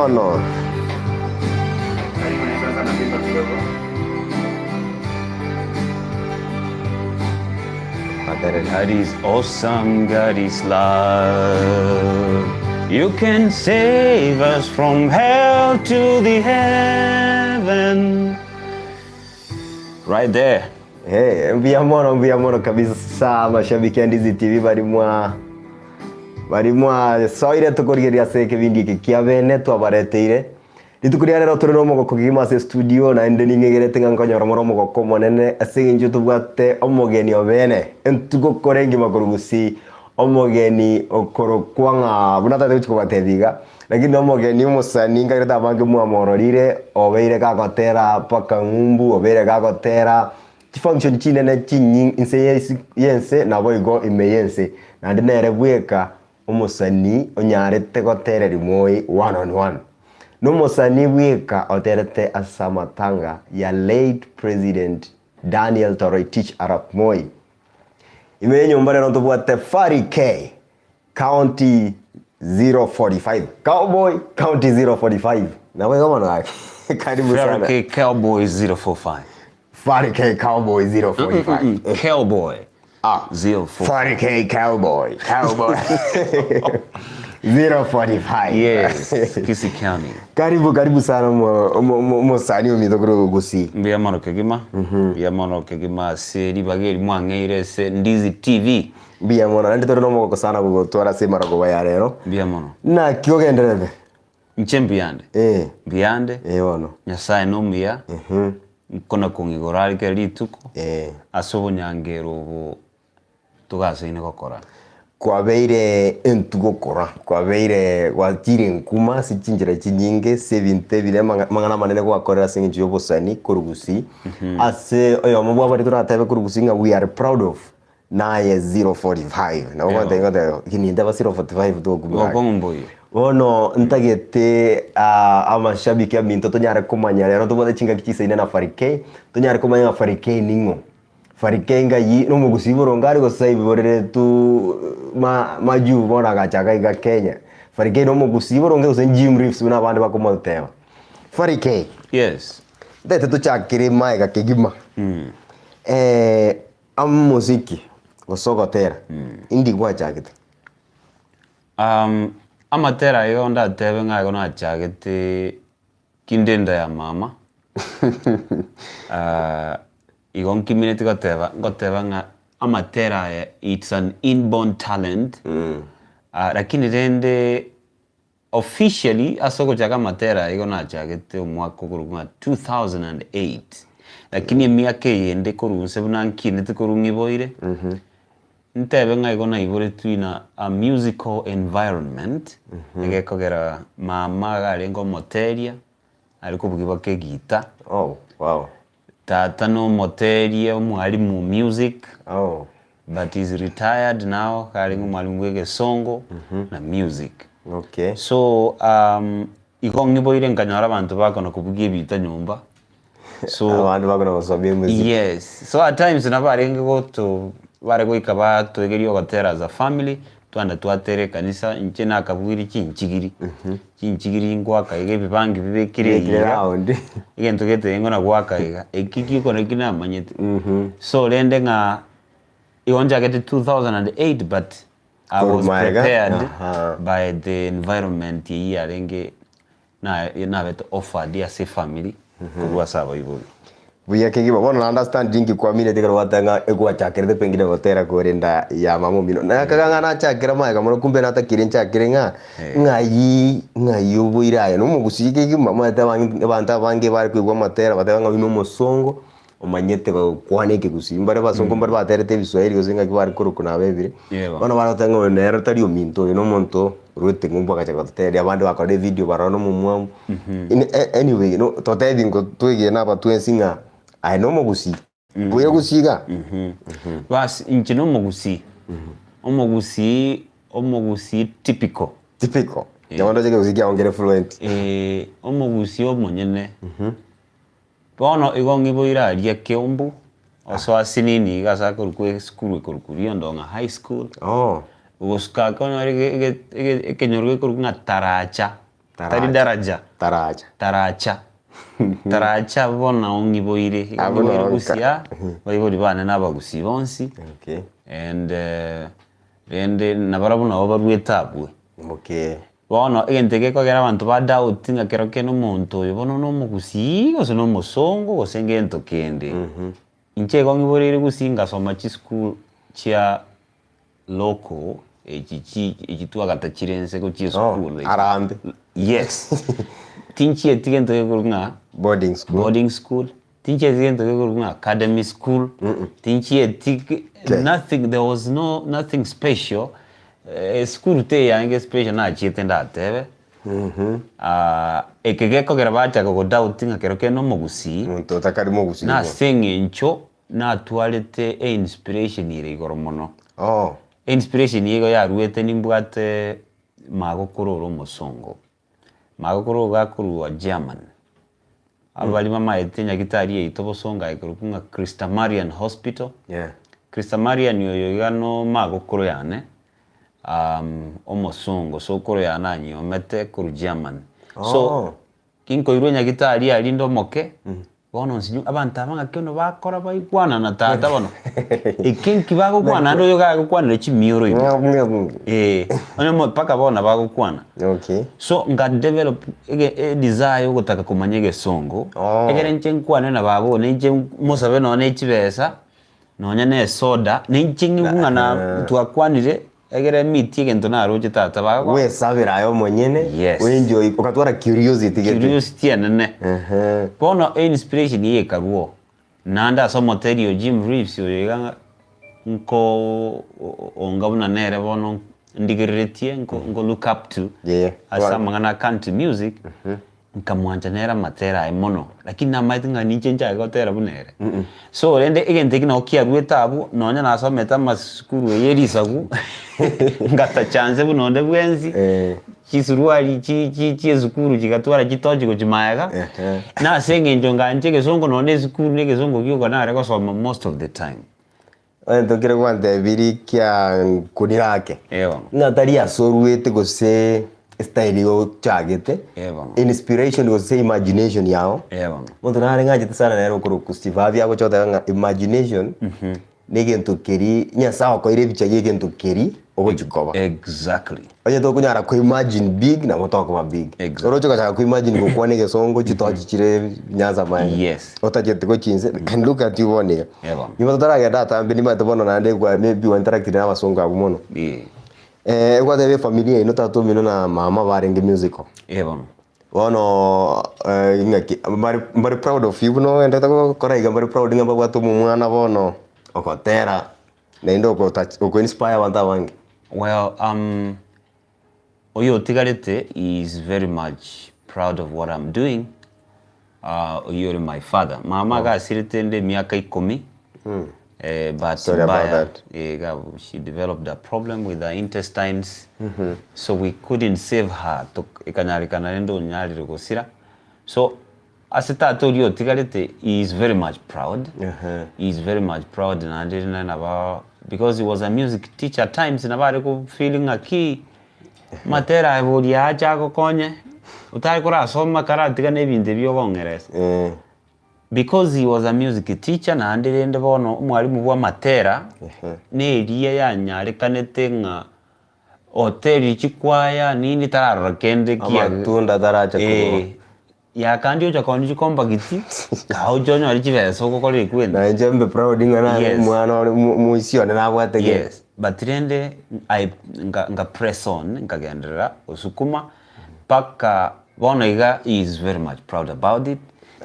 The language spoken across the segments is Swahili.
bono. God is awesome, God is love. You can save us from hell to the heaven. Right there. Hey, mbia mono kabisa mashabiki ya NDIZI TV barimwa soire tukuriria se kibindi kia bene twabareteire nitukuria rero turi no mogoko gima se studio na ende ningegerete ngankonyora moro mogoko monene asinginju tubwate omogeni obene entugokore ngima kurugusi omogeni okoro kwanga bunata de tukubate biga lakini omogeni umusani ngakireta bange muamororire obeire gakotera paka ngumbu obeire gakotera function chinene chinyi inse yense na boigo imeyense na ndinere bweka umusani onyarete gotereri moi one on one no musani bweka oterete asamatanga ya late president Daniel Toroitich Arap Moi imenyo mbare no tubwate Pharry K county 045 cowboy county 045 na wewe kama na karibu sana Pharry K cowboy 045 Pharry K cowboy 045 cowboy 045 Pharry K cowboy 045 yes Kisii County karibu sana musani umidogoro Gusii mbia mono kegima se libageri mwangeire se NDIZI TV mbia mono ndi toro mo sana gutwara se marago baya rero mbia mono na kyogenderebe nchembiande biande wono nyasaye no mia kona kungigorari ke lituko asobo nyangero bo tugaseine gokora kwabeire entugokora kwabeire watire nkuma sichinjira chinyinge 70 bile mangana manene kwakorera singi yobosani kurugusi ase oyo mubwa bari turatebe kurugusi nga we are proud of naye 045 na wanda ngada kininda ba 045 dogumba gomboye ono ntagete amashabiki aminto tonyare kumanya rero tubode chinga kichisaine na Pharry K tonyare kumanya Pharry K ningo Pharry K ngayi no mugusi burongari go sai biborere tu maju bona gachaga iga Kenya Pharry K no mugusi buronge usen gym riffs una bande bakomoteo Pharry K yes dete tu chakire maiga kigima muziki gosogotera indi gwa chagete amatera yo ndatebe ngago na chagete kindenda ya mama igon kimineti goteba nga amatera it's an inborn talent lakini rende officially asoko chaka matera igon na chagete umwaka kurunga 2008 lakini miaka yende kurunse bunankinete kurungi boire ntebe nga igona ibore twina a musical environment egekogera mama garengo moteria ariko bugiba ke gita wow tata no moteria mwalimu music but is retired now garengo mwalimu wege songo na music okay so igongi boire nganyara abantu bakona kubugie bita nyumba so abantu bakona basabye music yes so at times nabarenge goto bare goikaba twegerio gotera as a family twanda twatere kanisa inche nakabwiri kinchigiri ngwaka ige bibangi bibekire round igento gete ngona gwaka iga ekiki kone kina manyete so lende nga igonja gete 2008 but I was prepared by the environment yarenge na beto offer dia se family kuwa sawa hivyo buya kigiba bona understanding kwa mine tegera watanga egwa chakere pengine gotera korenda ya mamo mino na kaganga na chakera maiga mono kumbe na takire chakere ngayi ubuirayo no mugusike ki mama banta bange bari kwigwa matera batanga bino musongo omanyete kwaneke gusimbare basongo mbare baterete biswahili gozinga kibari kurukuna bebire bona baratanga nero tario minto no monto rute ngumba kacha gotera abandi bakore video barono mumwamu anyway no totedingo twege na batwensinga I know Gusii. Buya Gusiiga. Bas inchino Gusii typical. Jamando jege Gusii ongere fluent. Gusii omonyene. Bono igongi boira ria Kiombu. Oso asinini gasa kurukwe school Okiondo nga high school. Oh. Ugoska kono ege kenyorwe kurunga taracha. tari daraja taracha bona ongiboire Gusii bayibori bana n'abagusii bonsi and rende nabarabona obarwetabwe bono egente gekogera abantu ba doubt ngakero keno muntu oyo bono no mugusii gose no musongo gose ngento kende inche gongiborire Gusii ngasoma chi school chia local ejitua gatachirense ko chi school arambe yes tinchi etigento gekurunga boarding school tinchi etigento gekurunga academy school tinchi nothing, there was nothing special. School te yange special na chite ndatebe ekegeko gerabata ko doubting akero keno mugusii muntu takari mugusii na singe ncho na tualete inspiration ire igoro mono inspiration yego ya ruete nimbwate magokororo musongo magokoro gakuru wa German abali mama ete Nyagetiara itobosonga ikurukunga Christamarian Hospital Christamarian yoyo gano magokoro yane omusongo so koro yananyi omete kuru German so kinko irwe Nyagetiara alindo moke bono nsinyu abantu abanga keno bakora bayikwana na tata bono ikinki bagukwana ndo yoga gukwana chimioro ibo ono paka bona bagukwana so nga develop desire gutaka kumanyege songo egere nche nkwana na babo nje musabe no ne chibesa nonya ne soda ninchi ngunga na twakwanire egere miti egento na roje tata bago we sabira yo monyene we enjoy ukatwara curiosity anene bono inspiration ye karuo nanda so material Jim Reeves yo yega nko ongabuna nere bono ndigeretie nko look up to asamangana country music nkamwanja nera matera emono lakini na might ngani chenja gotera bunere so rende egente kina okia rwetabu nonya na so meta maskuru yerisagu ngata chance bunonde bwenzi chisuruari chi ezukuru chigatwara chitoji kuchimayaga na senge njonga ncheke songo nonde zukuru nege songo kyuko na reko so most of the time ndokire kwante biri kya kunirake nataria soruete gose style yo chagete inspiration go say imagination yao muntu narenga sana nero kurustivavia yako chota imagination negento keri nya sawa ko ire bicha yegento keri ogojikoba exactly oje to kunyara ko imagine big na motoko ma big orocho kacha ko imagine go kwane ge songo chitoji chire nyanza mai otajete ko chinse and look at you one ni tara ga data mbi ni matobono na nde kwa maybe one interact na masongo agumono kwa debe familia ino tatu mino na mama barenge musical bono ngaki very proud of you no enda tako koraiga very proud ngamba watu mumwana bono okotera na indo ko inspire wanta wangi well oyo tigarete is very much proud of what I'm doing you're my father mama ga siritende miaka 10 but sorry about that. She developed a problem with her intestines, so we couldn't save her. So, as I told you, Tigarete is very much proud. He's very much proud, and I didn't know about because he was a music teacher at times. And about feeling a key, matera I would yaja konye. Utakura soma kara tigane binde biogongeres. Because he was a music teacher na ndirende bono mwalimu wa matera ne iriya yanyarekanete nga hoteli chikwaya nini tarara kende kia tunda daraja ko ya kandi ocha kondi chikomba giti ka ojonyo ari chiveso ko kole kwenda na njembe proud ngana mwana muisio na bwate but rende nga press on ngagendera usukuma paka bono iga is very much proud about it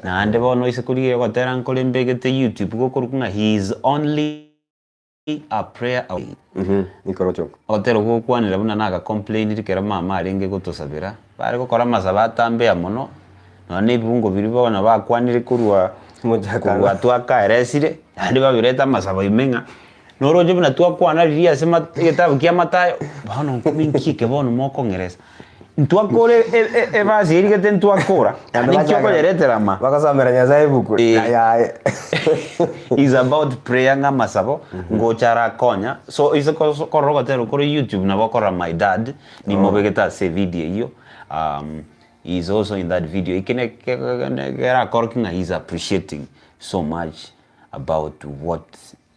na ande bono isekuriye gotera nkole mbegete YouTube gokurukunga he is only a prayer away nikorocho otero gukwanira buna naga complain rikera mama arenge gutosabira bari gukora masaba tambe ya mono none ibungo biri bona bakwanire kurwa mujakara twaka eresire andi babireta masaba imenga noroje buna twakwana riya sema getabu kia matayo bono nkuminkike bono moko ngereza ntuakore evasi iri gete ntuakora nikyoko yeretera ma bakasamera nyaza ibuku ya is about prayer nga masabo ngochara konya so is korogotero kuri YouTube na bakora my dad ni mobegeta se video hiyo He's also in that video. He's appreciating so much about what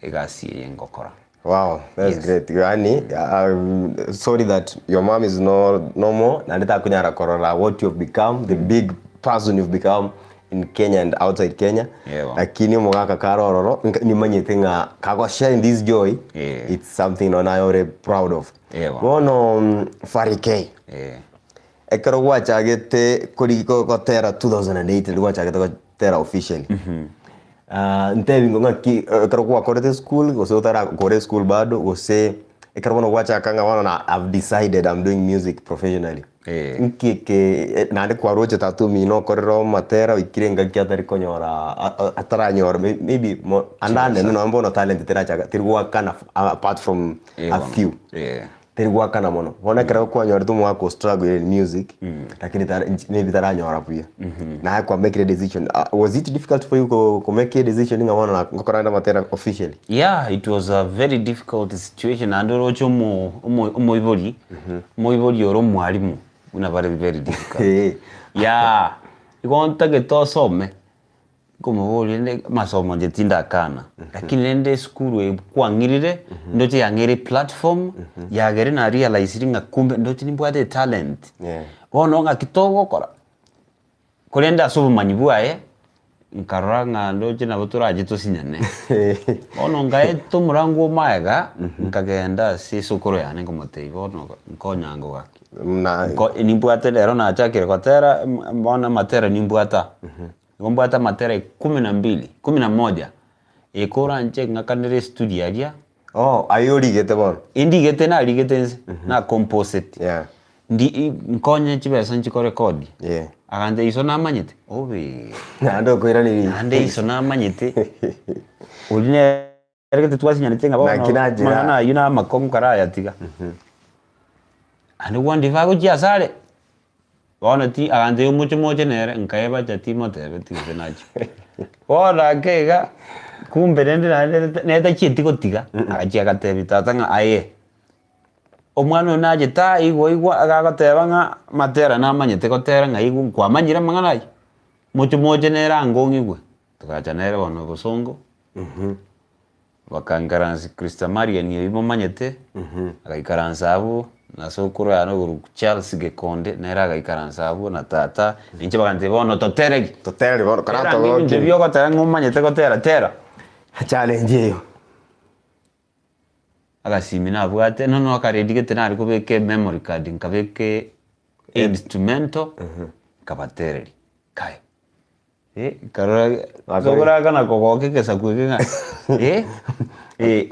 Gusii ngokora. Wow, that's great. Yani, sorry that your mom is no more. Nandita kunyara korora what you've become, the big person you've become in Kenya and outside Kenya. Lakini mwaka karororo ni manyete nga kago sharing this joy. It's something on I already proud of. Wono Pharry K. Ekaro gwachagete kuri gotera 2008 gwachagete gotera officially. Ntebi ngonga ekaro gwakorete school gose utara kore school bado gose ekaro wono gwachakanga wana I've decided I'm doing music professionally. Nkike nande kwa roche tatu mino korero matera ikirenga kiatari konyora ataranyora maybe andane no ambono talent terachaga tirwa kana apart from a few. Tirwa kana mono wona kera kwa nyora tu mwako struggle in music lakini maybe taranyora pia na kwa make a decision. Was it difficult for you to make a decision ngabona ngokoranda matera officially? Yeah, it was a very difficult situation and rocho moibori oro mwalimu una very difficult. Yeah, ikonta getosome kumubuli ne masomo jetinda kana lakini nende school kwangirire ndoti yangere platform yagere na realize nga kumbe ndoti nimbwate talent. Wono nga kitogo kora kolenda sobo manyibwa nkaranga ndoje na butura jito sinyane. Wono ngae to murango maega nkagenda si sokoro yane ngomote wono nkonyango waki na nimbwate lero na achakire kotera mbona matera nimbwata ngombwata matera 11 ekora nche ngakanere studio aria ayori gete bon indi gete na ligete na composite ndi nkonye chibesa nchiko record agande iso na manyete obe ando koira ni ande iso na manyete uline ergete twasinya ntenga bona mana yuna makom karaya tiga ande wandi vago Gesare bona ti agande mucho nere nkaiba jati motebe tize nacho bona kega kumbe nenda chiti gotiga agia gatebi tatanga aye omwana naje ta igwa agagoteba nga matera na manyete gotera nga igu kwa manyira mangana mucho nere ngongigwe tukacha nere bono bosongo wakangaransi Krista Maria ni ibo manyete agaikaransa abo na sokoro yano guru Charles Gekonde nera agaikaransa abo na tata ninche bagante bono totere bono karato go ndebyo gotera ngomanyete gotera challenge yo agasimina abwate no akaredi gete nari kubeke memory card nkabeke instrumental kabatereri kai karora kana kogoke kesa kuiga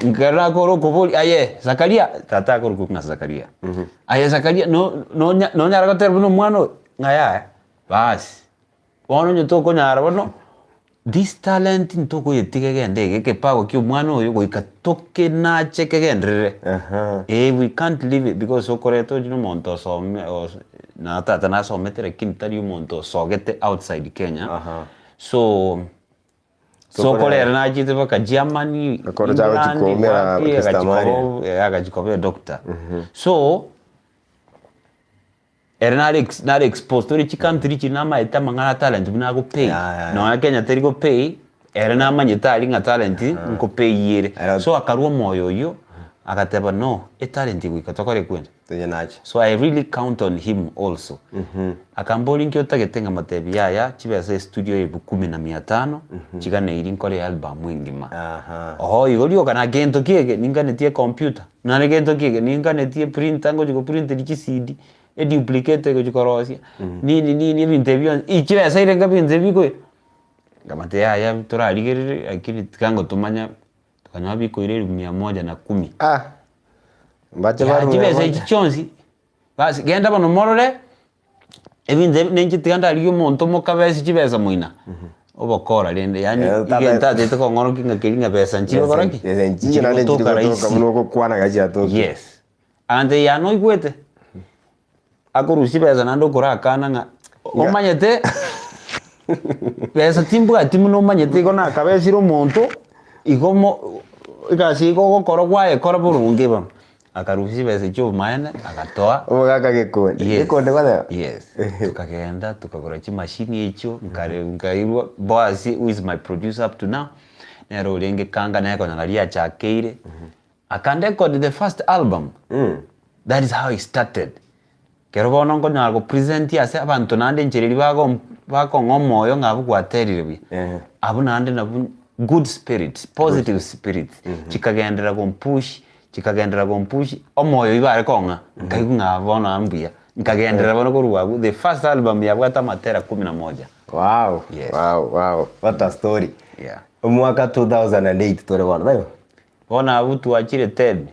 ngara koro koboli aye Zakaria tata koro kunga Zakaria aye Zakaria no nyara gotera no mwana ngaya bas bono nyoto ko nyara bono this talent ntoko yetike gende geke pago ki mwana oyo goikatoke na cheke gendrere we can't leave it because okoreto jino monto so na tata na so metere kintari monto so gete outside Kenya so kolera na jite baka Germany akorja chikomera agajikobera doctor so not exposed to the country china eta mangana talent bina go pay no Kenya teri go pay na manyeta linga talent ngo pay yere so akaruo moyo yo akateba no talent gwikatokore kwenda so I really count on him also akamboli nkiota getenga matebi ya chibesa studio ye 1500 chigane iri nkore album ngima igolio kana gento kiege ninganetie computer na gento kiege ninganetie printer ngo jiko print di CD duplicate ko jikorosia ni interview ichibesa ile ngapi interview ko ngamate ya turaligerere akiri kango tumanya tukanywa biko ile 110 mbache baru chibesa ichonzi basi genda bano morore ebinze nenchi tiganda aliyo monto mokabesi chibesa muina obokora lende yani igenta dete ko ngoro kinga kiringa pesa nchibo koraki nchi na nchi ko kwana gaji ato yes ande ya no igwete akorusi pesa nando kurakana nga omanyete pesa timbu atimu no manyete kona kabesiro monto igomo ikasi ko gokoro kwae kora burungi ba akaruhusi bese cyo maana akatoa Umugaka gikundi. Gikundi kwa yes. Tukagenda tukagura mashini hicho nkairwa boss who is my producer up to now. Nero lenge kanga naye konangalia chakeire. Record the first album. That is how it started. Kero bono ngonya go present ya se abantu nande nchereri bako ngomoyo ngabu kwaterire bi. Abu nande na good spirits, positive spirits. Chikagendera gompush omoyo ibare konga. Nkaigu ngabona ambia. Nkagendera bono kuruwabu. The first album ya bwata matera 11. Wow. Yes. Wow. What a story. Yeah. Mwaka 2008 tore bono dayo. Bona abu tuachire 2010.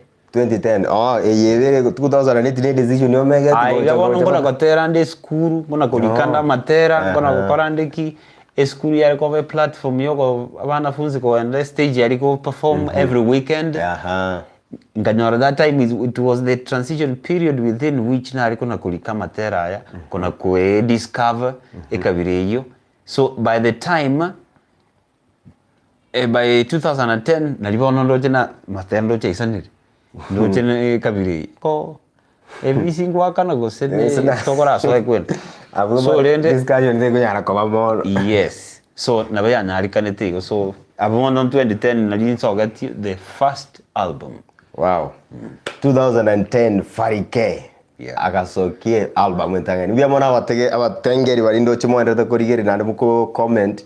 Yebere 2008 ne decision yo mega to. Ya bono ngona gotera ndi school, ngona kulikanda matera, ngona gukora ndiki school yari ko platform yoko abana funzi ko and stage yari ko perform every weekend. Nganyora that time it was the transition period within which na ariko na kulika matera ya kona ko discover ekabireyo. So by the time by 2010 nalibona ndoje na matera ndoje isanire. Ndoje na kabiri ko everything wakana go sene tokora so ekwenda. So discussion ndego yana ko babo. Yes. So nabaya narikane tigo. So abono 2010 nalinsoga the first album. Wow. 2010 Pharry K. Yeah. Akasokie album entangani. Bia mona abatengeri barindo chimwendete kurigeri nande muko comment.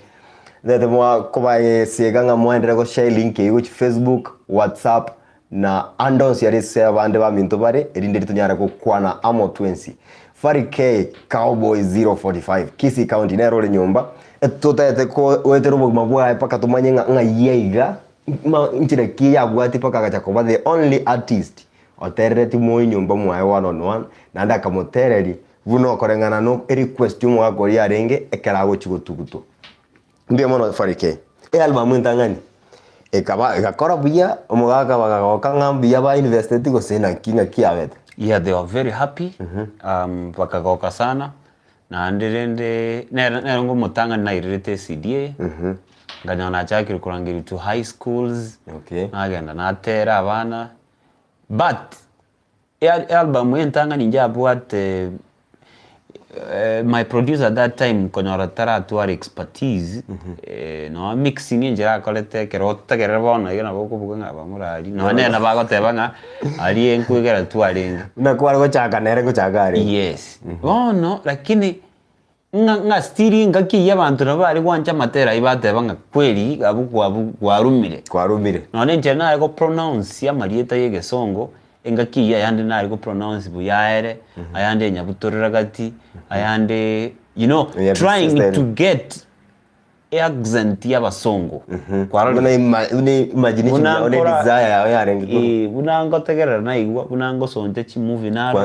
That mwa kubaye sieganga mwendere go share link which Facebook, WhatsApp na andons yari se abande ba minto bare erinde ritunyara ko kwana amo 20. Pharry K Cowboy 045 Kisii County na role nyumba. Etotete ko wetero mabwa paka tumanye nga yeiga. Ntire kia bwati paka gachakoba the only artist otereti moi nyumba mwae one on one nanda kamotereri vuno korengana no request mwa gori arenge ekerago chigutugutu mbie mono Pharry K album ntangani ekakora buya omugaka bagagoka ngambia ba invested go sena kinga kiabete. Yeah, they were very happy. Bakagoka sana na ndirende nerongo mutanga na irete CDA. Nganyona chakiri kurangiri to high schools. Okay. Nagenda natera abana. But album yentanga ninja bwat my producer at that time konyora tara tuar expertise no mixing injira kolete kerota kerebona yona bokubuga ngabamurari no nena bagotebanga ali enkwigera tuarenga na kwara go chaka nere go chakari. Yes. No lakini nga stiri ngaki yabantu nabari gwanja matera ibatebanga kweli abu kwarumire no nenje na go pronounce ya marieta yegesongo engaki yandi na go pronounce buyaere ayande nyabutorera gati ayande trying to get accent ya basongo kwaralo na imagination ya one desire ya yarengi unangotegera na igwa unangosonje chi movie naro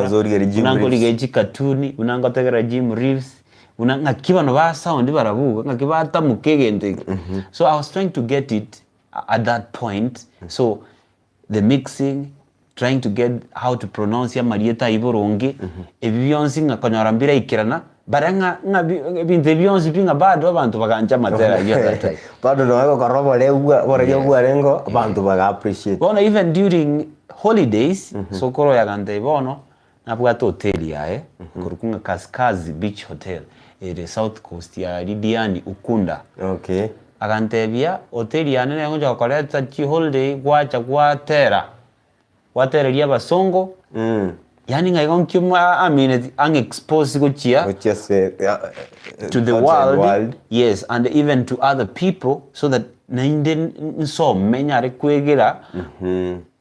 unangoligeji cartoon unangotegera Jim Reeves ngakiba no ba sound barabuga ngakiba tamukegende. So I was trying to get it at that point. So the mixing, trying to get how to pronounce ya marieta iboronge ebiyonsi ngakonyorambira ikirana baranga binte biyonsi binga bado abantu baganja matera yata bado no go karobo lewa boreyo bwarengo abantu baga appreciate bona even during holidays sokoro ya gante bono nabwato hotel yae kurukunga Kaskazi Beach Hotel the South Coast ya Lidiani Ukunda. Okay. Agantebia hotel ya nene ngoja koleta chi holiday kwacha kwatera lia basongo yani ngaigon kyuma unexposed go chia to the world. Yes, and even to other people so that nainde so menyare kwegera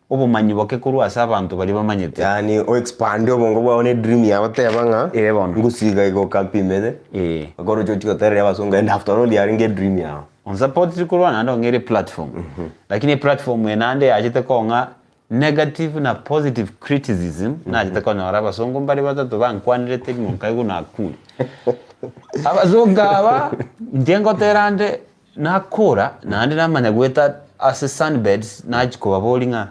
obumanyi boke kuru asabantu bali bamanyete yani o expand obongo bwaone dream ya batebanga Gusii go campimede agoro chochiko tere abasonga and after all yaringe dream ya on support kurwana ndo ngere platform lakini platform enande ajite konga negative na positive criticism na ajite konga abasongo mbali batatu bankwanirete munkayigo nakuli abazonga aba ndengo terande nakora nande namanya gweta as sunbeds najiko babolinga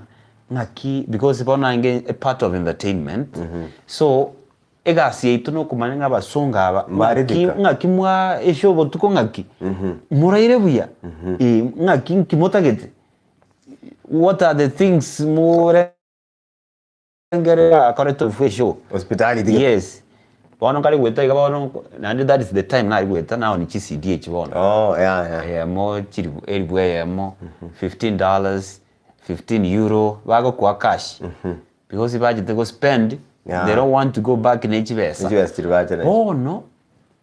ngaki because bona nge a part of entertainment so egasi ituno kumanya basonga aba ngaki mwa eshobo tuko ngaki muraire buya ngaki kimotagete what are the things more ngere akore to show hospitality. Yes. Bono kali gweta iga bono and that is the time na gweta now ni CDH bono. Oh, yeah. Mo chiribu elibwe mo $15, €15 bago kwa cash. Because if I just go spend, they don't want to go back in HBS. Oh no.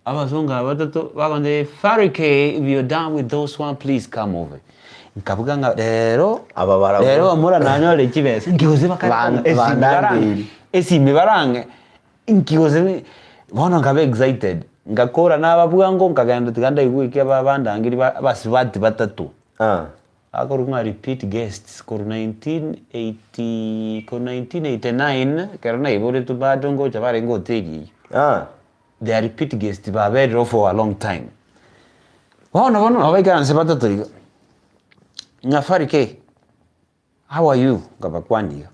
Abazunga batatu bagonde Pharry, if you're done with those one, please come over. Nkabuganga rero amura nanyo HBS. Ngigoze bakanga esi mibarange. Ngigoze bono ngabe excited. Ngakora n'ababugango nkagenda tiganda igwike abandangiri basibati batatu. Akorunga repeat guests ko 1989 karana ibore tubadongo chabare ngotegi. They are repeat guests ba very for a long time. Bono abaikan sebatato. Nga Pharry, how are you? Gabakwandi.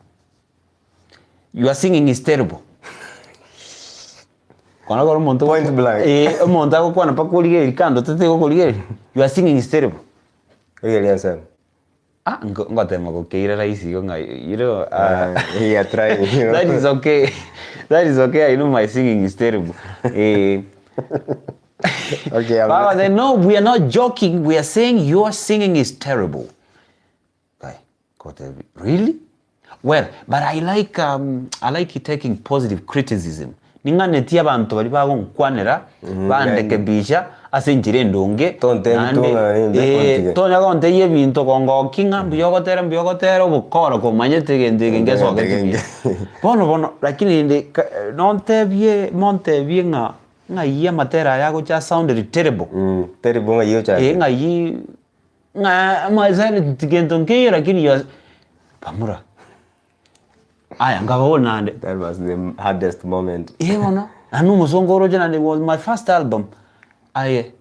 You are singing is terrible. Kona ko monto point blank. Monta ko kwana pakulige kando tete ko kulige. You are singing is terrible. Answer. Ngote mako keira raisi ko ngai. You know, yeah, try. That is okay. That is okay. I know my singing is terrible. Okay. But they know we are not joking. We are saying your singing is terrible. Really? Well, but I like you taking positive criticism. Ninga netia bantu bali bago nkwanera bandeke bisha asenjire ndonge tonte tonya gonte yebinto gongo kinga mbiyogotera ubukoro ko manyete ngeso gete bono lakini inde Montebie nga iya matera yago cha sound terrible terrible nga iyo cha nga yi nga mazani tigentonke lakini ya pamura aya ngabona ande. That was the hardest moment. Bono anu musongoro jana, it was my first album. Have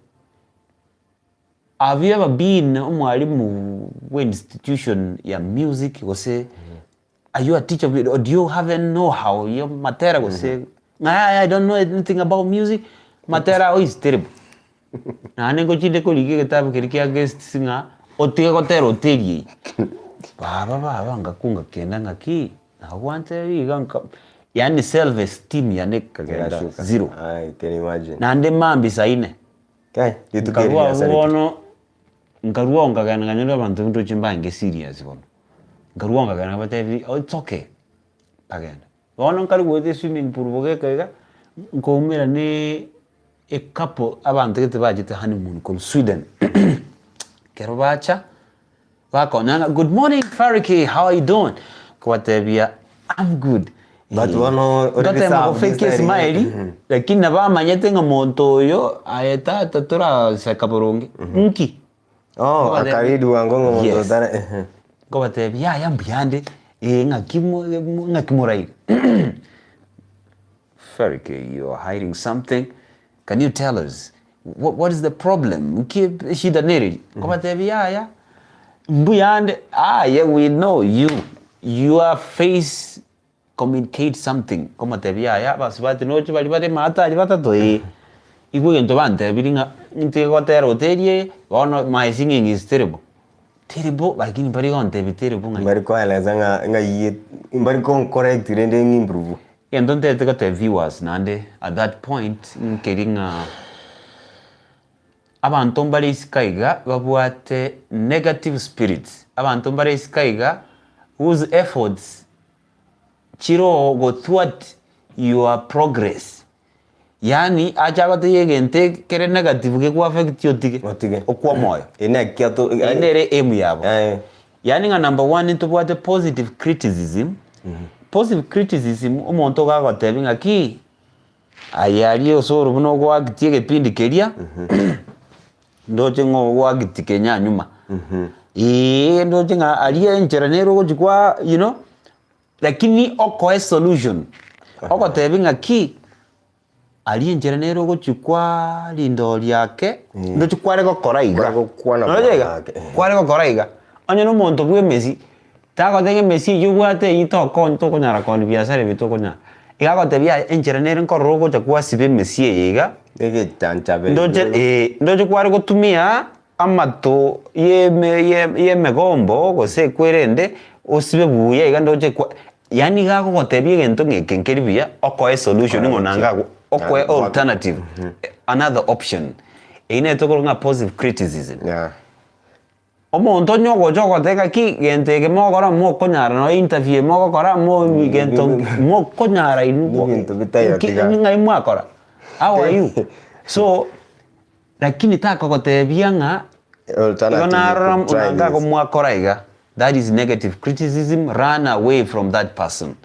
you ever been umwalimu we institution ya music go say are you a teacher or do you have a know-how your matera go say I don't know anything about music matera is terrible. Na nengo chinde ko lige kitabu kirikia guest singa otige kotero tegi baba ngakunga kenda ngaki na wante iganka yani self esteem yani kagenda zero. I can imagine. Na ande mambi saine kai yitukeria sana bono ngaruonga kana nganyira abantu ndo chimbange serious bono ngaruonga kana bate it's okay agenda bono ngari wete swimming pool bogeka ngomera ne a couple abantu kete bajite honeymoon ko Sweden kero bacha bakona good morning Pharry, how are you doing kwatebia I'm good but wano odisa fake smile lakini nabamanyete nga monto yo ayeta tatura sakaboronge nki akaridu wango monto dana ko batebia ya mbiande ngakimorai Pharry, you are hiding something. Can you tell us what is the problem? Shida neri ko batebia ya mbuyande yeah, we know your face communicate something como te via ya basibati noche bali bate mata batatu igwe ngento bante biringa inte gotero terie bono my singing is terrible lakini bari gonte terrible ngai bari ko eleza nga yi bari ko correct rende improve entonces te got viewers nande at that point nkeringa abantu mbali iskaiga babwate negative spirits abantu mbali iskaiga whose efforts chiro go thwart your progress yani acha bate yegente kere negative ke ku affect yotige okwa moyo ene kiato ene emu yabo yani nga number 1 into what positive criticism positive criticism umuntu gagotebinga ki ayari Osoro buno gwa gitiege pindi keria ndoche ngo gwa gitikenya nyuma ndoche nga aliye ncheranero go jikwa you know lakini oko solution oko tebinga ki aliye ncheranero go jikwa lindo lyake ndoche kware go koraiga kware go koraiga onye no muntu bwe Messi tago tege Messi yugwate itoko ntoko nyara kon biasare bitoko nya igago tebia encheranero nkorogo jakwa sibe Messi yiga ege tanchabe ndoche kware gutumia amato ye megombo gose kwerende osibe buya iga ndoche yani gago gotebie gento ngekenkeri bia okoe solution ngonanga okoe alternative another option ine tokoro nga positive criticism omonto nyogo jogo teka ki gente ke mo gora mo konyara no interview mo gora mo gento mo konyara inu gento bitayo tiga ngai mo akora how are you so lakini taka gotebia nga alternative unanga ko mo akora iga that is negative criticism. Run away from that person.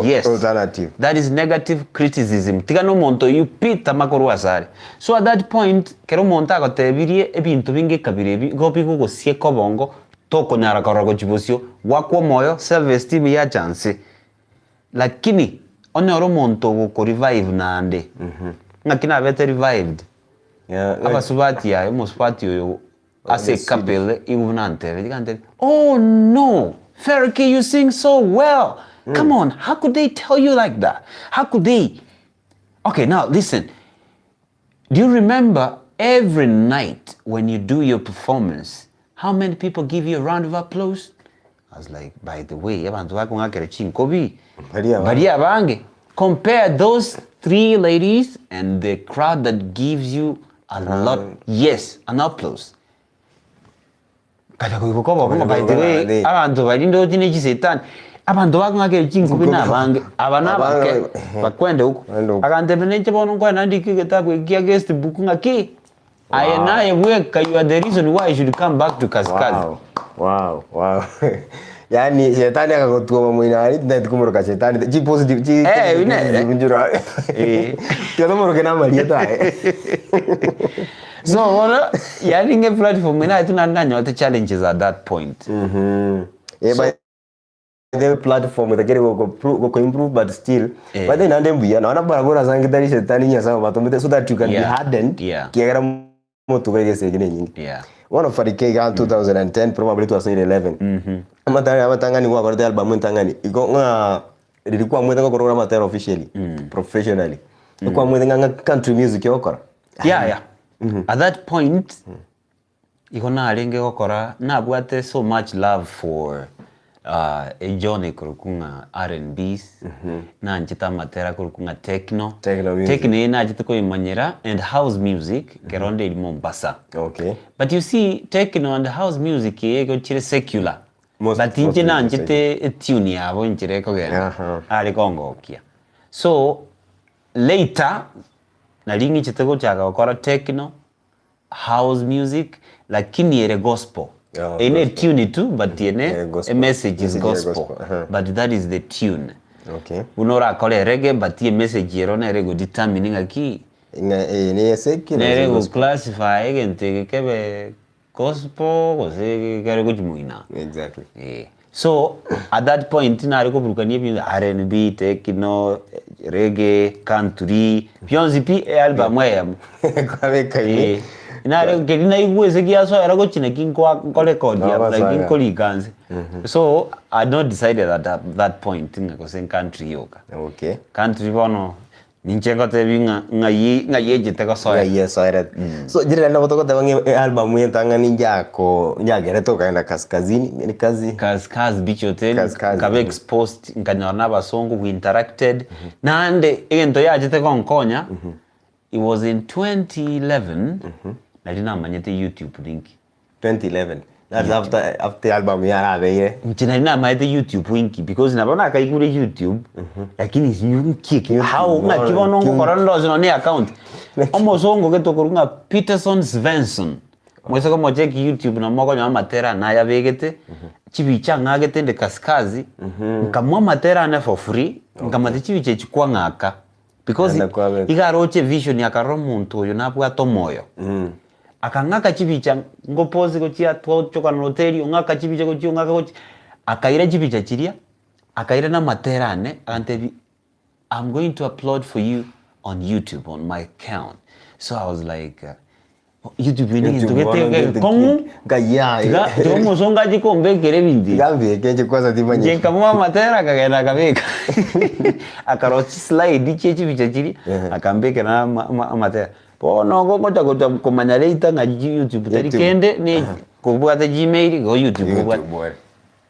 Yes, alternative. That is negative criticism. Tigano monto you pita makoru asari. So at that point, kero monta agotebirie ebintu binge kabirebi gopi go sieko bongo toko nyara korogo chibosio wakwo moyo self esteem ya chance. Lakini onoro monto go revive nande. Ngakina bete revived. Aba subati ya musubati yo as a couple even oh no, Pharry, you sing so well. Come on, how could they tell you like that? How could they? Okay, now listen. Do you remember every night when you do your performance, how many people give you a round of applause? I was like, by the way, compare those 3 ladies and the crowd that gives you a lot, yes, an applause. By the way, abantu balindo tine chisetani abantu bakungake chinkubi nabange abanabake bakwende huko akantebene chebono kwa nandiki kitabu kia guest book ngaki ayenaye weka you are the reason why you should come back to Kaskazi. Wow yani shetani akakutua mwinari ndikumuruka shetani chi positive chi njura kiado muruke na malieta so yani nge platform ina tunandanyo the challenges at that point by the platform the get go improve but still but then andembuya na barabara zangi dari shetani nyasa batomete so that you can be hardened kiagara moto kage segine nyingi one of Pharry in 2010 probably 2011 amatanga ni kwa the album ntangani iko nga ilikuwa mwenda kwa program matera officially professionally kwa mwenda nga country music yokora at that point iko na alenge gokora na bwate so much love for a journey kurukunga R&Bs na njita matera kurukunga techno ina njita ko imanyera and house music keronde in Mombasa. Okay, but you see techno and house music yego chire secular but njina njite tune yabo njire ko gena ali kongo kia so later na lingi chitego chaka okora techno house music lakini ere gospel ine tune too but a message is gospel but that is the tune. Okay, unora kole reggae but a message erona ere determining aki ne secular ere go classify gente kebe gospel go se kare go jumuina exactly so at that point na ari ko burukani bi R&B techno reggae country pionzi pi album yam kwabeka ina kelina igweze kiaso era go chine kinko ko record ya like kinko liganze so I not decided at that point ngako sen country yoka. Okay, country bono nincheko tebinga ngayi jiteko soya so jira na botoko tebange album yentanga ninjako nyagere to kaenda kaskazini ni kazi beach hotel kabe exposed nkanyarna basongo we interacted nande egento yajite konkonya it was in 2011 na dina manyete YouTube link 2011 that's after album yara beye nchina dina manyete YouTube link because nabona kaikure YouTube lakini nyuki how ngakibono ngorondo zino ne account omosongo getokorunga Peterson Svensson mwese komo check YouTube na moko nyama matera na ya begete chibicha ngagete nde Kaskazi nkamwa matera na for free nkamate chibiche chikwa ngaka because igaroche vision yakaro muntu yo nabwa tomoyo akangaka chibicha ngopozi ko chia twochoka no hotel ngaka chibicha ko chio ngaka ko akaira chibicha chiria akaira na materane antebi I'm going to upload for you on YouTube on my account. So I was like YouTube ni tugete komu gaya tomo songa jikombe kere bindi gambe kenje kwaza timanye je kamwa matera kagenda kabeka akarochi slide chechi bichachiri akambeke na matera pono ngo komanya leita nga YouTube tari kende ni kubwata Gmail go YouTube kubwata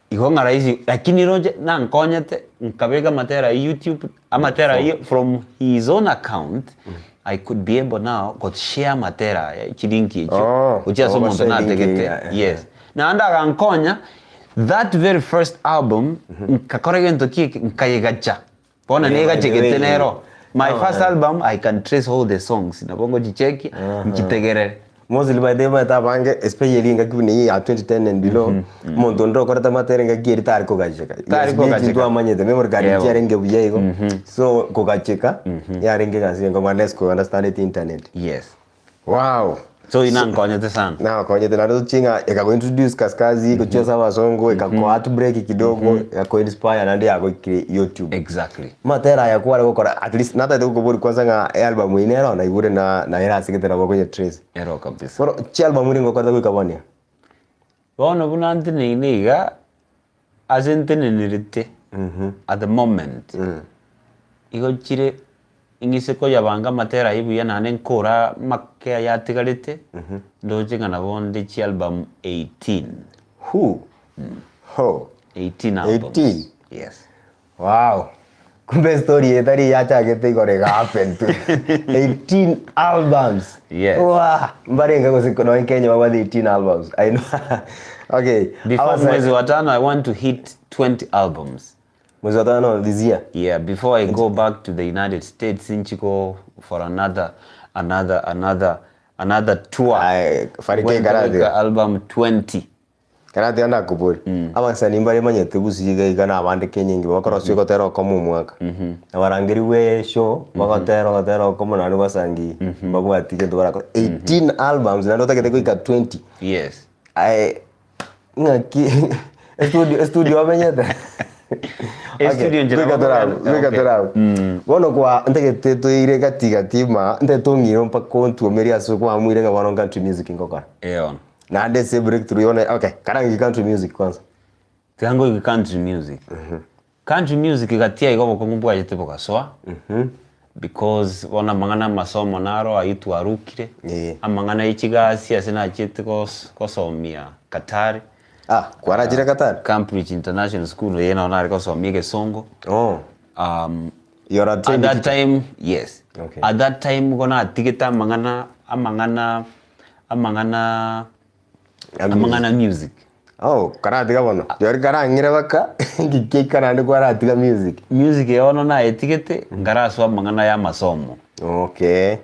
igonga rahisi lakini roje na nkonyete nkabega matera YouTube amatera from his own account I could be able now got share matera chilinki echo ucha so muntu na tegete yes na anda gankonya that very first album nkakorege ntoki nkayegacha bona nega chekete nero my first album I can trace all the songs na bongo jicheki nkitegerere mostly by the way tabange especially ngakuni ya 2010 and below muntu ndo korata matera ngakiri tari kokacheka ndo amanyete memory card yarenge buyego so kokacheka yarenge kasi ngoma let's go understand it internet yes wow so inankonyete sana na konyete na ndo chinga ikago introduce kaskazi kucheza wasongo ikako heartbreak kidogo ikako inspire na ndio yako YouTube exactly matera ya kwa gukora at least nata tuko bori kwanza nga album inero na ibure na era siketera kwa kwenye trace ero kabisa for album ringo kwa kuikabonia bona bunanti niga azentene nirite at the moment igo chire ingise ko yabanga matera ibu ya nane nkora make ya tigarite ndoje ngana bonde chi album 18 who 18 albums 18 yes wow kumbe story etari ya chagete gore happen to 18 albums yes wow mbarenga ko sikono in Kenya wa 18 albums I know okay before mwezi wa tano I want to hit 20 albums mwezi wa tano this year yeah before I go back to the United States in Chico for another tour Pharry karate album 20 karate anda kuburi abasani mbare manyete Gusii igana abande Kenya ngi bakorosyo gotero ko mu mwaka abarangiri we show bagotero ko munani basangi babwati ke ndobara 18 albums na ndotake ko 20 yes ngaki studio amenyete studio njira wono kwa ndegete toire gatigatima ndetongiro mpaka ntuomeria aso kwa mwire ga bono country music ngokora na ndese breakthrough yone okay karangi country music kwanza tango country music country music gatia igobo kongumbwa yete bokaswa because wana mangana masomo naro aitu arukire amangana ichigasi asina chete kosomia Katari kwarajira Qatar Cambridge International School yena onari kosomia Gesongo you're at that time yes okay. At that time gona atigeta amangana music karate gabono yori karangire baka ngike karande kwarate ga music yono na etikete ngaraswa amangana ya masomo okay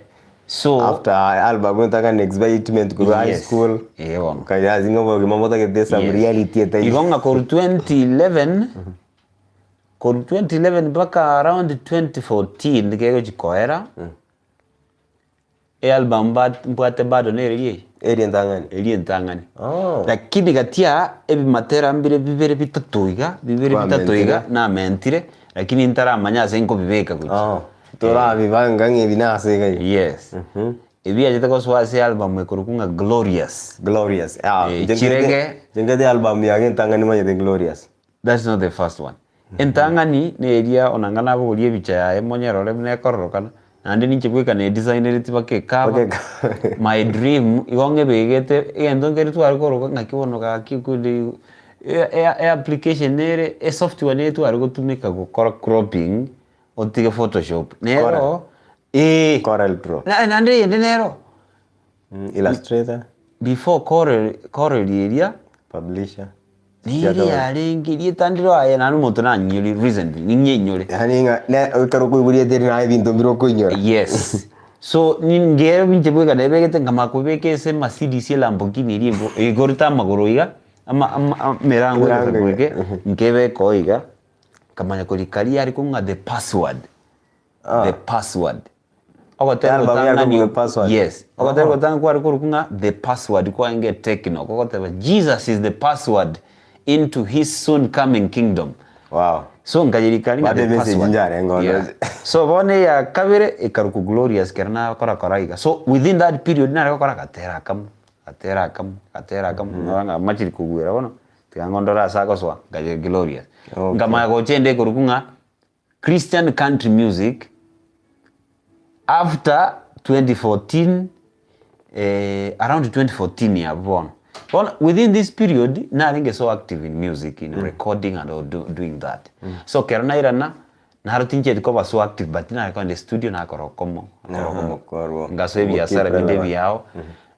so after album ntaka next excitement ku high school yono kayazi ngobo mamota ke desa reality eta igonga ko 2011 baka around 2014 ndikego chikoera album mbate bado nereye Alien Tangani. Lakini gatia ebi matera mbire bibere bitatuiga na mentire lakini ntara manyase inko bibeka kuchi. Tora bibanga ngebinase ga. Yes. Ebi ajeta ko swasi album ekorukunga Glorious. Jengede album ya Tangani manye the Glorious. That's not the first one. Entangani ne area onangana bo liye bicha ya emonyero lebne kororokana. Andi ninche kweka ne designer tibake kaba my dream igonge begete endo ngeri twari koroka ngakibono ka kikundi application nere software ne twari gutumika gukora cropping otige Photoshop nero Corel Pro na ndi nero Illustrator before Corel area publisher Niri arengi litandiro aya nanu moto na nyuri recently ninyenyore yani ne karuko iburi teri na ibintu biroko inyora yes so ningere binchebwe kana ebegete ngama kubeke se Mercedes Lamborghini rimbo igorita magoro iga ama merango kweke nkebe koiga kamanya kolikali ari kunga the password Ogotero tanga password yes ogotero tanga kwa kunga the password kwa nge techno ogotero Jesus is the password into his soon coming kingdom. Wow. So ngajirikani na the password. Yeah. So bone ya kabere ikaruku Glorious kerna kora iga. So within that period na kora katera kam nga machiri kugwera bono tiangondora sako swa ngaje Glorious. Ngama go chende kurukunga Christian country music after 2014 around 2014 ya bon. Within this period, naringe so active in music, in recording and doing that. So kerana irana narutinje ko so active but na ko in the studio na korokomo. Ngaso biashara binde biao.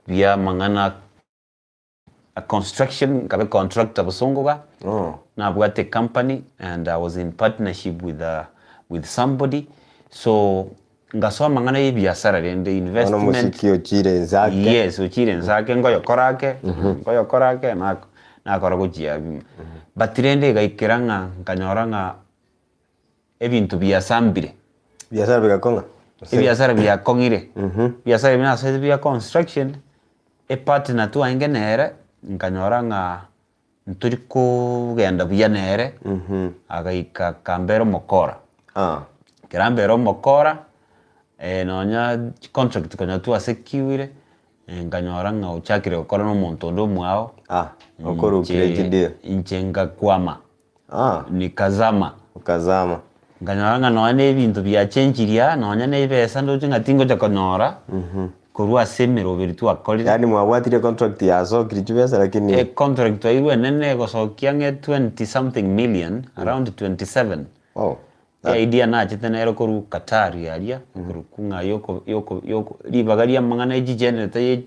Via mangana a construction kabe contractor basongoga. Na bwate company and I was in partnership with somebody. So ngaso mangana biashara and the investment. Ono musiki ochire nzake. Yes, ochire nzake ngoyo korake na kora gujia. But rende gaikiranga kanyoranga ebintu biasambire. Biashara bigakonga. Biashara biakongire. Biashara bina so bia construction e partner tu angenere nkanyoranga nturi kugenda bianere. Agaika kambero mokora. Kirambero mokora nonya contract konya tu asekiwire nganyoranga uchakire gukora no muntu ndo mwao okoro ukire inchenga kwama nikazama ukazama nganyoranga nonya ebintu bya chenjiria nonya nebesa ndo ngatingo jakonyora kurwa semero biritu akolira yani mwabwatire contract yaso kiribesa lakini contract irwe nene gosokia nge 20 something million around 27. Idea na chitenero koru Qatar yalia koru kunga yoko libagalia mangana ejigenerator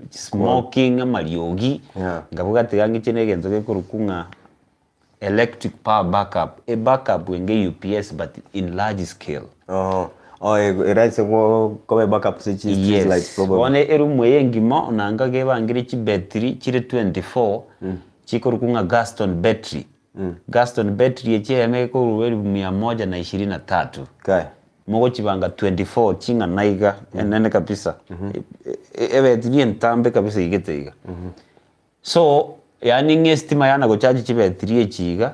smoking amariogi ngabuga tegangi chenege nzoke koru kunga electric power backup backup wenge UPS but in large scale. It writes come backup such yes. Like probably One erumu yengimo nanga geba ngire chi battery chire 24 chikoru kunga Gaston battery. Gaston battery yeche ameko ruweli 123. Kai. Mogo chibanga 24 chinga naiga nene kabisa. Battery ntambe kabisa igete. So yani ngestima yana go charge chi battery yechiga.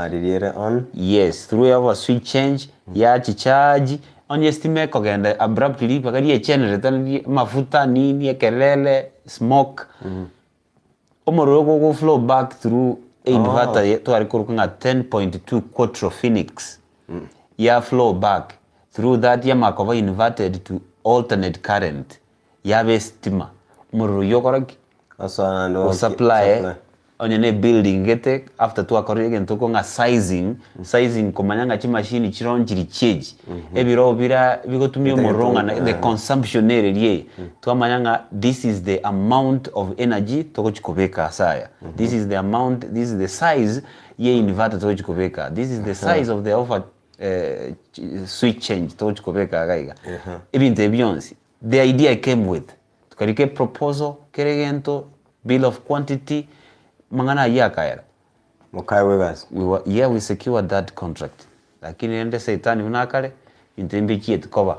Ririere on. Yes, through our switch change ya charge on estimate kogenda abruptly bakari ye generator mafuta nini ekelele smoke. Omoro go flow back through inverter to arikurunga 10.2 quadrophoenix. Ya flow back through that ya makova inverted to alternate current. Ya bestima muru yokoraki asa supply onyene building gete after to akorege ntoko nga sizing komanyanga chi machine chironjiri cheji ebiro bira bigotumye moronga na the consumption area to amanyanga this is the amount of energy to chikobeka saya this is the amount, this is the size ye inverter to chikobeka, this is the size of the offer switch change to chikobeka gaiga ibinte beyonce. The idea came with tukarike proposal keregento bill of quantity mangana yakaera mukaiwe guys we secured that contract lakini ende saitani unakale intembe kiet cover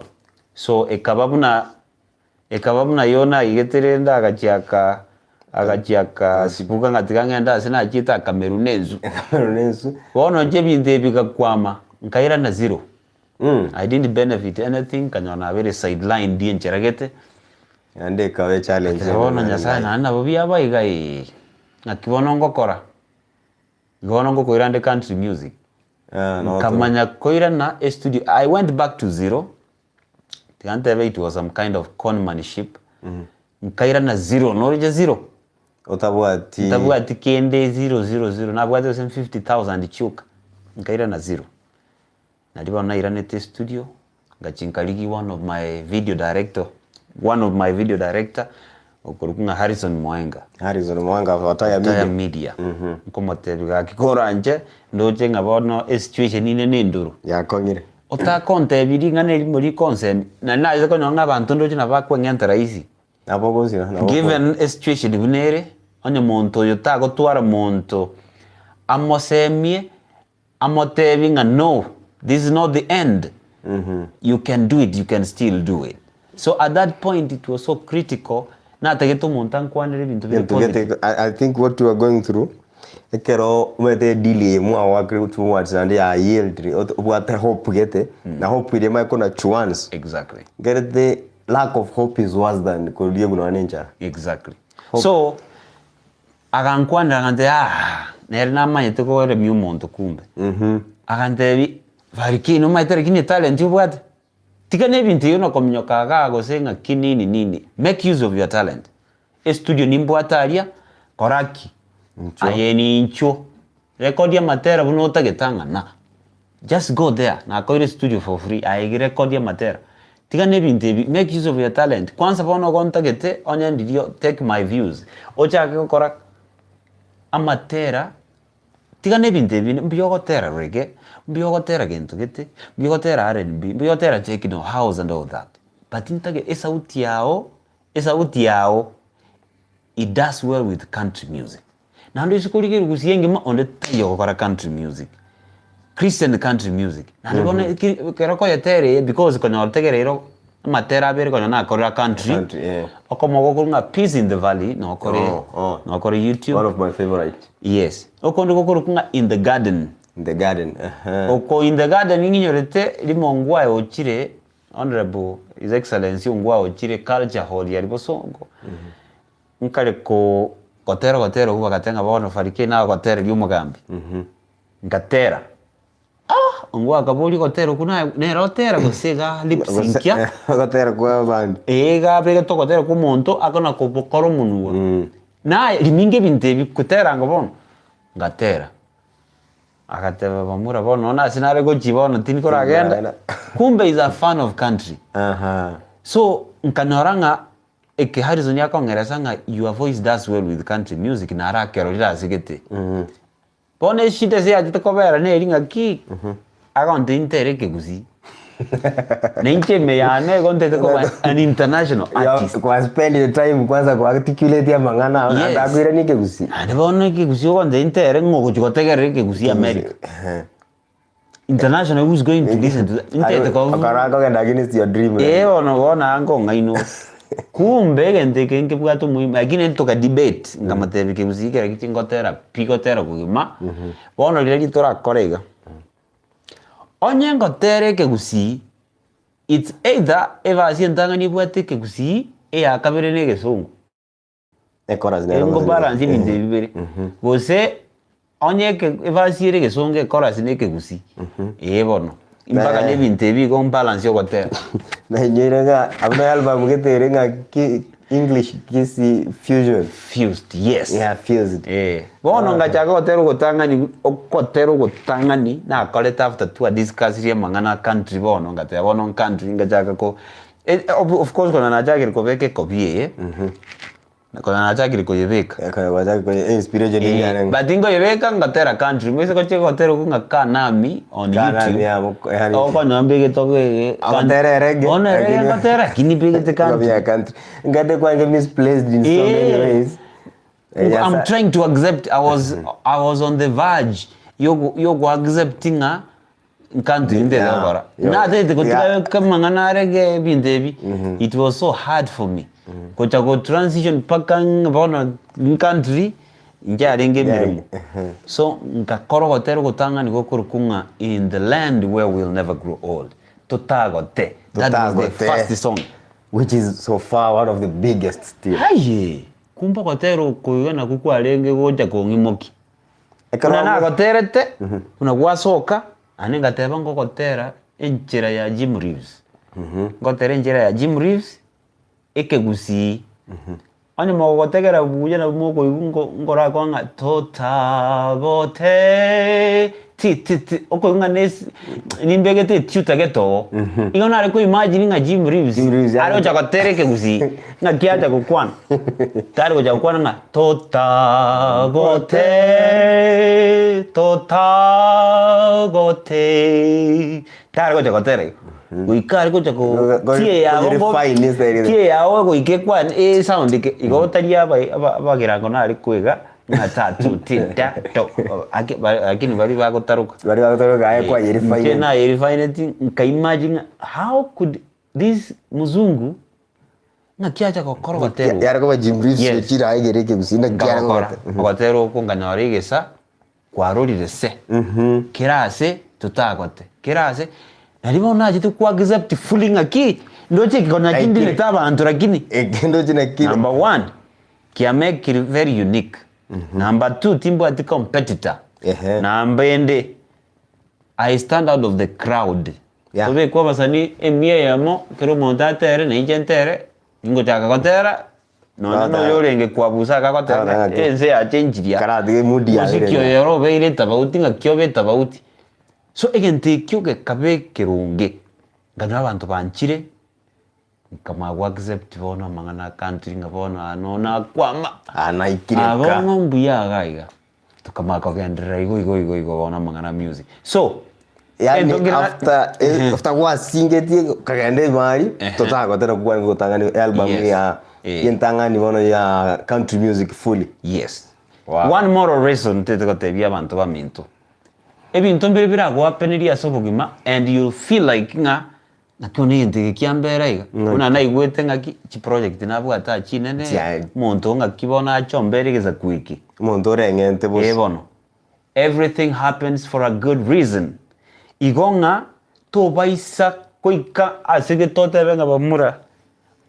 so ekababuna yona igeterenda agachiaka sipuka ngatikangenda sina chita Cameroonenzu wono je binde bikakwama nkaira na zero. I didn't benefit anything kanyona very sideline die ncheragete ande kawe challenge wono nyasana na bobia baigai nakibonongo kora ngonongo koira the country music kamanya koira na studio. I went back to zero. It was some kind of conmanship. Nkaira na zero norije zero utabuati kende 000 na bwate 50,000 chuka nkaira na zero nadiba na iranete studio ngachinkaligi one of my video director okurukunga Harrison Mwenga wataya media nkomote bigakikora nje ndoje ngabono situation ine ninduru yakongire utakonte biringa ne muri consent na naje ko nyonga abantu ndoje nabakwengenta raisi given a situation binere onye muntu yotago twara muntu amosemie amotevinga no, this is not the end. You can do it, you can still do it. So at that point it was so critical. I think what you are going through ekero umete delay mu awakre towards and ya yield what hope get na hope ile mai kuna chance exactly get the lack of hope is worse than kulie guna ninja exactly hope. So agankwanda ngande nerina manyete ko re mu muntu kumbe agante variki no mai tere kini talent ubwate tikane bintu yono komnyoka gago senga kinini nini make use of your talent. A studio nimbwataria koraki ayeni incho record ya matera buno tagetanga na just go there na koire studio for free ayegi record ya matera tika nebintebi make use of your talent kwanza bono gontagete onya ndidio take my views ochake gukora amatera tika nebintebi mbiyogotera reggae mbiyogotera gento gete mbiyogotera R&B mbiyogotera techno house and all that but intage esauti yao it does well with country music na ndo isikurigiri gusienge ma onde tayo gukora country music Christian country music na ndibona keroko yetere because kono otegerero matera bere kono na kora country okomo gokunga Peace in the Valley no kore YouTube one of my favorite yes okondo gokunga in the garden oko in the garden nginyorete limongwa ochire honorable his excellency ongwa ochire culture hall ya libosongo nkale ko gotero huwa gatenga bono farike na gotero lyumugambi ngatera ongwa kabuli gotero kuna nerotera gosiga lipsinkia gotero kwa band ega bega to gotero ku monto akona ko bokoro munwa na liminge bintebi kutera ngobono ngatera akateba bamura bono na sinare go jibono tinikora agenda kumbe is a fan of country so nkanoranga eke Harrison yako ngeresanga your voice does well with country music na arakero lira sigete pone shite se ajite kobera ne ringa ki agonte intere ke Gusii nenche me yane gonte ko an international artist kwa spend the time kwanza kwa articulate ya mangana ndakwira ni ke Gusii ande bono ke Gusii gonte intere ngo kugotegere ke Gusii America international who's going to listen to intere ko akarako genda against your dream ono gona ango ngaino kumbe gente kenke bwato muhimu lakini toka debate ngamatebe ke Gusii kera kitingotera pigotera kugima bono lile litora korega onyengo tere ke Gusii it's either eva sientanga ni bwate ke Gusii ya kabere ne gesungu chorus ne ngo balance binde bibere gose onyeke eva siere gesungu chorus ne ke Gusii bono imbaga ne binte bi go balance yo tere na nyeranga abna album getere nga English Kisii fusion fused yes fused bono ngacha gotero gotangani na koleta after to discuss ya mangana country bono ngate bono country ngacha ko of course kona naja ko beke kopie kona naja ko yebeka kona waza ko inspiration ni yana batingo yebeka ngatera country mwese ko cheko tero kunga nami on YouTube kona mbege toke ngatera reggae ona reggae ngatera kini bege te country ngade kwa misplaced in so many ways I'm trying to accept I was on the verge yo accepting country ndera bara na de ko kama ngana reggae bindebi it was so hard for me kocha go transition pakang bona country njarenge mirimo so ngakoro hotero gotanga ni gokurukunga in the land where we'll never grow old totagote that was the first song which is so far one of the biggest still aye kumba hotero kuyana kukwalenge goja kongimoki na goterete una gwasoka anenga teba ngokotera enchera ya Jim Reeves ngotera enchera ya Jim Reeves eke Gusii ani mogotegera buye na moko ngora kwanga totagote ti okoyunga nes nimbegete tutageto ingona ari ko imagine nga Jim Reeves ari ocha kotere ke Gusii nga kiacha kokwana tari ocha kokwana nga totagote tari ocha kotere uikari ko chako tie ya go ikekwa sound ke igotaria abagirango nari kwega na tatu tita to akini bari bagotaruka kwa refine na refine nka imagine how could this muzungu na kiacha kokoro gotero yara ko Jim Reeves chira aigereke Gusii kiara gotero kungana warigesa kwarurire se kirase tutagote kirase nalimo naje tu kwa accept fully aki ndoche kona kindi leta abantu lakini ndoche na kindi number 1 kia make it very unique number 2 timbo ati competitor number ende I stand out of the crowd obe kwa basani emie yamo kero montatere na injentere ingo chaka kotera no yorenge kwabusa kakota ense ya change karate mudi ya musikio yero beire tabauti ngakio be tabauti so egente kyo ke kabe kirunge ngana abantu banchire kama wa accept bona mangana country ngabona nona kwama anaikireka abona mbuya gaiga tukama kagendera igo bona mangana music so yani after was singetie kagende mari tutagotera kuwa ngotangani album ya yentangani bono ya country music fully. Yes. Wow. One more reason tetagotebia abantu baminto ebintu mbere biragwa peniria sobogima and you feel like nakone yente kiambera iga una naigwete ngaki chi project nabwo ata chinene muntu ngakibona achombere geza kwiki muntu rengente bos ebono everything happens for a good reason igonga to baisa koika asige tote benga bamura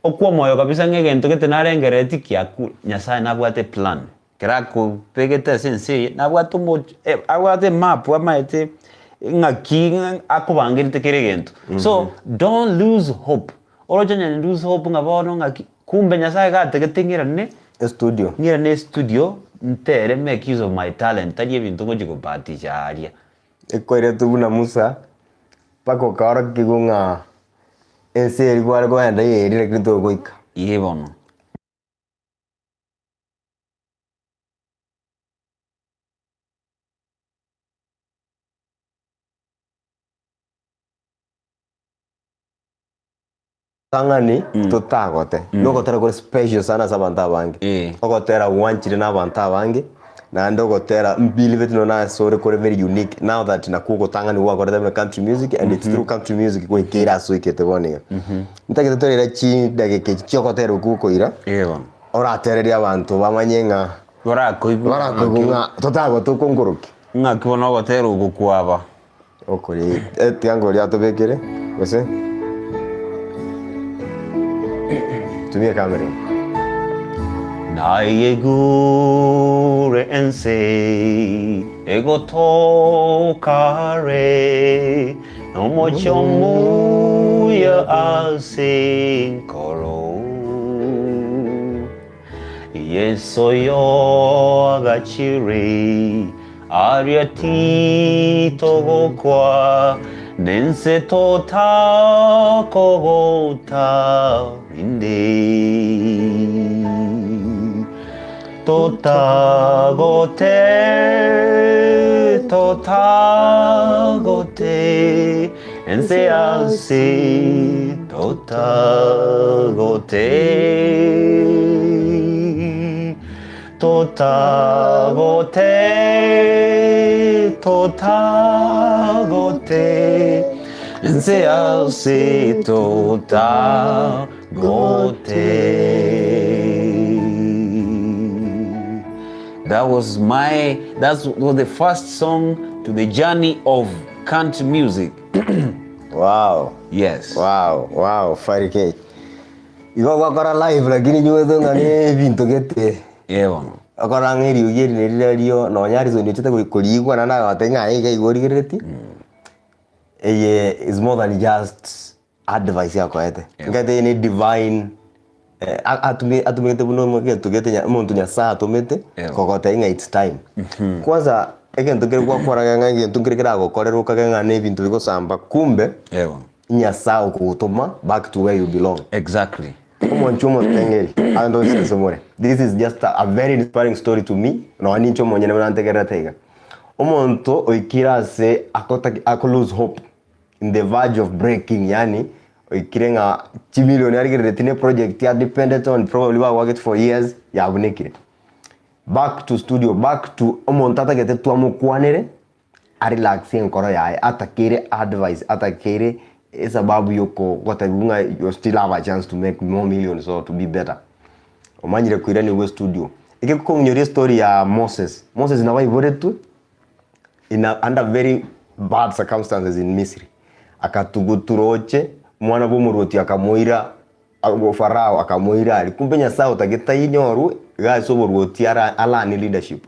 okwo moyo kabisa ngegento ketenarengereti kiaku nyasaye nabwate plan kirako pegete sense nabwate abwate map amaete ngaki akubangirite kiregento so don't lose hope orojonya lose hope ngabono ngaki kumbe nyasaye gategetingirane studio ntere make use of my talent tadi ebintu ngojikubatisha aria ekoire tuguna musa pako kara kigunga enseri kwara kwenda yerire krito goika yebono tangani tutagote nogotera ko special sana sabanta bangi ogotera wanchire na banta bangi na ndogotera mbili vetu na sore kore very unique now that nakugo tangani wa kore the country music and it's through country music ko ikera so ikete boninga ntakete torera chi dageke chokotera ukuko ira ora tereria abantu bamanyenga barakoigunga tutagote konguruki ngakibona ogotera ukukwaba okore tiango ria tobekere wese tumia kamera naigure ense ego tokare no mochomu ya asinkoro yeso yo agachiri ariati togokwa nense tota kogota inde totagote ense asi totagote ense asi totagote. That was the first song to the journey of country music. Wow. Yes. Wow, Pharry K. Igo wakora live lakini nyuwezo ngane vinto gete. Ewono. Akora ngeri ugeri neririo no nyari zo nchete kuligwa na watenga ige igori gereti. Eye is more than just advice yako ete. Ngate ni divine atumete buno mwe tugete muntu nyasaa atumete kokota inga it's time. Kwanza egento kere kwakora nganga egento kere gokorera ukaganga ne bintu bigosamba kumbe nyasaa ukutuma back to where you belong. Exactly. Omonchumo tengeri ando sesomore. This is just a very inspiring story to me. No anincho monyene nantegera tega. Omonto oikirase ako lose hope in the verge of breaking, yani oikirenga chimilionary geretine project ya dependent on probably worked for years ya abunekire. Back to studio, back to omontata gete tuamukwanere a relaxing koro ya atakere advice atakere sababu yoko watabunga you still have a chance to make more millions or to be better. Omanyire kuirani we studio. Ike kunyori story ya Moses na waivoretu under very bad circumstances in Misri. Akatuguturoche mwana bomuroti akamoira Farao akamoira alikumbe Nyasaye utageta inyoru gasoboroti ala ni leadership.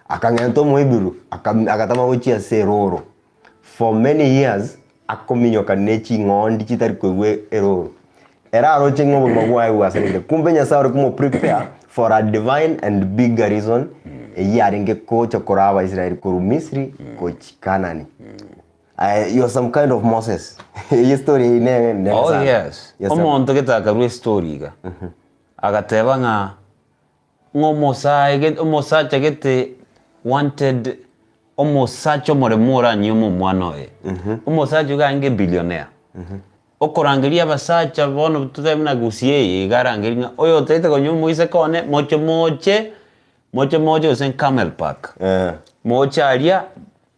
Akangento moibiru akatama gochia seroro for many years akominyoka nechi ngondi chitari kwewe eroro era roche ngobo magwai wasenge kumbe Nyasaye kumo prepare for a divine and bigger reason yaringe kocha koraba Israel kuru Misri coach Kanani. You're some kind of Moses. Your story ne. Oh yes. Omonto getaka ru story ga. Agateba nga ngomosa chagete wanted omosacho moremura nyumu mwanoe. Omosacho gange billionaire. Okorangeria basacha bono tutemna Gusii garangeria oyo tete konyumu ise kone moche usen Camel Park. Mocha aria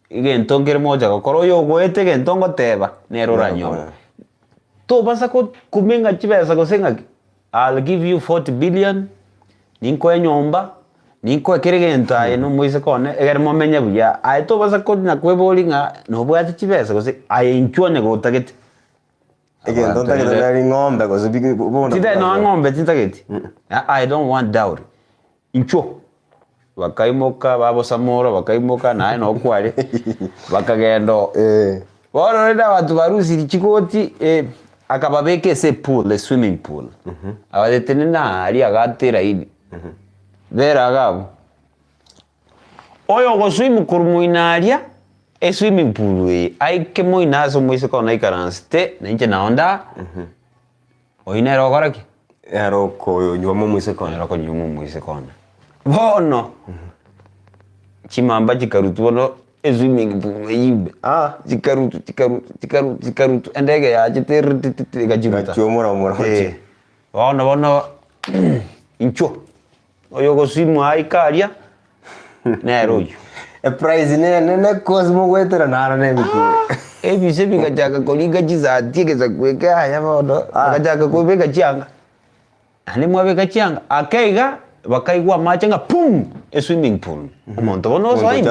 igentongere moja gokoro yo gwete gentongo teba nero ranyo. To basa ko kumenga chibesa gosenga I'll give you 40 billion ninko enyomba ninko ekirigento aye no muise kone egere momenya buya aye to basa ko na kwebolinga no bwate chibesa gose aye inchuone gotagete egento tagete na ngombe gose bigi bona tide no ngombe titagete I don't want dowry inchuo bakaimoka babo Samora bakaimoka naye no kwale bakagendo bono reda watu barusi chikoti akababeke se pool the swimming pool abadetenena ali agatera ini vera gabo oyo go swim kurumuinaria swimming pool aike moinazo moise kona ikaranste ninje naonda oinero goraki eroko nyumo moise kona eroko nyumo moise kona bono chimamba chikarutu bono swimming pool yibe chikarutu endege ya chiter gajiruta chomora bono incho oyo go swim aikaria nero prize ne cosmo gwetera nara ne biku ebise bigajaka koliga jizati za kweka haya bono agajaka kweka chianga ani mwabeka chianga akaiga bakaigwa machenga pum swimming pool umonto bono so ai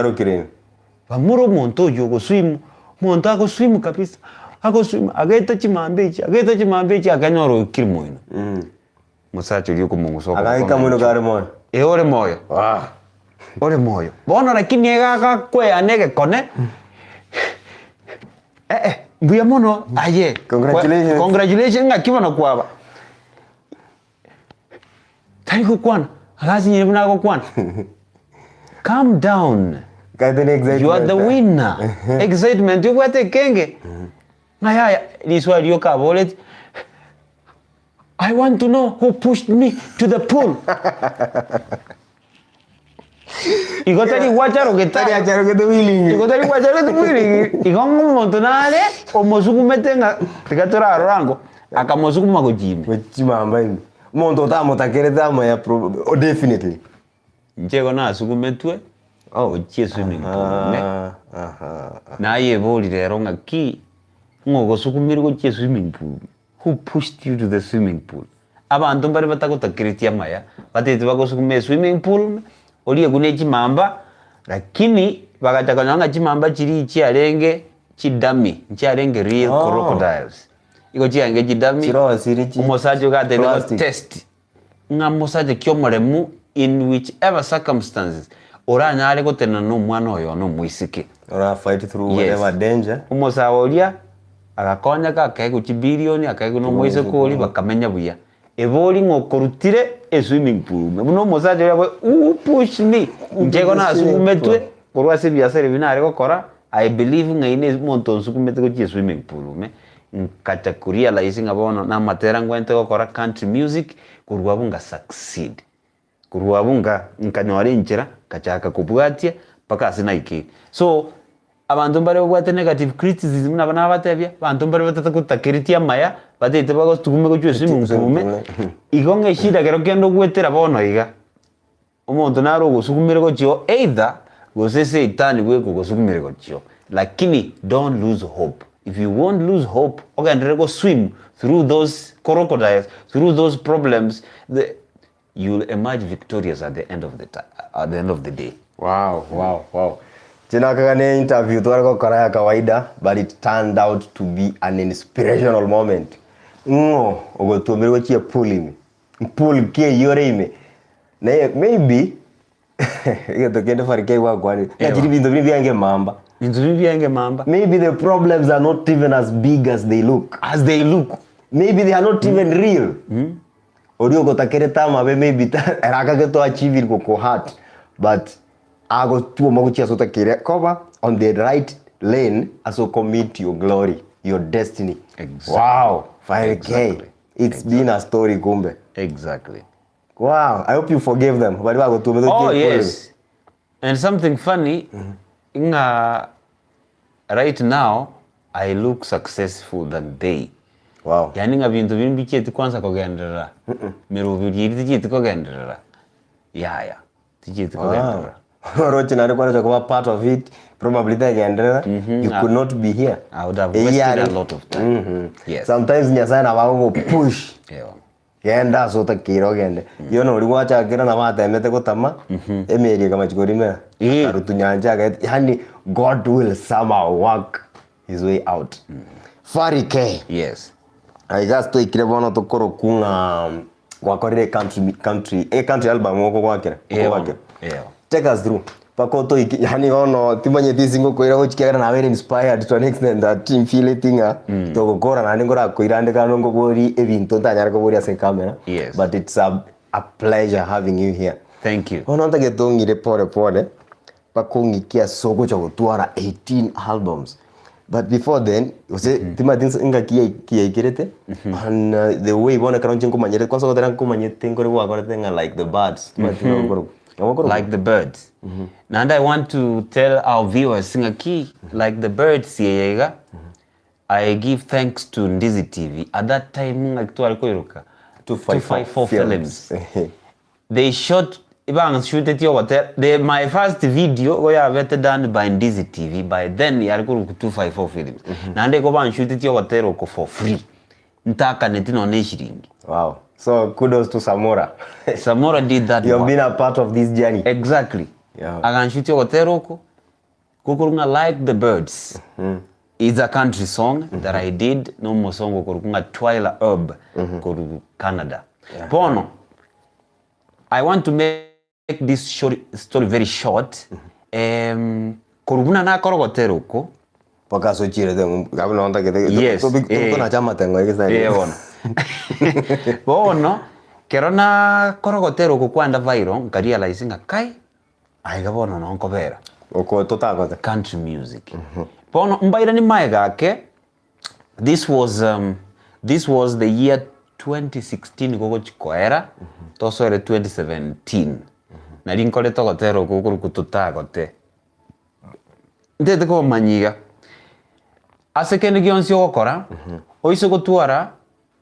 bamuro monto yo go swim monto ago swim kabisa ago swim ageta chimambechi akanyoro kirmoino musacho liyo kumungusoka agaika muno gare moyo ore moyo ore moyo bono lakini ega kwe anege kone mbuya mono aye congratulations ngakibona kwaba tari kwana agazi nyine bunago kwana calm down you are the winner excitement you wate kenge ngaya liswali yo kabolet I want to know who pushed me to the pool. Igotari wacharo getari acharo gete willing. Igotari wacharo gete willing. Igongo montonale o mosuku metenga tigatora rango akamosuku magojimi. Wechimamba ini. Monto tamo takereta ya definitely. Njego na suku metwe. Oh, swimming pool. Na ye boli rero ngaki ngogo suku mirgo swimming pool. Who pushed you to the swimming pool? Abantu bari batakotakiritia maya batete bakosukume swimming pool oli egune chimamba lakini bagatakanyanga chimamba chiri chiarenge chidami chiarenge real crocodiles iko chiange chidami chiro siri chi umosaje gatende test ngamosaje kyomoremu in whichever circumstances oranya ale gotena no mwana oyo no muisike ora fight through whatever danger umosawolia agakonya ka kaigu chibirioni akaigu no moise koli bakamenya buya eboli ngokorutire swimming pool no mosaje yawe push me njego na sukumetwe korwase biasere binare gokora I believe ngaine monton sukumetwe go swimming pool me nkatakuria laising abono na matera ngwente gokora country music kurwabunga succeed kurwabunga nkanyore inchira kachaka kubwatia paka sinaiki so abantu mbare bwate negative criticism nabana batebya abantu mbare batatakiritia maya batete bago tugume go cyose mungume igonge shida gero kendo gwetera bono iga umuntu naro gusugumire go cyo either gosese itani gwe gusugumire go cyo lakini don't lose hope if you won't lose hope okay go swim through those crocodiles through those problems you'll emerge victorious at the end of the day. Wow. Chinakagane interview tuwareko kora ya kawaida but it turned out to be an inspirational moment. Ogotumire chie pool kie yore ime. Na maybe igeto kende farike wa kwani. Najiri bintu byange mamba. Bintu byange mamba. Maybe the problems are not even as big as they look. maybe they are not even real. Orio gotakere tama be maybe eraka geto achieve go heart, but ago tu maguchi asotakere cover on the right lane aso commit your glory, your destiny. Exactly. Wow, 5K. It's been a story, kumbe. Exactly. Wow, I hope you forgave them. Oh yes. And something funny, right now I look successful than they. Wow. Yani nga bintu bimbi cheti kwanza kugenderera. Mirubiri cheti kugenderera. Yeah. Cheti kugenderera. Rochi na rekwana kwa part of it, probably the genderera. You could not be here. I would have wasted a lot of time. Yes. Sometimes nyasana abago push. Yeah. Genda sota kiro gende. You know, liwacha kira na mata emete gotama. Emeri kama chikorimera. Arutu nyanchaga. Yani God will somehow work his way out. Pharry K. Yes. I just to ikire bono to koro kunga wakorire country album woko kwakira. Yeah. Take us through. Pakoto yani ono timanye tisingo koira ochikira na very inspired to an extent that team feeling to gokora na ngora koirande kana ngo gori ebinto tanyara ko bori ase camera. Yes. But it's a pleasure having you here. Thank you. Ono ntagetongire pole pakongikia soko cha gutwara 18 albums. But before then, tima things inga kia ikirete and the way bona karonje nkumanyere kwa soko tera nkumanyete ngore wa korete like the birds. Like the birds. And I want to tell our viewers, like the birds, I give thanks to NDIZI TV. At that time, 254 films. They shot, my first video was done by NDIZI TV. By then, 254 films. And they go and shoot it for free. Wow. So kudos to Samora. Samora did that. You've been a part of this journey. Exactly. Yeah. I can shoot your hotel Kukurunga Like the Birds. It's a country song that I did. No more song Kukurunga Twyla Herb Canada. Yeah. Pono. I want to make this story very short. Kuruguna na korogotero ko. Pakaso chire de gabno onda ke. Yes. To na chama tengo Bueno. Bono, kerona korogotero ko kwanda viral, ngaria laisinga kai. Ai gabono no nkobera. Oko totagote country music. Bono mbaira ni maega ke. This was the year 2016 gogo chikoera. Toso ere 2017. Na rinkole togotero ko kutotagote. Ndete ko manyiga. Asekene gionsi okora. Oiso gotwara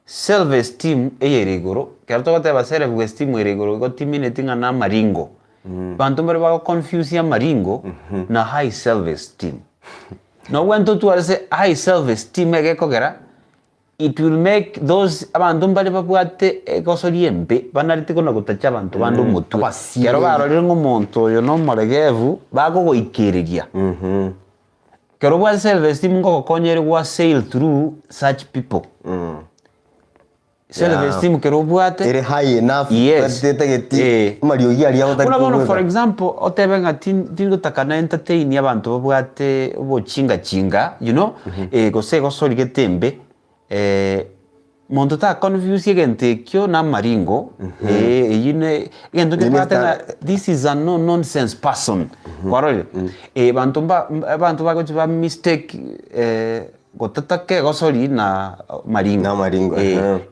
self-esteem eyerigoro. Kerto goteba self-esteem eyerigoro go timinetinga na maringo. Bantu mbere bago confuse ya maringo na high self-esteem. No wento to say high self-esteem egekogera. It will make those abantu mbere babwate egosoriembe banarite na gutacha abantu bandu mutu. Kero barorire ngomonto yo no moregevu bago goikiriria. Kero bwa self-esteem ngo konyere wa sail through such people. Self-esteem kero bwate ere high enough. Yes. Mario yari aho tari. For example, otebenga tingo takana entertain abantu bwate bo chinga, you know? Go sori getembe. Monto ta confuse gente kyo na maringo. Yine gendo ke bwate this is a no nonsense person. Warole. Bantu ba go mistake gotatake gosori na maringo.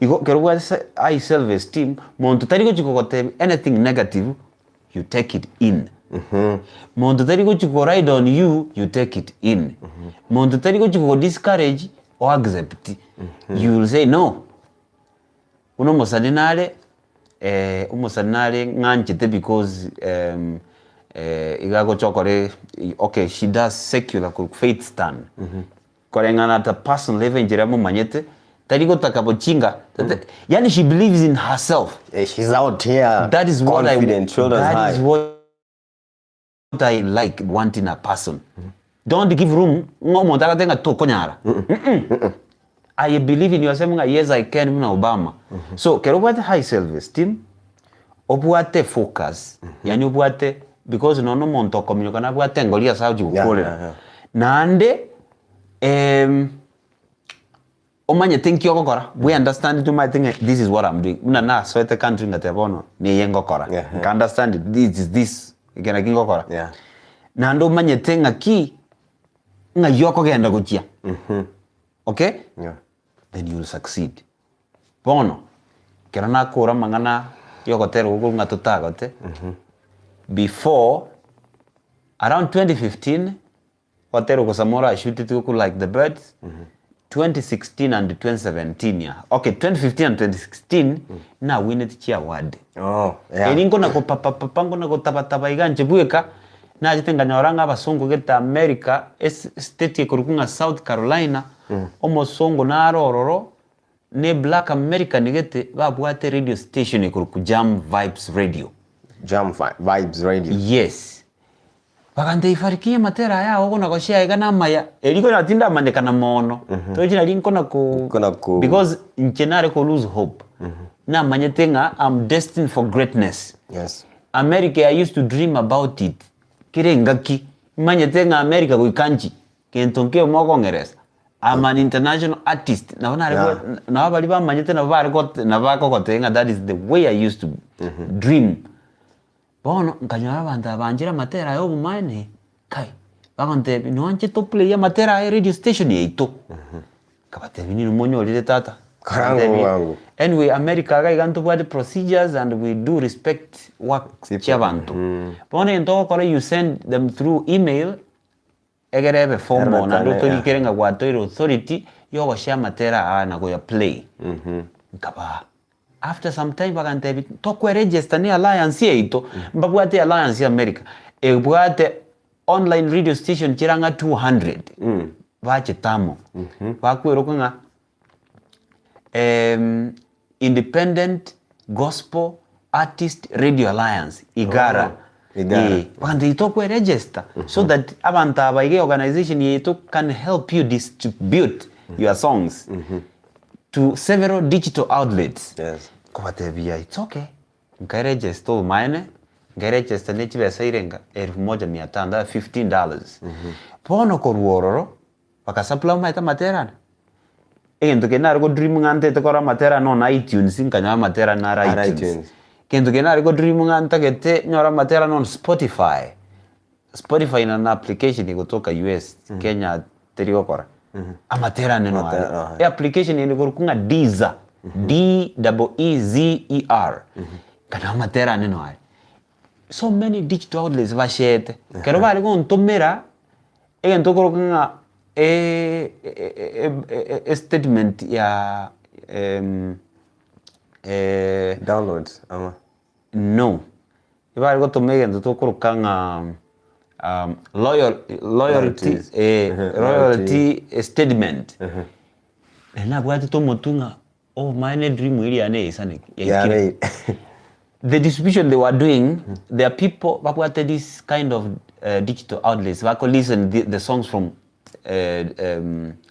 Igo kero wa high self-esteem monto tari go chikogote anything negative you take it in. Monto tari go chiko ride on you take it in. Monto tari go chiko discourage or accept you will say no. Uno mosadinale nganchete because igago chokore okay she does secular faith stand. Korengana at a person level njiramo manyete tarigo takabochinga yani she believes in herself. She's out here. That is what confident, that is what I like wanting a person. Don't give room ngomo takatenga to konyara. I believe in yourself. Yes, I can. Obama. So, kero bwate high self-esteem, obwate focus. Yani obwate because no monto communicate na bwate ngolia sauti ukole. Nande omanye think yo gokora we understand to my thing this is what I'm doing na so the country ngatebono ni yengo kora can understand it this igena kingo kora na ndo manye tenga ki nga yoko genda gukia okay then you will succeed bono kerana kora mangana yoko tero gukul ngatutagote before around 2015 Otero Samora shoot it like the birds 2016 and 2017 yeah. Okay, 2015 and 2016 na win it chia award. Oh, yeah. Eningo na ko papango na ko taba iganje bueka na jitenga nyoranga abasongo geta America state kurukunga South Carolina omosongo na arororo ne Black American gete babwate radio station kuruku Jam Vibes Radio. Jam Vibes Radio. Yes. Bagante ifarikia matera ya ogo na koshia igana maya eliko na tinda mandeka na mono to jina linko na ko because nkenare ko lose hope na manyetenga I'm destined for greatness. Yes, America I used to dream about it kire ngaki manyetenga America ko ikanji kentonke mo Congress I'm an international artist na na bali ba manyetena ba ko na ba ko tenga that is the way I used to dream. Bono nkanyara banda banjira matera yo mumane kai bagante noanche to play ya matera ya radio station yeito kabate binini monyo lile tata karango wangu anyway America ga iganto kwa the procedures and we do respect work chabantu bono ento kore you send them through email egerebe form na ndo to dikerenga kwa to authority yo washa matera na go ya play nkaba after some time bagante to kwa register ni alliance yeito mbabwate alliance ya America ebwate online radio station kiranga 200 bache tamo bakwero kunga Independent Gospel Artist Radio Alliance Igara bagante to kwa register so that abantu abaige organization yeito can help you distribute your songs to several digital outlets. Yes. Kubatebia it's okay. Nkaregister mine, nkaregister ne chibesa irenga 1500 $15. Pono koruororo bakasapla maita matera. Egento kenari go dream ngante te kora matera no na iTunes nkanya matera na iTunes. Kento kenari go dream nganta gete nyora matera no Spotify. Spotify na application ikotoka US, Kenya terigo kora. Amatera neno ale application ni kurukunga Deezer DEEZER kana amatera neno ale so many digital outlets vashete kero bali ko ntomera egento kurukunga statement ya downloads no ibali ko tomega ndo kurukanga loyalty statement na bwati to motunga my dream really ane isane the distribution they were doing there are people bwati this kind of digital outlets who listen the songs from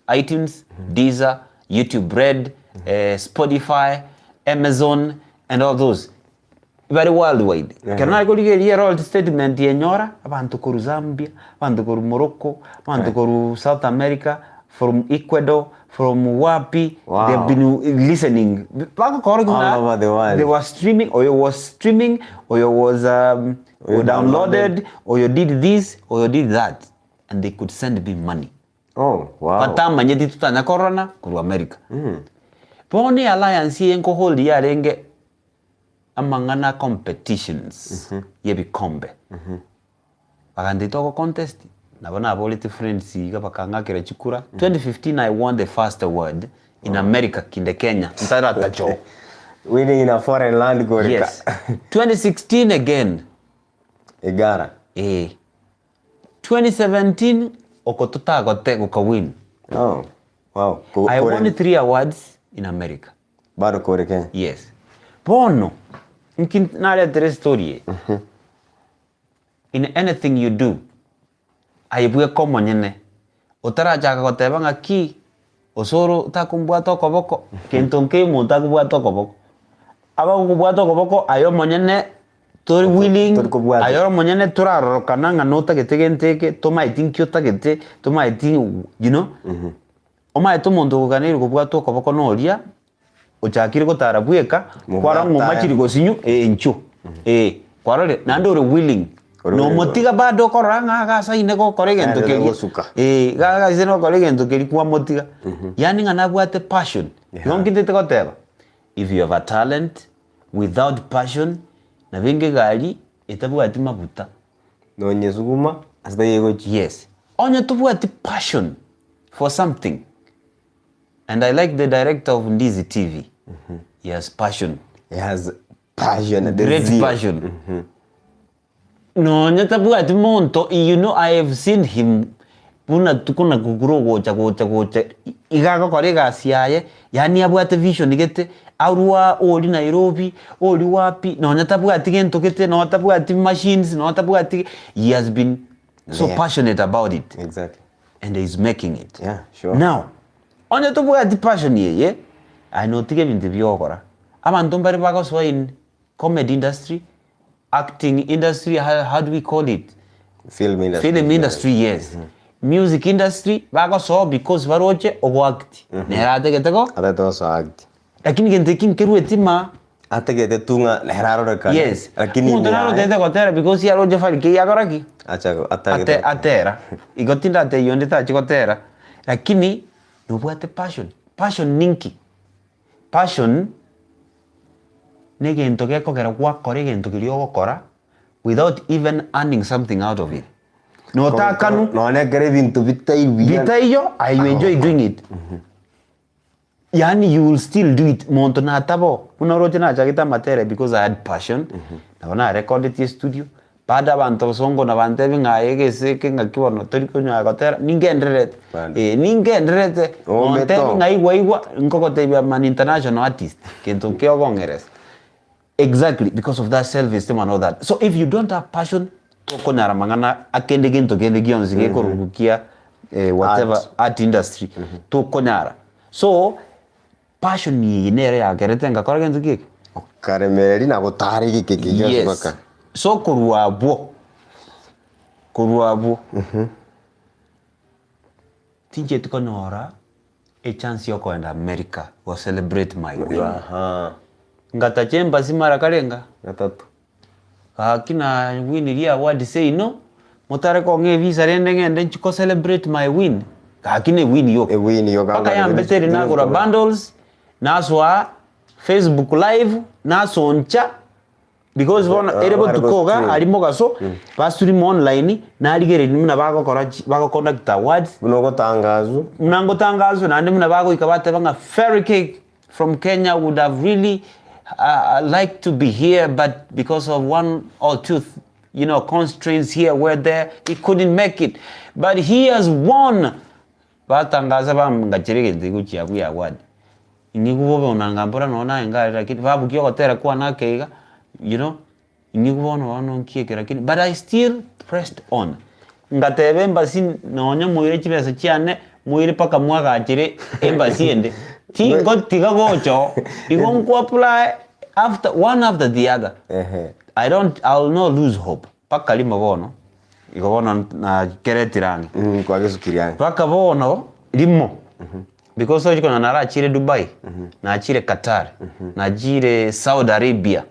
iTunes, Deezer, YouTube Red, Spotify, Amazon and all those very worldwide. Kana ko ligeri royalty statement yenyora abantu ko Zambia, abantu ko Morocco, abantu ko South America, from Ecuador, from Wapi. They have been listening. All over the world. They were streaming, or you was streaming, or you was you downloaded, or you did this, or you did that, and they could send me money. Oh, wow. Patama nyeti tutana corona ku America. Poni alliance yenko hold ya renge amangana competitions yebi kombe bagandi toko contest nabona abolite friends iga bakanga kire chikura 2015 I won the first award in America kinde Kenya ntara tacho winning in a foreign land gorika. Yes. 2016 again Igara 2017 okotuta gote ukawin. Oh wow. I won 3 awards in America bado kore Kenya. Yes bono nale tere story in anything you do aibuye komo nyene utaraja goteba ngaki osoro utakumbwa toko boko kentonke mutakubwa toko boko aba kubwa toko boko ayo monyene tori willing ayo monyene turaro kananga nota getegenteke toma itin kyota gete toma itin you know Omaeto omonto gokaneri gobwatwa okoboko noria ochakire gotara bweka kwara ng'oma chiri gosinyu encho kwarore nande ore willing no motiga bado okorora ng'a gasaine gokora egento keri gagaise nokora egento keri kwa motiga yani ng'a nabwate passion igo nkintete goteba if you have a talent without passion nabenge gari etabwati mabuta nonye suguma hasta yegochi yes onye tobwati passion for something. And I like the director of NDIZI TV. He has passion. He has passion. Great passion. No, nyatabuati monto. You know, I have seen him. Puna tukuna kukuro gocha. Igaga korega siaye. Yani abuate vision igete. Aurua oli Nairobi, oli wapi. No, nyatabuati gento kete. No, nyatabuati machines. No, nyatabuati. He has been so passionate about it. Exactly. And he's making it. Yeah, sure. Now, onye tobwati passion ye anotige bintu byokora abantu mbari bagoswa in comedy industry, acting industry, how do we call it? Film industry, yes. Music industry bagoswa because baroche ogo act nerategetego ateto act lakini gentekin keruetima ategete tunga leraro rekana yes lakini mundu naro tete gotera because ya roje Pharry ke yakoraki acha atera igotinda te yonde ta chigotera lakini nobwate passion ninki passion ne gento gekogera gwakora egento kiri ogokora without even earning something out of it no takanu no negere bintu bitaiyo you enjoy doing it yani you will still do it monto na tabo unoroje na chagita matere because I had passion na wana recorded in studio baada bantu songo na bante bingayegese ke ngakibono toriko nya gotera ningenderete ningenderete monte ngaiwa ngokote bya man international artist kento ke ogongeres exactly because of that self esteem and all that. So if you don't have passion okonara mangana akende gento kende gionzi ke korukia whatever art industry to konyara. So passion ni nere ya gerete ngakora gento kike karemeri na gotari kike yes. So kuruabo tinje tukonora a chance yoko in America go celebrate my win ngata chemba simara karenga gatatu hakina win ria award say no motare ko nge visa rende ngende chiko celebrate my win hakine win yo paka ya mbeteri na gura bundles naswa Facebook live nasoncha because one able to koga alimo gaso pasuri online na aligere nimuna bago conduct awards munogo tangazo na nimuna bago ikabate banga Pharry cake from Kenya would have really liked to be here but because of one or two constraints here where there he couldn't make it but he has won batangaza bamngachirege ndiguchi yabu award inigubo onangambora nona engari lakini babu kyo gotera kwa nakeiga inigubono wano nkieke lakini but I still pressed on ngatebe embassy nonya muire chibesa chiane muire paka mwagachire embassy ende tingo tiga gocho igon ku apply one after the other I'll not lose hope paka limo bono igobono na keretirangi kwa gesukiriani paka bono limo because so jiko na achire Dubai na achire Qatar na achire Saudi Arabia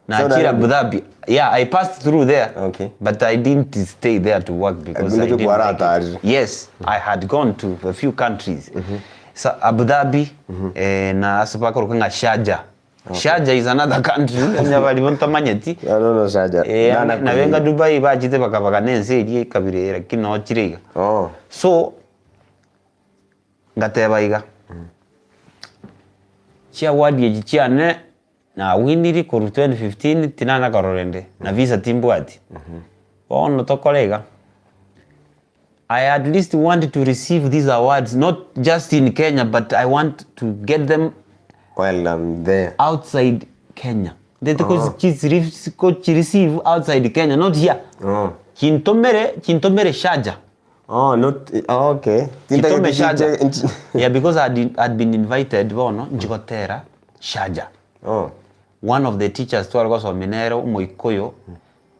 na achire Abu Dhabi I passed through there but I didn't stay there to work because I didn't like it. Yes I had gone to a few countries so Abu Dhabi na asapaka rukanga Sharjah Sharjah is another country nyabali bontamanyeti no Sharjah na venga Dubai bajite bakabaka nense iri kabire lakini no chirega so ngateba iga chia wadi jichiane na winiri ko 2015 tinana karorende na visa timbwati ono tokolega I at least wanted to receive these awards not just in Kenya but I want to get them while I'm there outside Kenya receive outside Kenya not here kintomere Sharjah okay. Yeah, because I'd been invited Njigotera Sharjah. One of the teachers to Algoso Minero Moikoyo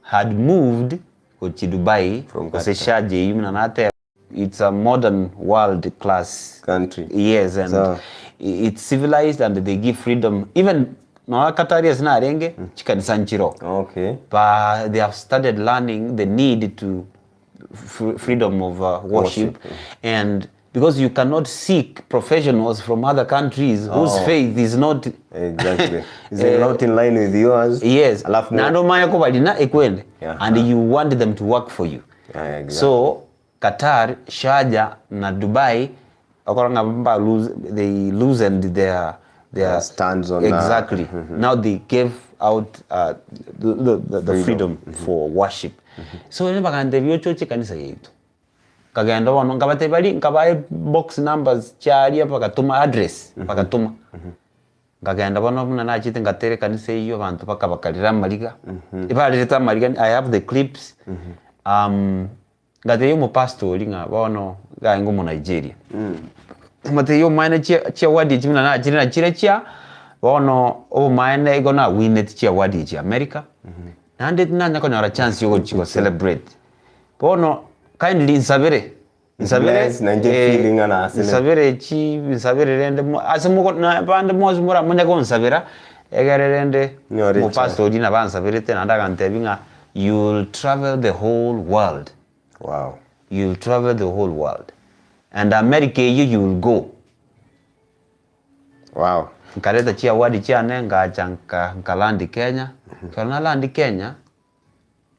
had moved to Dubai from Sharjah it's a modern world class country. Yes, and so, it's civilized and they give freedom. Even no Katari is not renge chicken sanchiro. Okay. But they have started learning the need to freedom of worship. And because you cannot seek professionals from other countries whose faith is not exactly is not in line with yours. Yes. And you want them to work for you. Exactly. So Qatar, Sharjah, na Dubai, they loosened their stands on exactly. Now they gave out the freedom for worship. So ni bagande byochoche kanisa yetu. Kagenda wano ngabate bali ngabaye box numbers chali pakatuma address pakatuma. Kagenda wano muna nachite ngatere kanisa iyo abantu bakabakalira maliga. Ibaleta maliga. I have the clips. Ngate yo mu pastor nga wano ga ngo mu Nigeria. Mate yo mine chia wadi chimuna na chira chia wano o mine igona winet chia wadi chi America. Nande nanya konyora chance yo go celebrate. Bono kindly insabere nanje feeling ana insabere rende asimuko na bande mozi mura munya go insabera egere rende mo pastor dina bansabere tena ndaga ntebinga you'll travel the whole world. Wow. You'll travel the whole world. And America you'll go. Wow. Nkaleta chia wadi chia nenga chanka nkalandi Kenya. Kana landi Kenya.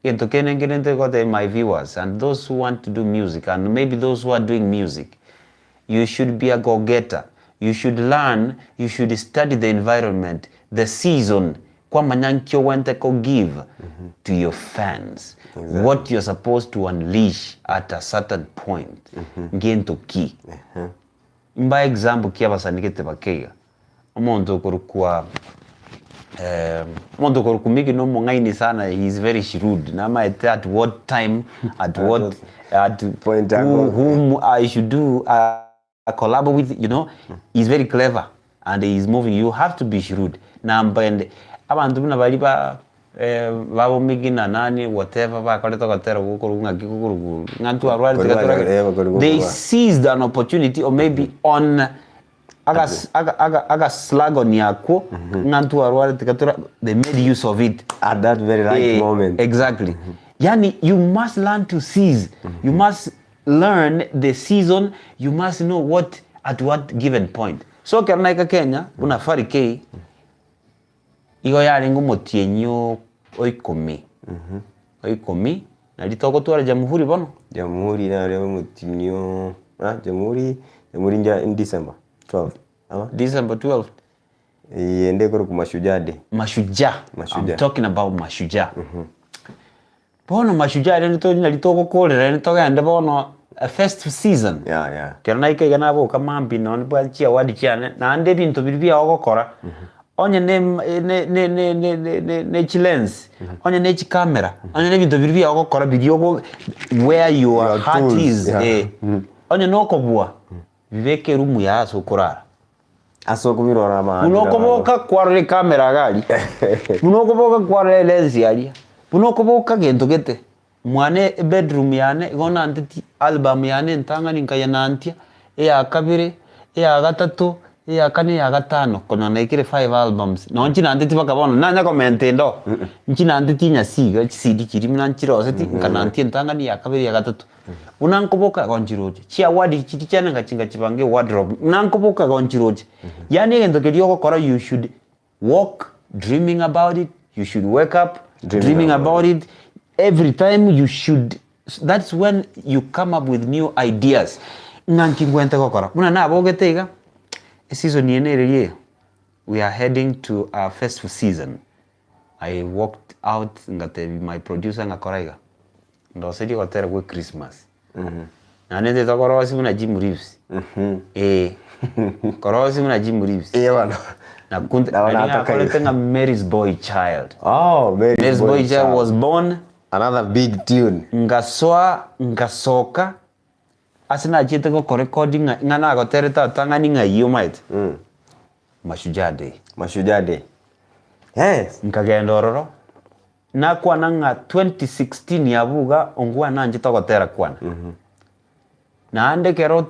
Into Kenengirente got my viewers and those who want to do music and maybe those who are doing music. You should be a go-getter. You should learn, you should study the environment, the season. Kwa manyankyo wente ko give to your fans. Exactly. What you're supposed to unleash at a certain point. Ngento key. Mba example kia basanikete bakega. Omonto korukua Mondo korukumiki no mongaini sana, he's very shrewd. Nama at what time, at what point whom I should do a collab with, you know. He's very clever and he's moving. You have to be shrewd. Namba and abantu bina bali ba babo migi na nani whatever ba kaleta katera gukurunga gikurugu ngantu arwari. They seized an opportunity or maybe on aga slag on yako ngantu arware tikatura, they made use of it at that very right moment. Exactly. Yani you must learn to seize. You must learn the season. You must know what at what given point. So kernaika Kenya una Pharry K igo yari ngumutienyo oikomi na litoko twara jamhuri bono jamhuri na leo mutinyo jamhuri in December 12. December 12. Yende kuru kumashujaa day. Mashujaa. I'm talking about mashujaa. Bono mashujaa ndio litoko kolera ndio ende bono a festive season. Yeah. Kerana ike gana bo kama mbino ni bwa chia wadi chiane na ande bintu bibia ogokora. Onye ne lens. Onye ne camera. Onye ne bintu bibia ogokora video where your heart is. Onye no kobua. Viveke rumu ya sokurara. Asokumirora ma. Unokoboka kwarre kamera gali. Unokoboka kwarre lens yali. Unokoboka gento gete. Mwane bedroom yane gona antiti album yane ntanga ninkaya nantia ya kabire ya gatatu ya kane ya gatano kono na ikire 5 albums. No nchina antiti bakabona nanya comment ndo. Nchina antiti nya siga CD kiri minanchiro seti kanantia ntanga ni ya kabire ya gatatu. Unankoboka gonchiroje chia wadi chichana ngachinga chibange wardrobe unankoboka gonchiroje yani ngendo kedioko kora. You should walk dreaming about it, you should wake up dreaming about it every time. You should, that's when you come up with new ideas. Ngankingwente kokora una na bogetega season yenere. We are heading to our festival season. I walked out ngate my producer ngakoraiga ndo sedi hotera kwa Christmas. Na nende tokorosi muna Jim Reeves. Korosi muna Jim Reeves. Bana. Na kunde na koleta Mary's Boy Child. Oh, Mary's Boy Child was born. Another big tune. Ngasoka. Asina chite ko recording ngana ko tereta tangani ngayo mate. Mashujaa Day. Yes. Nkagenda ororo. Na kwa nanga 2016 yabuga ongwa nanje tokotera kwana. na ande kero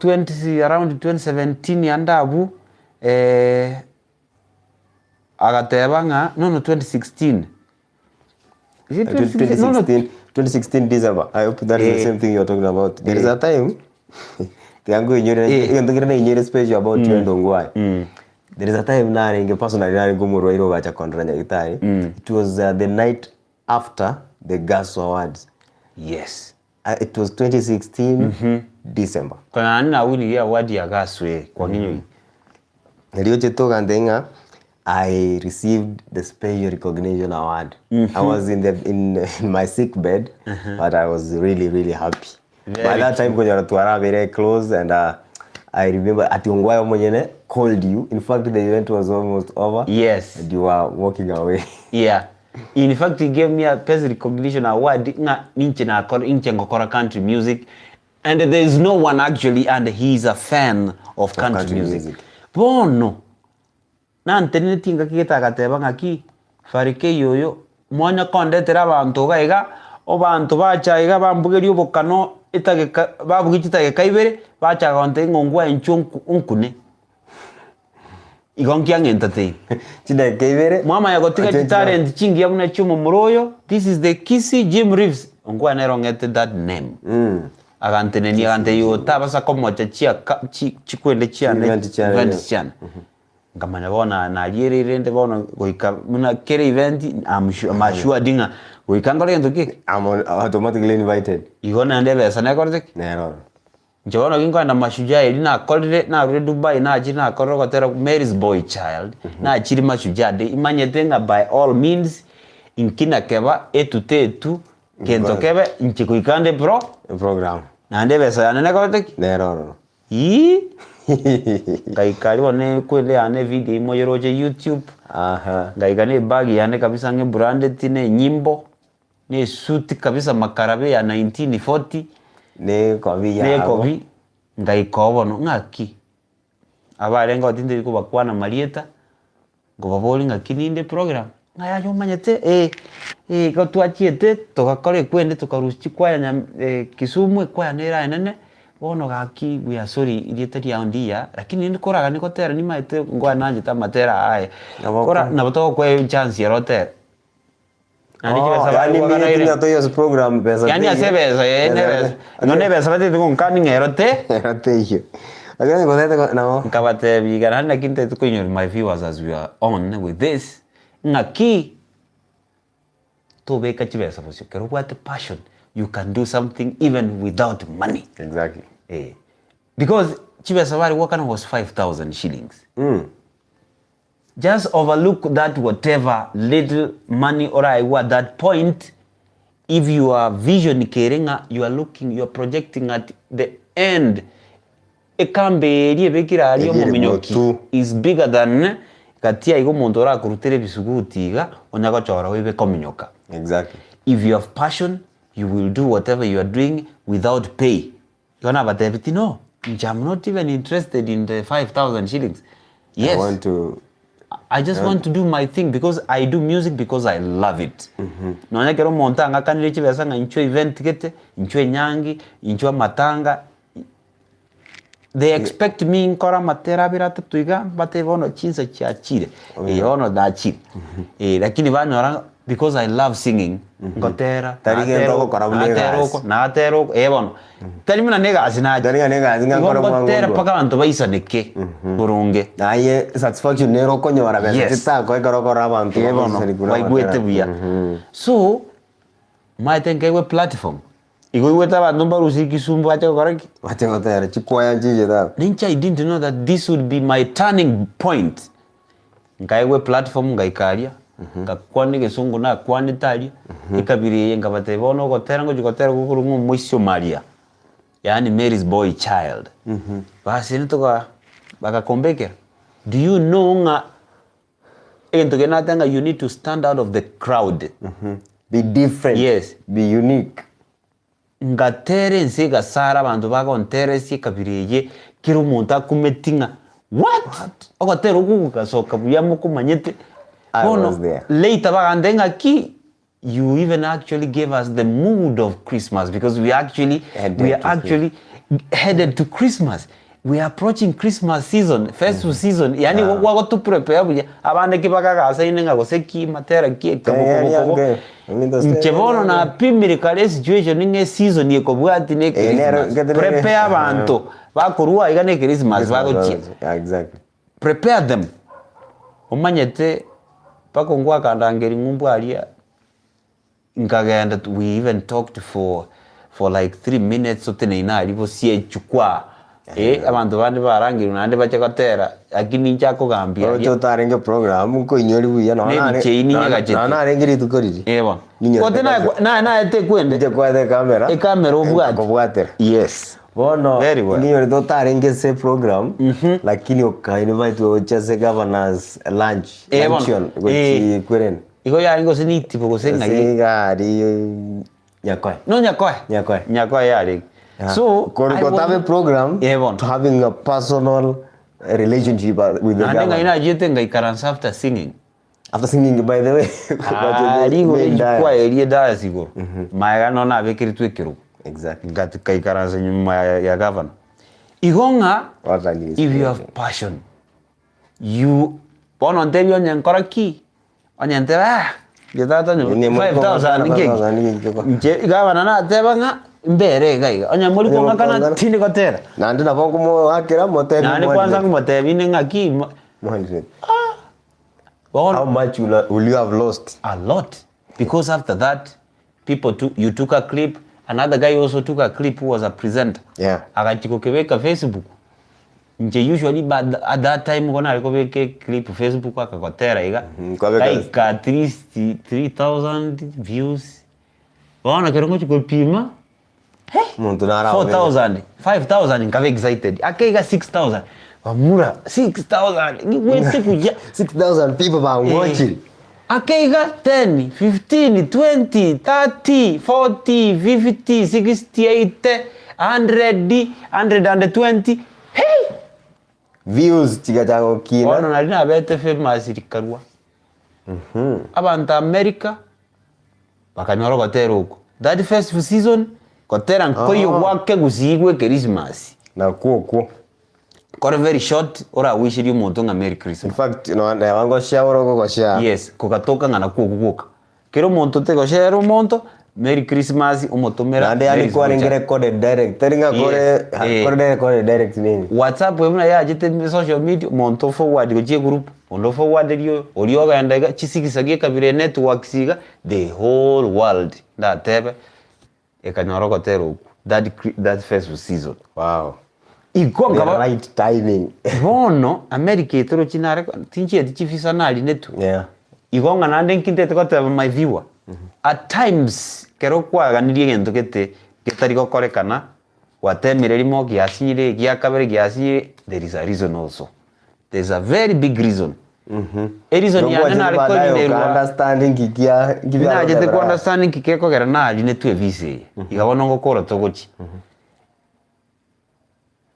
around 2017 yandabu agateba nga no 2016 is it 2016 December. I hope that is the same thing you're talking about. There is a time tiangu inyore special about you and Ongwai. There is a time naringe personally ngumurwa iro gacha kontra Nyagetiara. It was the night after the Gusii Awards. Yes. It was 2016 December. Kana na wini ya award ya Gusii kwa nginyo. Ndio chetoka ndenga I received the special recognition award. I was in my sick bed, but I was really happy. By that time kwenye tuara very close, and I remember ati Ongwayo mwenyewe called you. In fact, the event was almost over. Yes. And you were walking away. Yeah. In fact, he gave me a special recognition award nga inche ngokora country music, and there is no one actually, and he's a fan of country music. Bono na ntenene tinga kigeta gateba ngaki Pharry yoyo mwanya kondetera abantu gaiga obantu bachaiga bambugerio bokano itage babugichita kaibere bacha gonte ngongwa enchonku unkune igonki ang entertain chida kaibere mama ya gotika talent chingi yamuna chumo muroyo. This is the Kisii Jim Reeves ongwa nerongete that name agantene ni agante yo tabasa komocha chia chikwende chiane event chiane ngamanya bona na yirinde bona goika muna kere event I'm sure dinga goika ngore ndoki I'm automatically invited igona ndebe sana kortek nero njona kingo na mashujaa ili na kolire na re Dubai na achiri na koroko tera Mary's boy child na achiri mashujaa de imanyetenga by all means inkina keba etutetu kento kebe nchiko ikande program na ndebe sana ne kortek nero ngaikali one kwele ane video imoyoroje YouTube ngaikane bagi yane kabisa nge branded tine nyimbo ne suit kabisa makarabe ya 1940 ne kovi ngaikobono ngaki abarenga tinde ko bakwana marieta ngo baboli ngaki ninde program ngaya yomanyete ko tuachiete tokakore kwende tokaruchi kwa Kisumu kwa nera nene bono gaki we are sorry irietari aundia lakini ndikoraga nikotera ni maite ngwa nanje tamatera aye kora na boto kwa chance ya rote ani kiba sababu kwa kana ile to program pesa yani asebeza nebe no nebe sabate ko nkani ngerote hiyo agani kodete no kabate bigana na kinte to kunyo my viewers as we are on with this ngaki to beka chibesa fosio kero what passion. You can do something even without money. Exactly. Because Chiba Savari Wakana was 5,000 shillings. Just overlook that whatever little money or I were at that point. If you are vision caring, you are looking, you are projecting at the end. Ekambe bekira aliyo mominyoki is bigger than katia igo montora kurutere bisugutiga onyaga chora webe kominyoka. Exactly. If you have passion, you will do whatever you are doing without pay. You're not about everything. No, I'm not even interested in the 5,000 shillings. Yes, I just want to do my thing because I do music because I love it. No, I can't monta nga kanilichi besa nga incho event tikete, incho nyangi, incho matanga. They expect me nkora matera birata tuiga, bate vono chinsa chiachire. Ono da chile. Lakini vano orang because I love singing. Ngotera, nateroko, bono. Talimuna nega asinaje. Ngotera paka bantu baisa neke burunge. Na ye satisfaction nero konyora besa titako ekorokora abantu baigwete buya. So my think we platform. Igweta bantu barusi Kisumbu acha koraki. Acha ngotera chikwaya njije da. Nincha I didn't know that this would be my turning point. Ngaiwe platform ngaikalia. Kakwani gesungu na kwani tali ikabiri ngabate bono gotera ngo gotera gukuru mwisho Maria yani Mary's boy child basi nitoka bakakombekera. Do you know nga ento genatanga you need to stand out of the crowd, be different, yes, be unique. Ngatere nsiga sara bantu bakontere si kabiriye kiro muntu akumetinga what ogotera ukuka soka buyamo kumanyete. I was there. Later, you even actually gave us the mood of Christmas because we are actually headed to Christmas. We are approaching Christmas season, festive season. Yani wako tu prepare buja. Abande kibaka kasa inenga goseki matera kie kaboko. Nchebono na pimiri kale situation ninge season yeko bwati ne Christmas. Prepare abantu. Bakurua igane Christmas bagochi. Exactly. Prepare them. Omanyete pako ngwa kandangeri ngumbu alia. Nkagenda we even talked for like 3 minutes sote ina alipo sie chukwa. Abantu bandi barangira nande bachakatera akini nchako gambia ocho tarenge program ko inyori buya na arengiri tukoriri kote na ete kwende kamera obwatera yes bono inyori to tarenge se program lakini okainvite ochase governors luncheon gochi kweren iko ya ngo sini tipo gosenga Sigari nyakoe yari. Yeah. So, have a program to having a personal relationship with the government. I know after singing. After singing, by the way. Exactly. If you have passion, you on tell you on Nyanchoka, on Nyanchoka, you thought 5,000 governor mbere gaiga onya muri ko ngakana tini gotera nandi na bongo mo akira moteri nandi kwanza ngotebi ne ngaki 100 how much will you have lost? A lot, because after that you took a clip, another guy also took a clip who was a presenter, akachikokeweka Facebook nje usually but at that time gona alikoweke clip Facebook akagotera iga like at least 3,000 views bona kerongo chikopima 4,000, 5,000 nkave excited. Akega 6,000. Amura 6,000. Ni wete kuja 6,000 people are watching. Akega 10, 15, 20, 30, 40, 50, 60, 80, 120. Hey! Views chigatango kina. Ono nalina bete famous rikarwa. Abanta America bakanyoro gotero huko. That first season kotera nkoyo wake Gusii Christmas na kuo kore very short ora wish you muntu nga Merry Christmas. In fact na wango share go share. Yes kokatoka ngana kuokuoka kero muntu te go share muntu Merry Christmas umutomera nande alikuwa recorded direct teringa kore direct nini WhatsApp webuna ya jete social media muntu forward go je group ondo forward olio gaenda chisikisage kabire network siga the whole world that tebe ekanyorokotero that first season. Wow. Igonga the right timing. Bono America itoro chinare tinchi atichifisa nali netu. Yeah. Igonga nande nkintete kote my viewer. At times kero kwaga nirie gento ketari gokorekana watemirerimo giasire giakabere giasire there is a reason also. There's a very big reason. Reason ya na recording understanding kikia na jete ku understanding kikeko gera na ali netu evise igabona ngokora togochi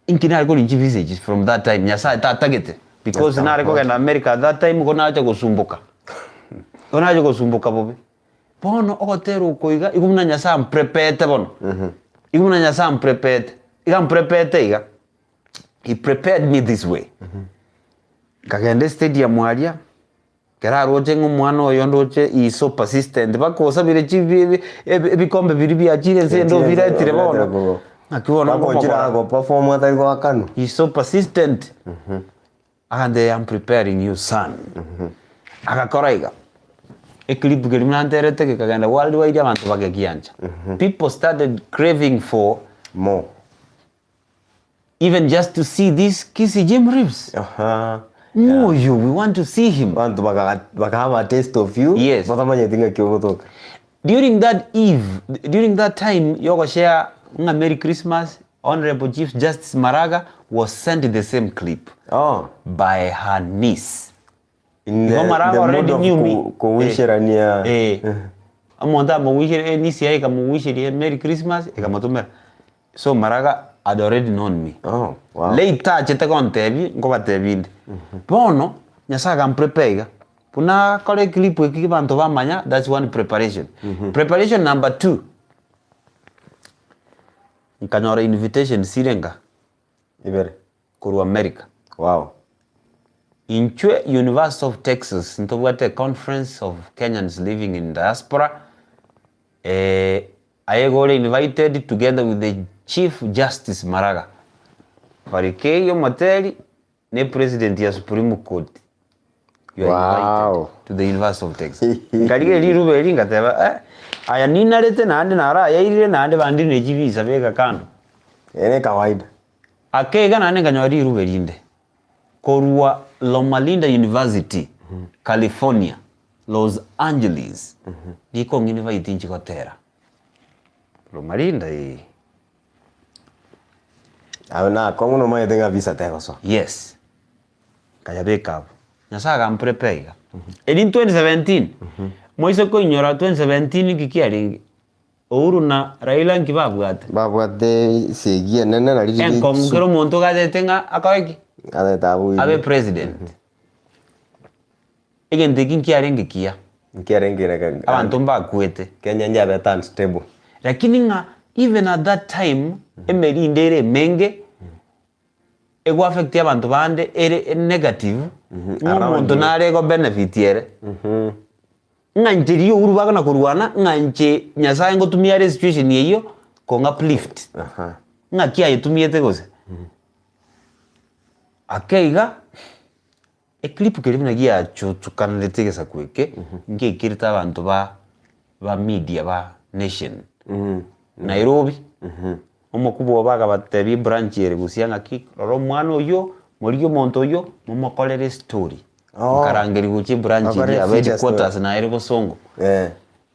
inkina recording visa from that time nyasa target because na recording na America at that time gona acha gusumbuka bobe bono ogotero koiga igumna nyasa prepete bono igumna nyasa prepete igam prepete iga he prepared me this way. Kagende stadium walia kera roje ngumwana oyo ndoche is so persistent bakosa bire chibi bikombe biri bya chire sendo bira tirebono akiona ngochira go perform atari go akano is so persistent and I am preparing you son akakoraiga clip gelimnanterete ke kagenda worldwide abantu bagekianja people started craving for more, even just to see this Kisii Jim Reeves. No, we want to see him. Want to have a taste of you. Yes. During that time, Yogo share Merry Christmas. Honorable Chief Justice Maraga was sent the same clip. By her niece. In the already knew me. Merry Christmas. So Maraga had already known me. Oh, wow. Later, chete kontebi, ngoba tebinde. Bono, nyasaga mprepega. Puna kole clip weki bantu bamanya, that's one preparation. Preparation number 2. nkanyora invitation sirenga ibere kuru America. Wow. Inchwe University of Texas ntobwate conference of Kenyans living in diaspora. I got invited together with the Chief Justice Maraga. Pharry yo materi ne president ya Supreme Court. You are invited to the University of Texas. Ngalige lirube lingateba aya ninarete nande nara yairire nande bandi nejibisa bega kando. Ene kawaida. Akega nande nganyori lirube linde. Korua Loma Linda University, California, Los Angeles. Diko nginiva itinchi kotera. Loma Linda Auna kongo no mai tenga visa teko so. Yes. Kaya backup. Nyasaga mprepega. In 2017, moiso ko inyora 2017 kikiaringi. Uhuru na Raila nkibabwate. Babwate segie nene na liji. Enkongero muntu gadetenga akaweki. Abe president. Egente kinkiaringi kia. Nkiaringi rega. Abantu mbakwete. Kenya nyabe tan stable. Lakini nga even at that time emeri ndere menge ego affect abantu bande ere negative umuntu narego benefit yere nganjiri uru bagana kurwana nganje nyasaye ngo tumia situation yeyo ko nga uplift ngakia yetumiete gose akeiga clip kelibina gia chukanlete gesa kweke nge kirita abantu ba media ba nation Nairobi omukubo baga batebi branch yere Gusii ngaki roro mwana oyo muriyo muntu oyo mumokolere story karangeri guchi branch ya bedi quarters na ere bosongo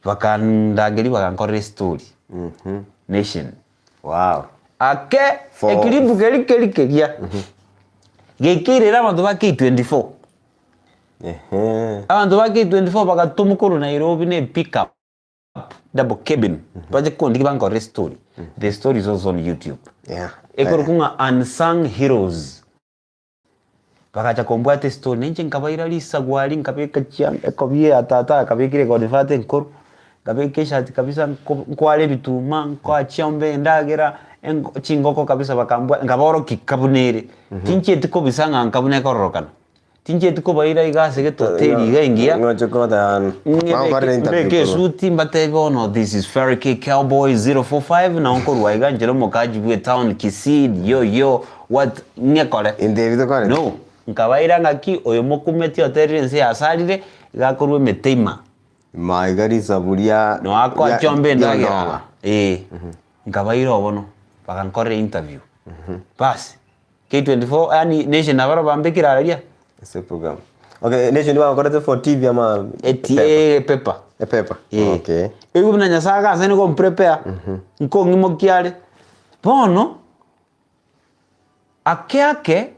bakandangeri bakankorere story nation. Wow. Ake ekilibu kelikelia gekirira abantu ba K24 abantu ba K24 bagatumukuru Nairobi ne pick up double cabin project kondi kibankorere story. The story is also on YouTube. Yeah. Kunga unsung heroes. Bakacha kombwate story nenje nkabaira lisa gwali nkabeka chiam ekobye atata kabekire godifate nkoro kabekesha ati kabisa nkwale bituma nkwa chiombe ndagera chingoko kabisa bakambwa ngaboro kikabunere tinche tiko bisanga nkabune kororokana tinche tiko baira igase ke toteli gaingia ngochokoda mbeke suti mbatebo no this is Pharry Cowboy 045 na onkoro waiga njelo mokaji bwe town Kisii yo what ngekole David kore no nkabaira ngaki oyo mokumeti oterense asalire gakorwe meteima maigari saburia no akwa chombe ndagira nkabaira obono bakankore interview basi K24 yani nation nabaro bambekira aria ese program. Okay, nation ni bakorete for TV ama paper. Paper. Okay. Ego na nyasaga asene ko prepare. Nko ngimo kiale. Bono ake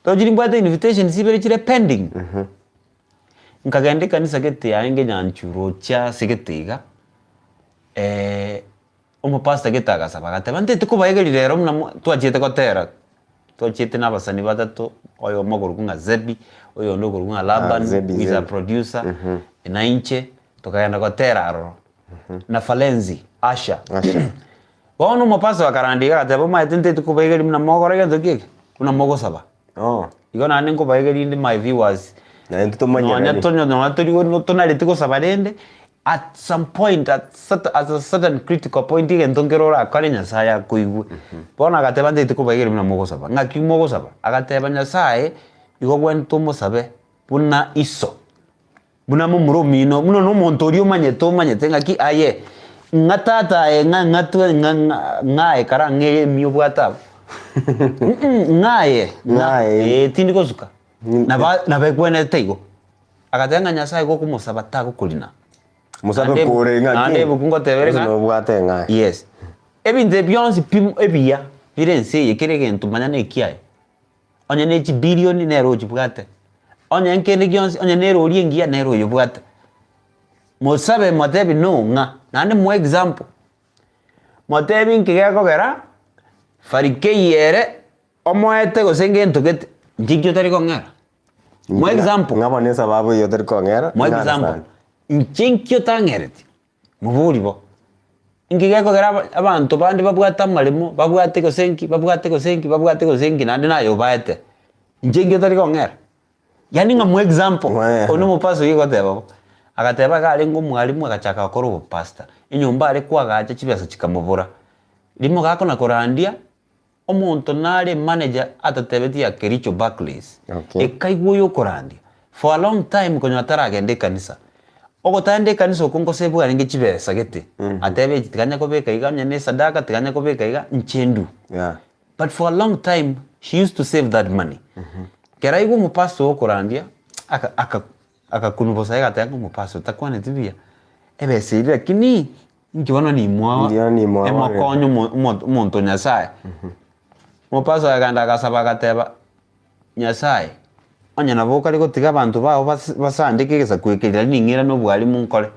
tojiri mbata invitation sibere chire pending. Nkagende kanisa kete yange nyanchuro cha seketiga. Omo pastor getaga sabagate bante tukubayegeri rero mna twachete kotera. Twachete nabasani batatu oyo mogorunga Zebi oyo ndogorunga Laban is a producer na inche tukagenda kotera aro na Falenzi Asha bono mopasa wakarandiga atebo maitente tukubayegeri mna mogorega ndokike kuna mogo saba igona nko bayegeri ndi my viewers na ento manya na tonyo no torigo no tonale tiko sabarende at some point at a certain critical point ntongerora akale nyasaya kuigwe bona agateba ndete kubayegeri mna mogo saba ngaki mogo saba agateba nyasaye igo gwento mosabe buna iso buna mumuro mino muno no montorio manyete ngaki aye ngatata ngatwe ngae kara nge mio bwata ngae tindiko suka na bekwene teigo agatenga nyasaye go kumosaba tago kulina musabe kore ngaki ande bukungo tebereka no bwate ngae yes ebinde beyonce pim ebia virense yekerege ntumanya ne kiae onye ne chi billion nero chibwate onye nkene beyonce onye nero oriengia nero yobwate musabe motebi no nga nande mo example motebi nkigeko gera Pharry yere omoete gosenge ntugete njikyo tari kongera mo example ngabone sababu yoter kongera mo example nchinkyo tangereti muburi bo ingigeko gara abantu bandi babwata marimo babwate gosenki nandi nayo baete njenge tari kongera yani ngamu example ono mupaso yigoteba agateba gari ngo mwalimu agachaka akoro pastor inyumba ari kwagacha chibesa chikamubura limo gako na korandia omuntu nari manager atatebeti ya Kericho Barclays ekaigwo yo korandia for a long time konyo ataragende kanisa ogotande kanisa okongo sebu aringe chibesa gete atebe tikanya kobeka iga nyane sadaka tikanya kobeka iga nchendu but for a long time she used to save that money keraigo mupaso okorandia akakunubosa iga tango mupaso takwane tibia ebe siri lakini nkibono ni mwa emokonyo umuntu nyasaye mupaso aganda gasaba gateba nyasaye anya naboka liko tiga abantu bao basandikegeza kwekera ningira no bwalimu nkole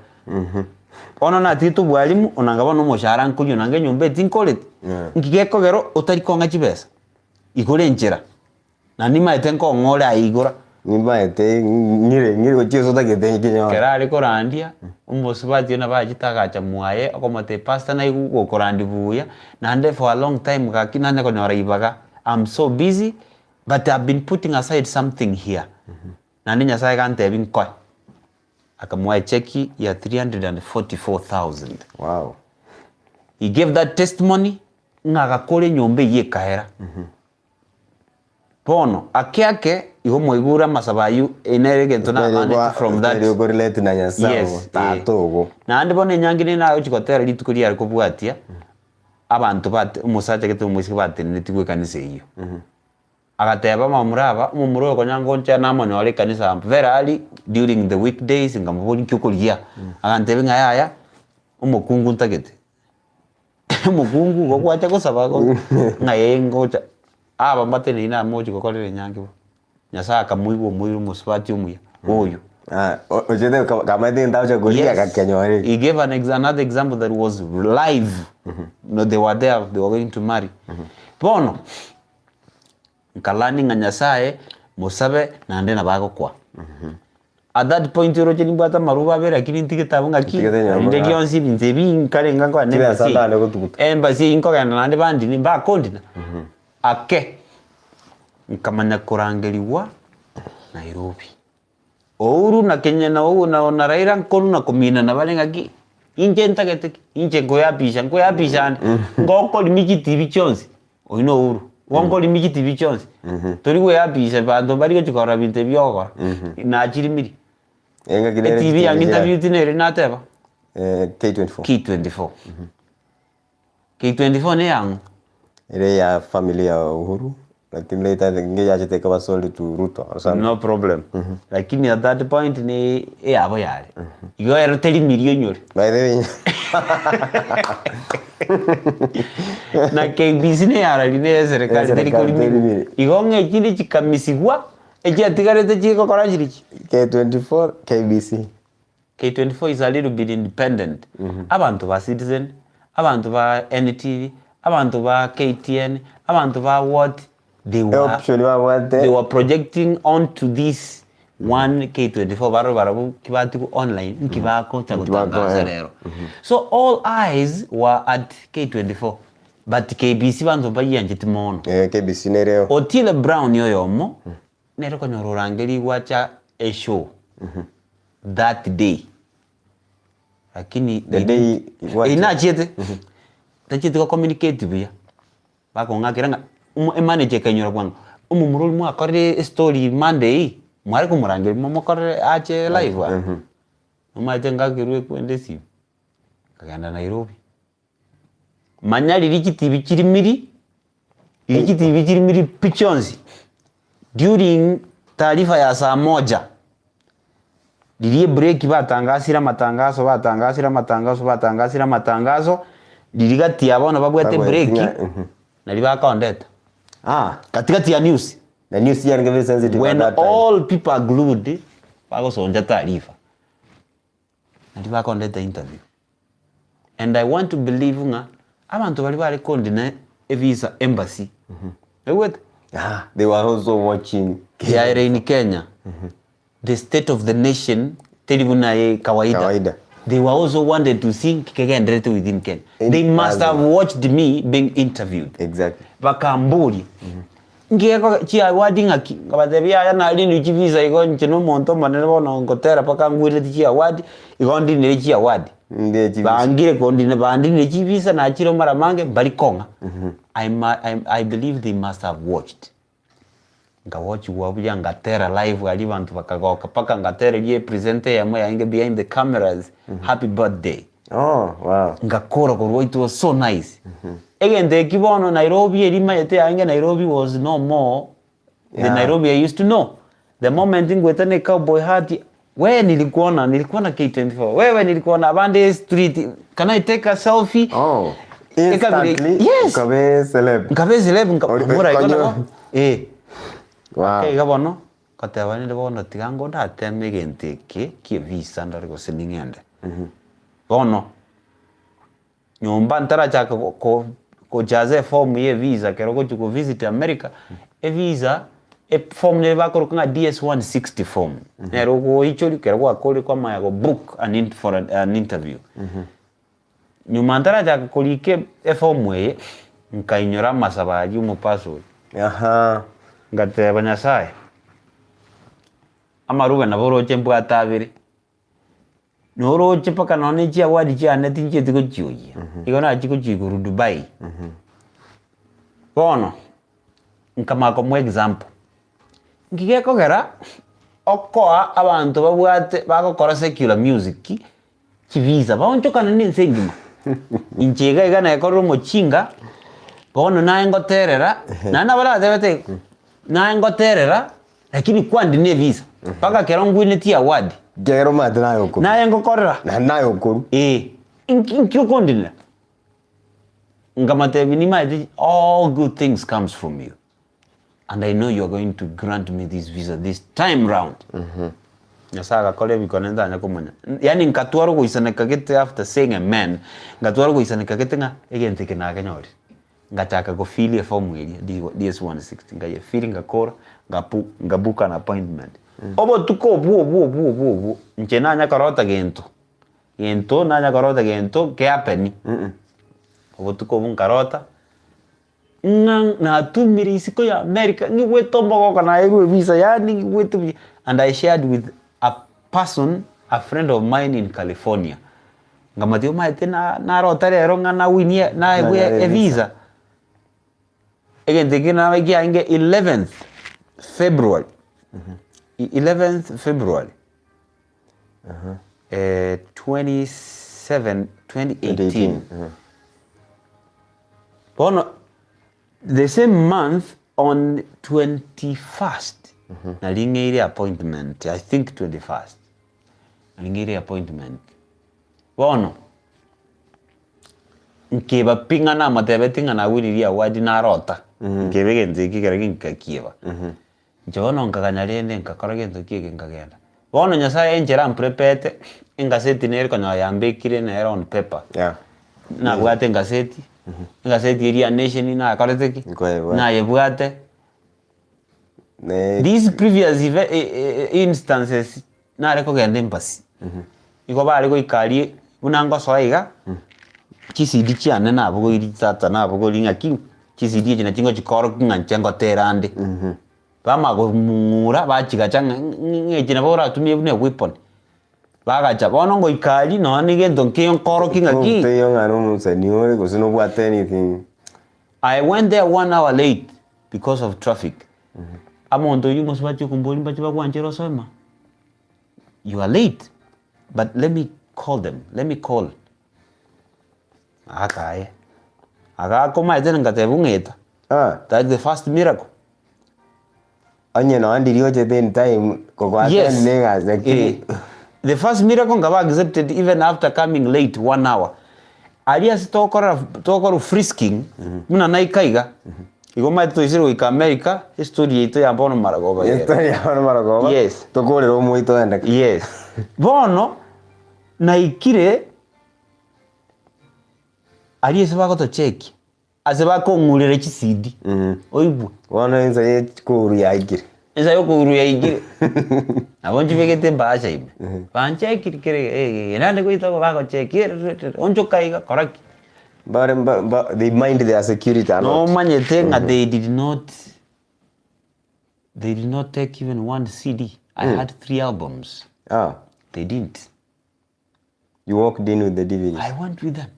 ono natitu bwalimu onangaba no mushara nkulyo nange nyumba tinkole ngigeko gero utari konga chibesa ikole njira na nima etenko ngore aigora nima ete ngire gochezo tagete kinyo kera ari korandia umusubati na bajitagacha muaye okomote pastor na igu korandi buya nande for a long time gakinane konyora ibaga I'm so busy but I've been putting aside something here. Nani nyasaye kante binkoi. Akamwa cheki ya 344,000. Wow. He gave that testimony ngakakole nyombe ye kahera. Pono akeake iho moigura masabayu enerege tona from that. Yo correlate na nyasaye tatogo. Na ande bone nyangine na uchikotera litukuri ari kubwatia. Abantu bat umusaje ketu musiki bate nitikwe kanise iyo. Agateba mamuraba umumuro konyango ncha namonyo ari kanisa very early during the weekdays ngamubuli kyukulia agantebe ngaya umukungu ntagete umukungu gokwacha gosaba go ngaye ngocha aba mbatene ina moji gokolere nyange nyasaka muigo muiru muswati umuya oyo ojede kama ndinda ucha golia kakanyore. He gave another example that was live. No, they were there, they were going to marry. Bono nkalani nga nyasaye musabe nande nabago kwa at that point roje nimbata maruba bera kini ntikitabu ngaki inde gyonsi bintebi nkarenga kwa nemasi embassy inkogana nande bandi nimba kondina ake nkamanya kurangeliwa Nairobi ouru na Kenya na ouru na Raila nkolu na komina na balengaki inje ntagete inje ngoyapisha ngoko limiki TV chonsi oino ouru wongo limiki TV chonsi tori we yapisha bando bari chikora binte byoko na chirimiri enga gire TV yang interview tinere nateba K24 K24 ne yang ile ya familia Uhuru lakini later ngeja chiteka basoli to Ruto or something. No problem. Lakini at that point ni abo yale. Yo era teli milioni. By the way. Na KBC ne yara line serikali teli kolimi. Igonge kili chikamisigwa eje atigarete chiko korajiri. K24 KBC. K24 is a little bit independent. Abantu ba Citizen, abantu ba NTV, abantu ba KTN, abantu ba what they were projecting onto this one K24 baro kibatiku online nkibako chagutangaza lero. So all eyes were at K24 but KBC bantu bayanje timono KBC nereo Otile Brown yoyomo nero konyororangeli wacha a show that day lakini the day ina chete tachite ko communicate bia bako ngakiranga manager kanyora kwanga umumuro mu akore story Monday mwari kumurangeli mu akore ache live umaje ngakirwe kwende si kaganda Nairobi manyali likiti bikirimiri pichonzi during taarifa ya saa moja lilie break batangasira matangazo liligati abona babwete break na libaka ondeta katikati ya news the news ya ngave sensitive when all people are glued bako sonja taarifa na libaka ondeta interview and I want to believe nga abantu bali kondina visa embassy what they were also watching in Kenya the state of the nation telivuna kawaida they were also wanted to see Kigenderete within Kenya. They must have watched me being interviewed. Exactly. Bakamburi. Ngiyeko chia award ngaki ngabathebia ya na lini chivisa igo nchino monto manene bono ngotera paka ngwire chia award igo ndine chia award. Bangire kondine bandine chivisa na chiro maramange balikonga. I believe they must have watched. Ngawatch wabuya ngatera live ali bantu bakagoka paka ngatera ye presenter ya moya inge behind the cameras. Happy birthday. Oh, wow. Ngakora ko it was so nice. Again, the kibono Nairobi elima yete ange Nairobi was no more the Nairobi I used to know. The moment ngwetane cowboy hat wewe nilikuwa na K24. Wewe nilikuwa na Bande Street. Can I take a selfie? Oh. Instantly. Yes. Kabe celeb. Ngabura ikono. Wow. Okay, gabono. Katebani lebono tigango dateme genteke ki visa ndariko siningende. Bono. Nyomba ntara chaka ko jaze form ye visa kero ko chuko visit America. E visa e form ne ba ko nga DS160 form. Nero ko ichori kero ko akole kwa maya go book for an interview. Nyuma ntara chaka ko like e form we nkainyora masabaji mu password. Aha. Ngate banyasai. Amaruga na boro chempu atabiri. Noro chepaka none chia wadi chia neti nche tiko chiuji. Igona chiko chiguru Dubai. Bono. Nkamako mu example. Ngigeko gera okoa abantu babwate bakokora secular music kivisa baonchoka nani nsengima. Inchega igana ekoro mochinga. Bono na ngoterera nana bala debete na ngoterera lakini kwandi ne visa. Paka kerongu ne tia wadi. Gero madna yoko. Na ngokorera. Na yoko. Inkyo kondina. Ngamate binima all good things comes from you. And I know you are going to grant me this visa this time round. Nasaga kole bikonenda nyakomanya. Yani nkatwaro ko isana kagete after saying amen. Ngatwaro ko isana kagete nga egente kina kanyori. Ngataka go feel a form area DS160 ngaye feeling ngakora ngabuka an appointment. Obo tuko bu nchena nya karota gento na nya karota gento ke apeni obo tuko bun karota na tumiri isiko ya America ni weto mbogo kana ego visa yani weto. And I shared with a person, a friend of mine in California. Ngamatio maite na rota rero ngana winie na e visa. Again, they get now 11th February. 11th February. 2018. Bono, the same month on 21st. Nalingiri appointment. I think 21st. Nalingiri appointment. Bono. Nkeba pinga na matebetinga na wili wadi na rota. Nkebe genziki keragin kakieba. Njono nkaganyarende nkakoragento kiege nkagenda. Bono nyasaye enjera mprepete engaseti nere kono yambekire na on paper. Yeah. Na bwate ngaseti. Ngaseti area nation na akoreteki. Na yebwate. These previous instances na reko gende embassy. Iko bari ko ikari unango soiga. Kisii chiane na bugo iri tata na bugo linga king. Kisii china chingo chikoro kinga nchengo terande. Bama go mura bachiga changa ngechina bora tumie ne weapon. Baga cha bono ngo ikali no ni gento kion koro kinga ki. Teyo ngano museniore go sino bwate anything. I went there 1 hour late because of traffic. Amondo yumo swachi kumboli mbachi bagwanjero soma. You are late. But let me call them. Let me call. Akaye. Akakoma ete ngatebungeta. That's the first miracle. Anye no andiriyo chete time kokwaten negas like the first miracle ngaba accepted even after coming late 1 hour. Alias tokora frisking muna naikaiga. Igoma tuisiro ika America history ito ya bono maragoba. History ya bono maragoba. Yes. Tokorero muito enda. Yes. Bono naikire alias bako to check. Ase bako ngulire CD. Oibu. Wana enza ye kuru ya ikire. Esa yoko uru ya igire. Abonji begete mbasha ime. Banche kirikire nande kuita bako chekire onjo kaiga correct. But they mind their security a lot. No manyete nga they did not take even one CD. I had 3 albums. Ah. They didn't. You walked in with the DVD. I went with them.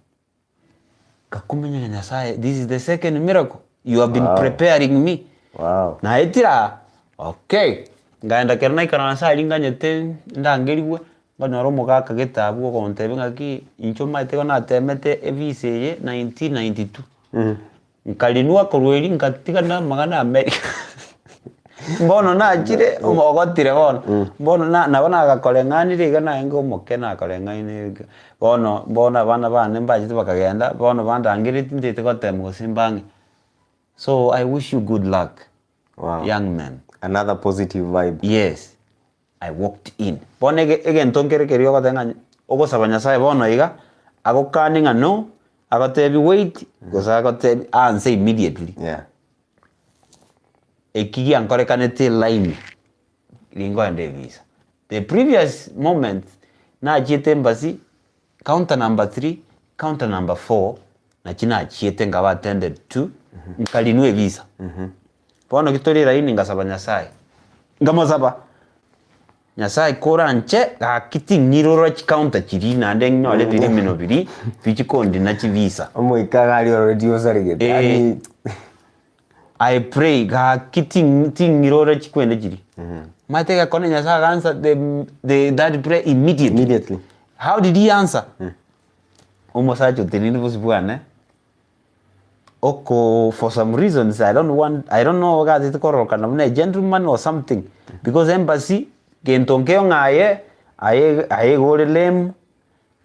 Kakumenya Nyasaye, this is the second miracle. You have been preparing me. Wow. Na etira. Okay. Ngaenda kerna ikana sa linga nyete ndangeriwe. Ngano muga kagetabu ko ntebe ngaki incho maite kona temete evise 1992. Nkalinua korweli ngatika na magana America. Mbono na chire umogotire bono. Mbono na nabona agakolengani riga na ngo mokena akolengani. Bono bana bane mbaje bakagenda bono bandangirite ndite gotemu simbangi. So I wish you good luck. Wow. Young man. Another positive vibe. Yes. I walked in. Bono again tonkere kerio gotenga ogosaba Nyasaye bono iga agokaninga no agotebi wait gosa agotebi answer immediately. Yeah. Ekigi ankorekanete line lingo ande visa. The previous moment na chiete embassy counter number 3 counter number 4 na china chiete ngaba attended to nkalinwe visa. Bono kitori line ngasaba Nyasaye. Ngamasaba Nyasaye kora nche ga kiti ngiroro chi counter chiri na ndeng nyole biri mino biri bichikondi na chi visa. Omo ikagali already osarigete. I pray ga kiting ngiroro chikwende chiri. Mateka kone Nyasaye answer that prayer immediately. How did he answer? Omo sacho tenini busibwane. Oko for some reasons I don't know guys it koroka na gentleman or something because embassy gentonkeo ngaye aye gorelem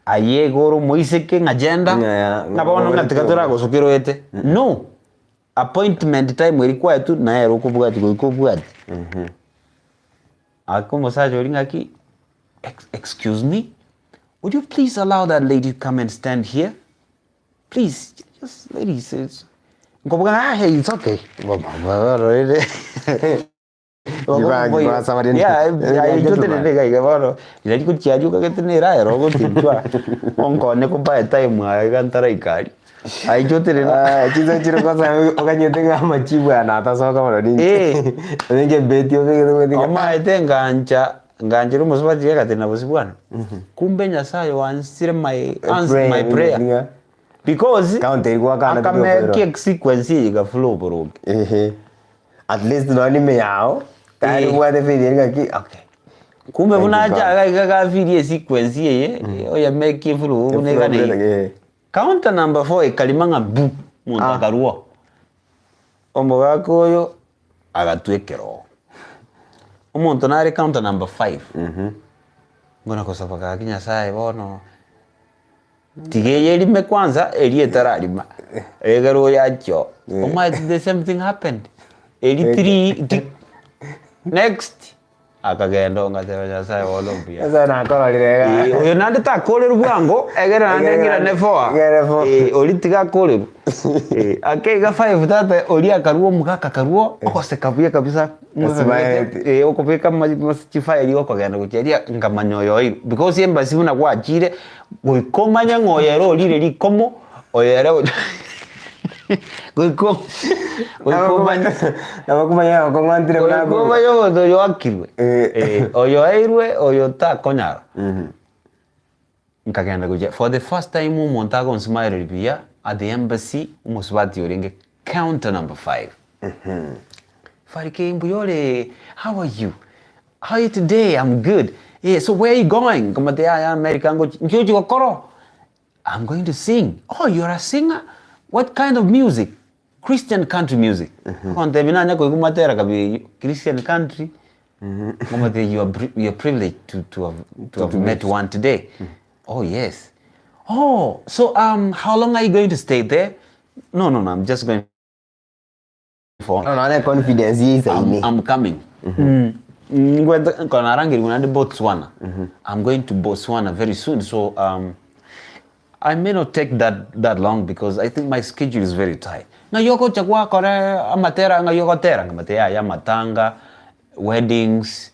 aye goro moiseke agenda ngabono ngatikatira gosokero ete no appointment time required to na ero kubwati kubwati akomo sajo ringaki excuse me, would you please allow that lady to come and stand here, please, just lady says hey, it's okay. Yeah, I do the guy about it. Could charge you get the air or go to buy time. I can't try. I do the when you think I'm a cheap and not as already. I think a bit you my thing, Ganjiro was what you got, and I was one. Kumbenya say once, still my prayer. Because I can make sequence you flow bro. At least no ni meow. Tani wade video okay. Kumbe unaja ga video sequence ye oya make flow unega counter number 4 kalimanga bu muntagaruo. Omoga koyo agatwekero. Omuntu nari counter number 5. Ngona kosaba Nyasaye bono. Tigeye lime kwanza elietara lima. Egaro yacho. The same thing happened. 83 next akagenda ngateba Nyasaye wolombia. Esa na kola lirega. Oyo nande takolera bwango egera nande ngira nefoa. Olitiga kolera. Akega 5 tata oli akaruo mugaka karuo okosekabuye kabisa. Okopeka machifaya liyo kagenda kucheria ngamanyoyo because embassy una kwachire goikomanya ngoyero lire likomo oyero goikomanya yo akirwe oyo airwe oyo ta konyara nkagenda kuche for the first time umontago nsmile ribia at the embassy umusubati oringe counter number 5. Pharry Mbuyole, how are you? How are you today? I'm good. Yeah, so where are you going? I'm going to sing. Oh, you're a singer? What kind of music? Christian country music. Christian country. You're privileged to have met one today. Oh, yes. Oh, so how long are you going to stay there? No, I'm just going no confidence I'm coming. Botswana. I'm going to Botswana very soon, so I may not take that long because I think my schedule is very tight. Na yoko chakwa kore amatera nga yoko tera ngamatea ya matanga weddings,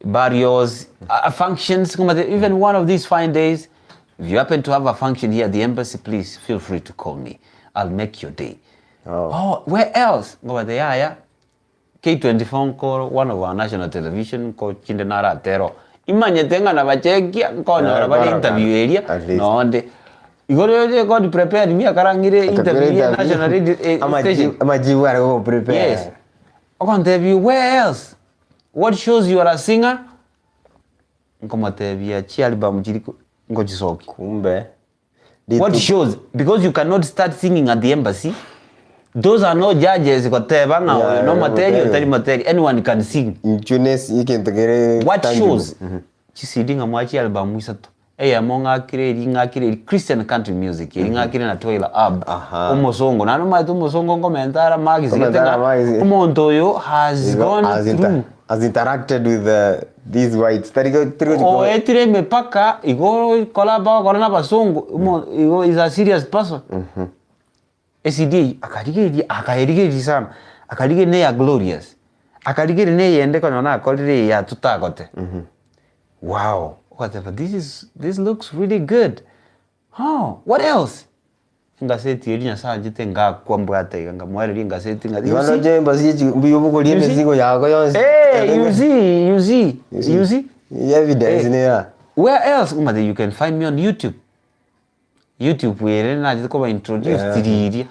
burials, functions. Even one of these fine days, if you happen to have a function here at the embassy, please feel free to call me. I'll make your day. Oh, where else? K24 call one of our national television called Chindenara Tero. Imanye tenga na bachekia nkonyora bali interview area. No nde. Igoro God prepared me akarangire interview national radio station. Amajibu ara prepare. Yes. Interview where else? What shows you are a singer? Nkomatevia chi album jiriko ngojisoki. Kumbe. What shows? Because you cannot start singing at the embassy. Those are no judges. No material. Anyone can sing. What shows? Chisidinga mwachi album wisato. Monga kire Christian country music. Kire na toila ab. Umosongo. Nano maitu umosongo komentara magazine. Umonto yo has gone through. Has interacted with these whites. Etire mepaka igoro kolaba korana basongo. Igo is a serious person. SCD akadigiri sana. Akadigiri ne ya glorious. Akadigiri ne yende kono na kolire ya tutagote. Wow. Whatever. This looks really good. Oh, what else? Ngaseti yenya saa jite nga kwambwate nga mwari ngaseti nga. Yono je mbasi mbiyobo ko liye mizigo yako yonse. You see? Evidence ne ya. Where else? You can find me on YouTube. YouTube where na jite ko introduce tiriria.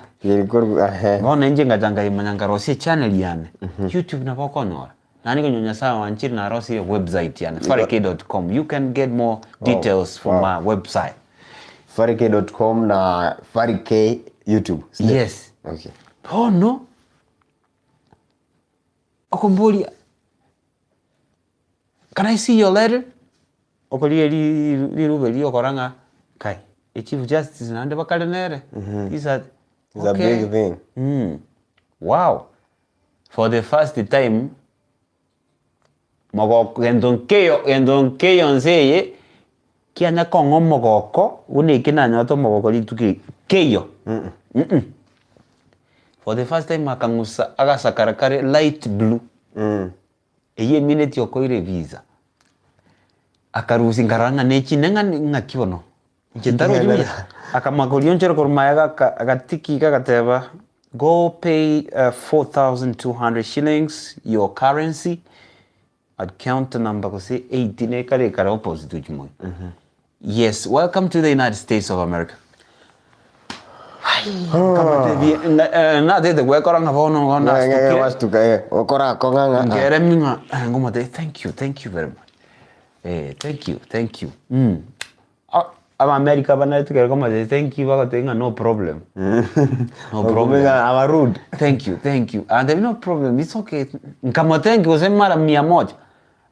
Ngona nje ngajanga imanyanga rosi channel yane. YouTube na boko nora. Nani ko nyonya sawa wanchiri na rosi website yane. Pharry.com. You can get more details from my website. Pharry.com na Pharry YouTube. Yes. Okay. Oh no. Okombolia. Can I see your letter? Okolia li rubeli okoranga kai. Chief Justice nande bakalenere. It's a big thing. Wow. For the first time mogoko endonkeyo nseye kiana kongo mogoko unekina nyoto mogoko lituke keyo. For the first time akangusa agasakarakare light blue. Eye minute yokoire visa. Akarusi ngaranga nechi nenga ngakibono. Jendaro juya. Akamakolion chero kormayaga agatiki kagateba. Go pay 4,200 shillings your currency. I'd count the number ko say 18 kare kare opposite jumoy. Yes, welcome to the United States of America. Na de we koranga bono ngona. Okora konganga. Ngereminga ngomate thank you very much. Thank you. I'm America banaitukere kama thank you bakatenga no problem. No problem. Our rude. Thank you. And no problem. It's okay. Nkamotengi ose mara 100.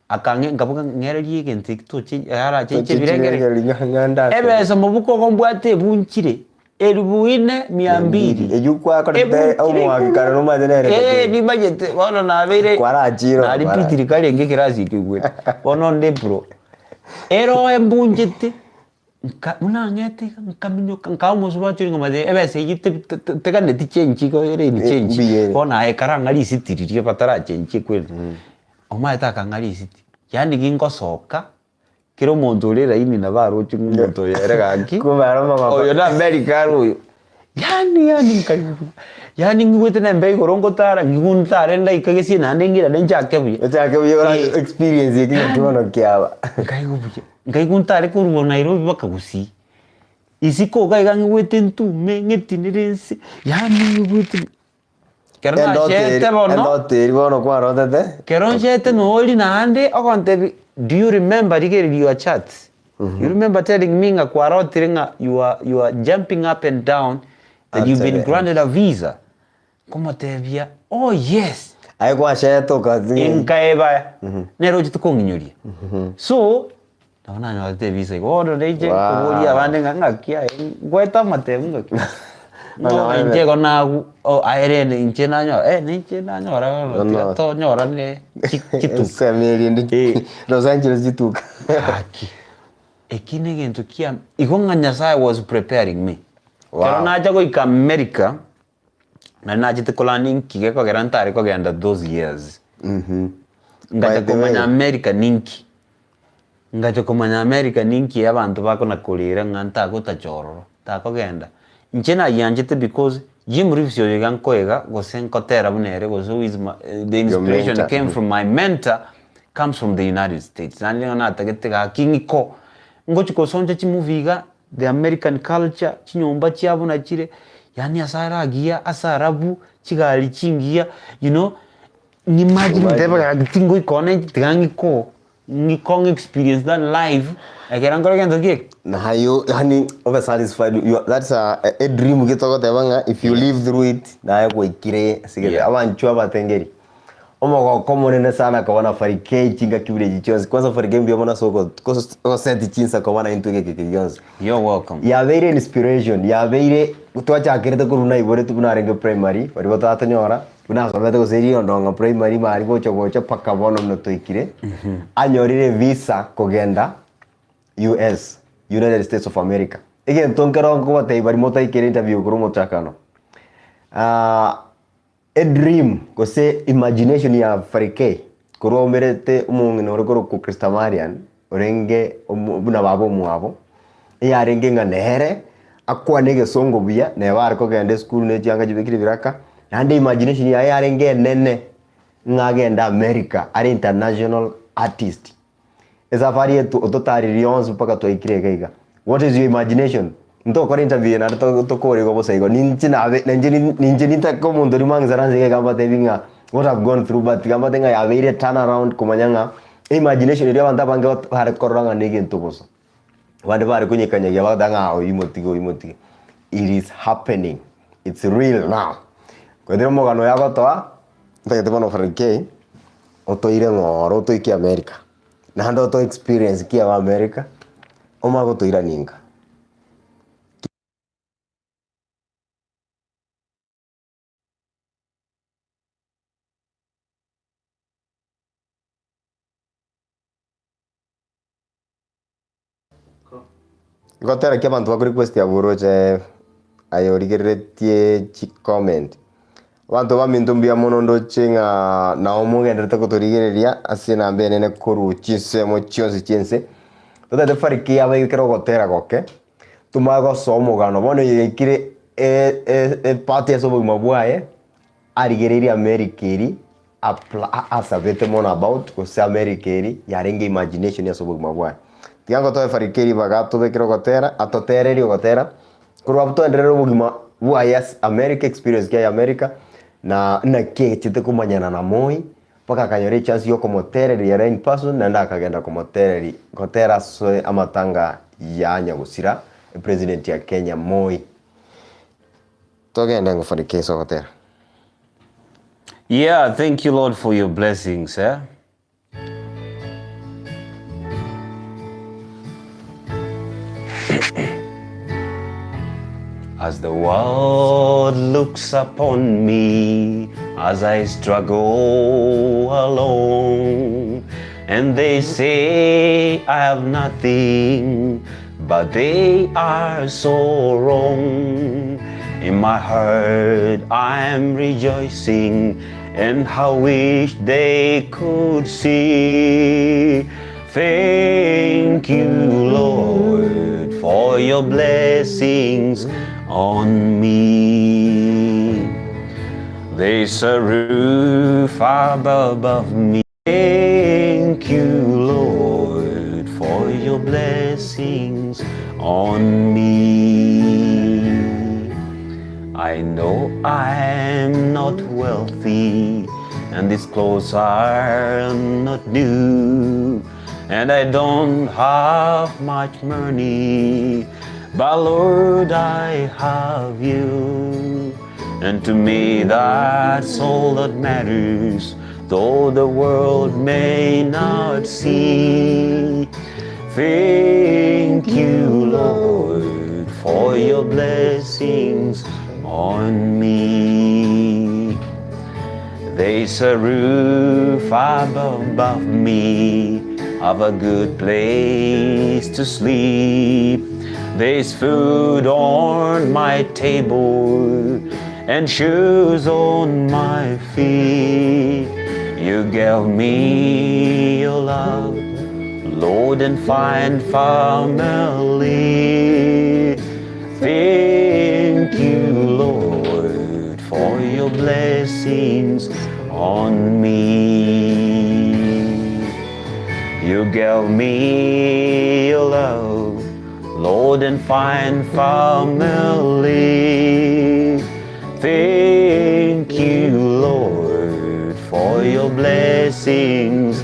Akange ngabuka ngereli gente to ara cheche birengere. Ebe so mubuko kombwate bunchire. Erubuine 200. Ejukwa kote au mwakikana no madenere. Ni budget bono na bere. Kwara jiro. Na repeat kali ngeke razi kigwe. Bono ndepro. Ero embunjete. Unangete nkaminyo nkamo zubachiri ngomade ebese yite neti chenchi ko ere ni chenchi bona ekaranga lisitiririe patara chenchi kweli omaye takanga lisiti yani gingosoka kiro muntu urera ini na baro cy'umuntu yeragaki ko baroma baba oyo na America ruyo yani ngwete na mbe gorongo tara ngimuntare nda ikagesi na ndengira nenjake buye experience yiki tuono kyaba ngai kuntare kuruo Nairobi baka Gusii isiko gai ngwete ntume ngetinirense yani ngwete kerana chete bono kwa rodete keron chete no oli na ande okonte. Do you remember your chats? You remember telling me nga kwa rotiringa you are jumping up and down that you've been granted a visa. Como te via? Oh yes. Ai kwa cheto kazi. Inkaeba. Nero jitu konginyuri. So naona nyote visa godo deje kubuli abande ngakia gweta matemunga. No nje kona aire nje nanyo nje nanyo ra to nyora ne kitu semeli ndi Los Angeles jituka ekine gento kia igonga Nyasaye was preparing me. Kero naja go ika America na najite kola ninki ge kogera ntare kogenda those years ngaja By the kumanya way. America ninki ngaja kumanya America ninki abantu bakona kurira nganta gutachororo takogenda nchena yanjite because Jim Reeves yo yankoega gosenkotera bunere gozo is the inspiration mentor. came from my mentor comes from the United States nani na tagetega kingiko ngochiko sonja chimuviga the American culture chinyomba chiabo na chire yani asaragia asarabu chigali chingia you know ni imagine ndeba tingo ikone tigangiko ni kong experience that live agerangora gendo gig na hayo yani over satisfied that's a dream gitoko tebanga if you live through it na hayo kuikire sigere abanchu abatengeri omo komonene sana kwa Pharry chinga kibule jichonzi kwanza Pharry game biomona soko ko senti chinsa kwa wana into gege kigonzi you're welcome ya very inspiration ya very twacha akirete kuruna ibore tukunarenge primary bari batatanyora tunasomete guseri ondonga primary mari gocha paka bono no toikire anyorire visa kugenda US United States of America again tonkero ngo batei bari motaikire interview kuru motakano a dream kose imagination ya Pharry kuru omerete umungino urikoro ku Kristamarian orenge buna babo muabo yarenge nganehere akwanege songo bia ne bar ko gende school ne cyanga jibikiri biraka nande imagination ya yarenge nene ngagenda America ari international artist eza Pharry totari rions paka to ikirega what is your imagination ndo ko interview na to ko rego bosaigo ninchina ninjini ta ko mundo rimang zaranze gamba tevinga what I've gone through but gamba tenga ya very turn around kumanyanga imagination ria banda banga har koranga nege ntoboso wande bari kunyikanya ya badanga imotiko it is happening it's real now kodero mogano ya gotoa ndagete bono Pharry otoire ngoro to iki America na ndo to experience kia wa America omago to iraninga gotera kia bantu bakuri request ya buroche ayorigeretie chi comment bantu bamindumbia mono ndo chinga na omugendete kutorigereria asina mbenene kuru chinsemo chionse chinse totete Pharry abaikero gotera goke tumago somugano bono yekire party ya sobo mabwaye arigereria America asabete mono about kose America yarenge imagination ya sobo mabwaye tiango to Pharry bagato bekero gotera atotereri gotera kurwa butondere ubugima bwayas America experience ya America na ke chite kumanyana na moi paka kanyore chance yo komotereri ya in person na ndakagenda komotereri gotera so amatanga ya Nyagusira president ya Kenya Moi togenda ngo Pharry so gotera. yeah thank you Lord for your blessings As the world looks upon me, as I struggle alone, and they say I have nothing, but they are so wrong. In my heart I am rejoicing, and how wish they could see. Thank you, Lord, for your blessings on me. There's a roof above me. Thank you, Lord, for your blessings on me. I know I'm not wealthy, and these clothes are not new, and I don't have much money, but Lord, I have you, and to me that's all that matters, though the world may not see. Thank you, Lord, for your blessings on me. There's a roof above me, of a good place to sleep. There's food on my table, and shoes on my feet. You gave me your love, Lord, and fine family. Thank you, Lord, for your blessings on me. You gave me your love, Lord, and fine family. Thank you, Lord, for your blessings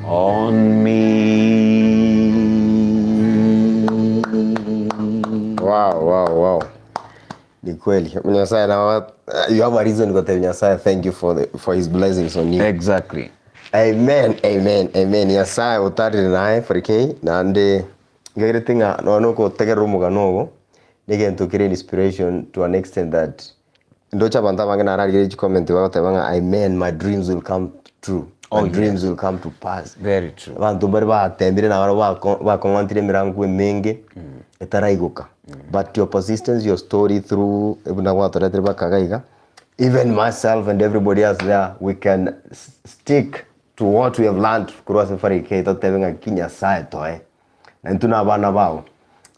on me. Wow. Ni kweli. Nyasaye na you have a reason to tell Nyasaye thank you for his blessings on you. Exactly. Amen. Nyasaye utari nae forike na ndi ngairetinga no ko tegero muganogo to create inspiration to an extent that ndocha banta bangena arari comment banga amen, my dreams will come true. My dreams will come to pass. Very true. Abantu bari batembire na ba konwantire mirango menge etaraiguka. But your persistence, your story through even myself and everybody else there, we can stick to what we have learned.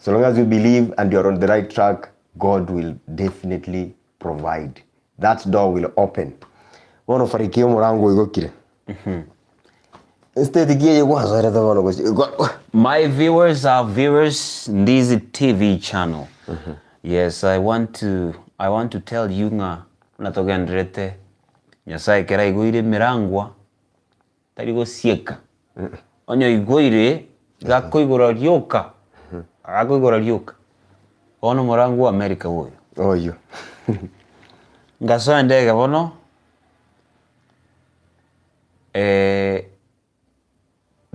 So long as you believe and you're on the right track, God will definitely provide. That door will open. My viewers are viewers NDIZI TV channel. Yes, I want to tell you nga natogendrete Nyasaye kera iguire mirangwa tari gosieka. Onyo iguire gakoigora ryoka. Agakoigora ryoka. Ono murangu America woyo. Oyo. Ngaso ndege bono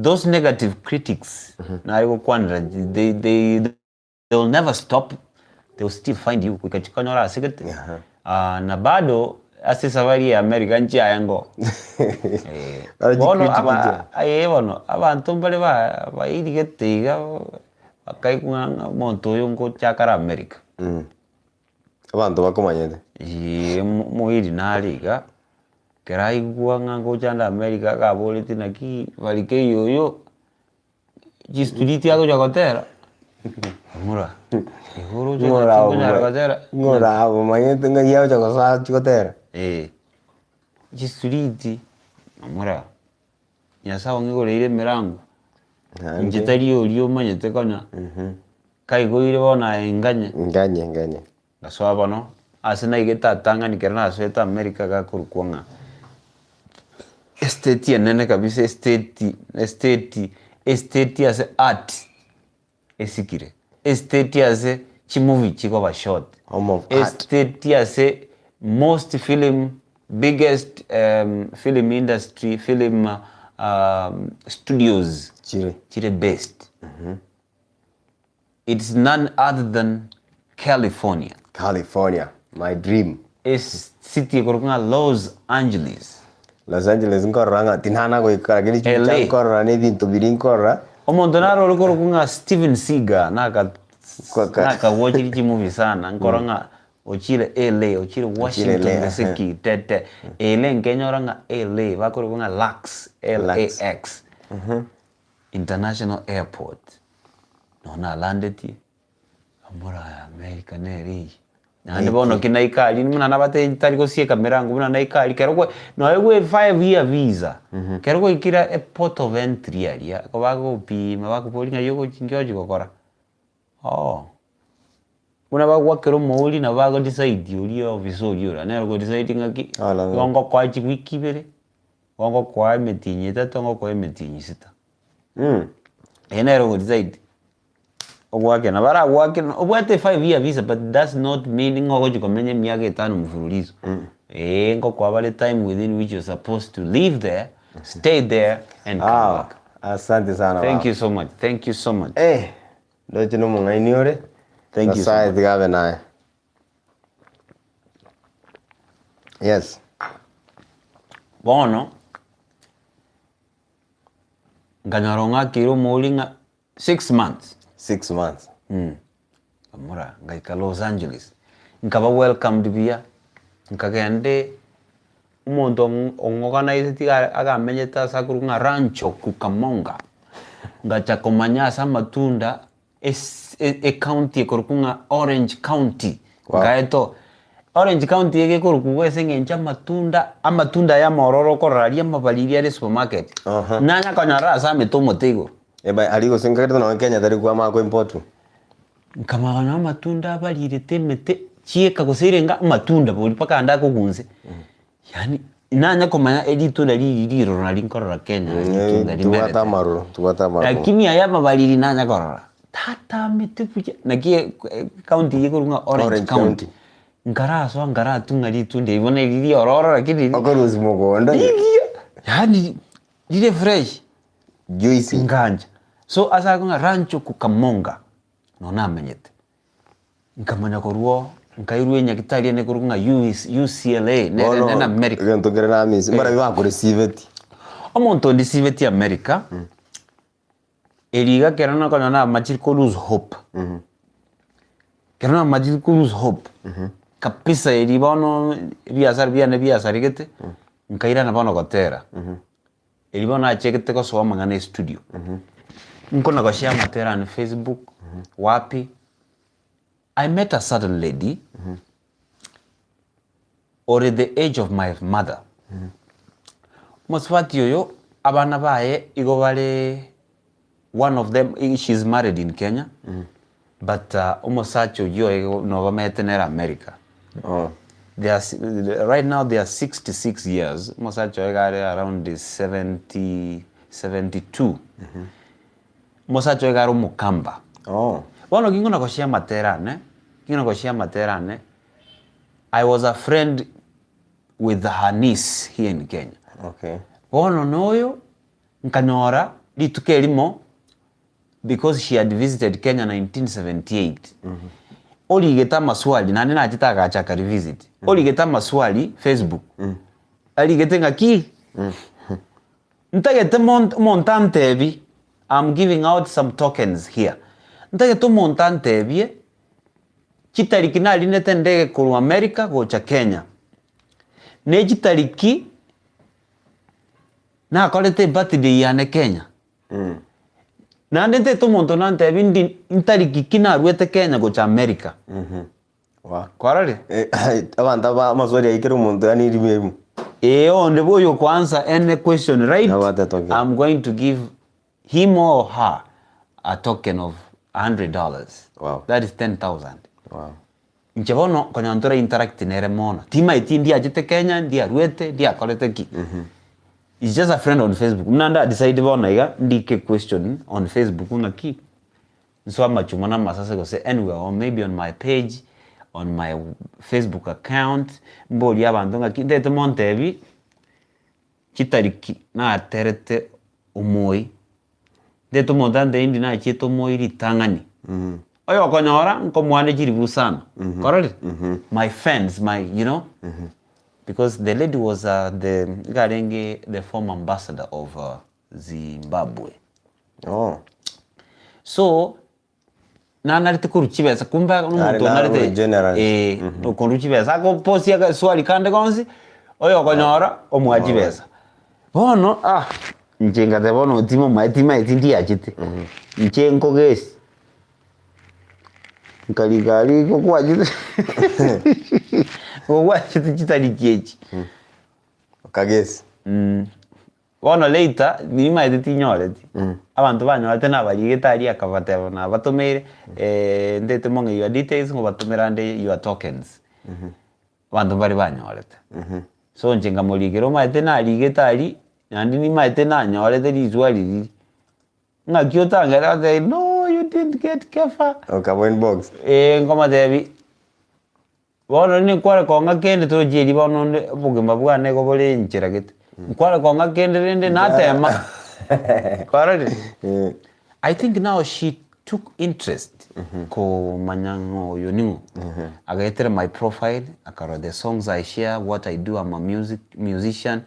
those negative critics they'll never stop. They'll still find you kukachikanyora asigete na bado asi safari ya America nchi ayango bono abantu mbale ba irigetiga bakaikunga monto yongo chakara America abantu bakomanyete muiri naliga keraigua ngango chanda America kaboleti naki balike yoyo jistuditi ago Nyagetiara mura ihuru ngora manyete ngaya Nyagetiara jistuditi mura nyasa wangigoreire mirango njitari yorio manyete kana kaigoire bona enganye gaswa bono asina igeta tanga nikerana sweta America gakurukwanga estate nene kabisa estate as art esikire estate as chimovie chiko ba short estate as most biggest film industry studios chire best it's none other than California, my dream is city korunga Los Angeles nkoranga tinana ko ikarageni chikora ne bintu birinkora omondonaro rukorunga Steven Seagal naka watch movie sana nkoranga ochire LA ochire Washington DC tete ele ngenyoranga LA bakorunga LAX International Airport nona landed amura America neri nande bono kinaikali muna nabate tari gosieka mirango muna naikali keroko no ewe 5-year visa keroko ikira a port of entry area ko bago pima bago polinga yogo chingyoji gokora muna bago wakero mouli na bago decide uri office uri na go decide ngaki wango kwa wiki bere wango kwa metinyi tatongo kwa metinyi sita enero go decide ogwake na bara ogwake obwate 5-year visa but that's not meaning ngogo komenye miaka 5 mfululizo ngo kwa wale time within which you're supposed to live there stay there and come back. Asante sana. Thank you so much. Ndoje no mungaini ore. Thank you so much. Yes. Bono ganyaronga kiro molinga 6 months. Amura ngaika Los Angeles nkaba welcomed bia nkagende umuntu ong'organize agamenyete sakuru nga rancho kukamonga ngacha komanyasa matunda county ekorukunga Orange County ngaeto Orange County yegekoruku gwese ngencha amatunda ya mororo koraria mabaliri ya supermarket nanya kanyara asame tomotego eba aligo singaketo na Kenya tari kwa mako import kama kana matunda balire temete chieka gosirenga matunda boli paka anda kugunze yani nanya komanya editunda liriro na linkorora Kenya editunda limere tuwata lakini aya mabaliri nanya korora tata mitupuja nakie county yekorunga Orange County ngaraso ngaratunga litunde ibone lili ororo lakini okoruzi mugondo yani lile fresh juicy nganja so asakunga rancho kukamonga nona amenyete nkamanya koruo nkairwe Nyagetiara ne kurunga UCLA ne America gento gerana miss mbara biba ko receive it omonto receive it America eliga kerana kona magical lose hope kerana magical lose hope kapisa elibono biasar gete nkaira na bono gotera elibono achekete ko so mangane studio nkona ko share matera on Facebook wapi I met a certain lady or at the age of my mother Moswati yoyo abana bae igo bale one of them she's married in Kenya but omosacho yo no bametenera America right now they are 66 years mosacho egare around 72 mosacho egare mukamba Bono kingona koshia materane I was a friend with her niece here in Kenya bono noyo nkanyora lituke limo because she had visited Kenya 1978 oligeta maswali nani nachitaka achaka revisit oligeta maswali Facebook aligete ngaki ntagete montante bi I'm giving out some tokens here ntagete montante bi chitariki nali netendege ku America gocha Kenya ne chitariki na kolete birthday yane Kenya na ndete to monto nante bindi intariki kina ruete Kenya gocha America wa kwarale abanda ba maswali aikero monto yani rimemu onde boyo kwanza any question right I'm going to give him or her a token of $100 that is 10,000 nchebono konyantora interact nere mona tima itindi ajete Kenya ndia ruete ndia kolete ki It's just a friend on Facebook. Mnanda decide bona iga ndike question on Facebook ngaki. So amachumana masase go say anywhere or maybe on my page on my Facebook account mboli yabantu ngaki ndete montebi chitariki na terete umoi. Ndete montande indi na chito moi litangani. Oyo konyora nkomwane chiribu sana. Correct? My fans, you know? Because the lady was the former ambassador of Zimbabwe. So narite kuruchibesa kumba n'umuntu narite general kuruchibesa ko posi ya swali kande konsi oyo konyora omwajibesa bono njenga de bono timo maitima itindi achite nchenko gesi nkaligali ko kwajite wachite chitariki kagesi bono later nima editinyoreti abantu banyorete nabaligetaria akabateba na batomere ndete monge your details ngo batomera nde your tokens abantu bari banyorete so njenga moligero maete na ligetari nandi ni maete na nyorete lizwali ngakiotangera they no you didn't get kefa okaboin box ngoma debi bono ni kware konga kende to jeri bono bugimba bwane go bole nchira gete kware konga kende rende natema kware I think now she took interest ko manyango yoningo agaitera my profile akaro the songs I share what I do I'm a musician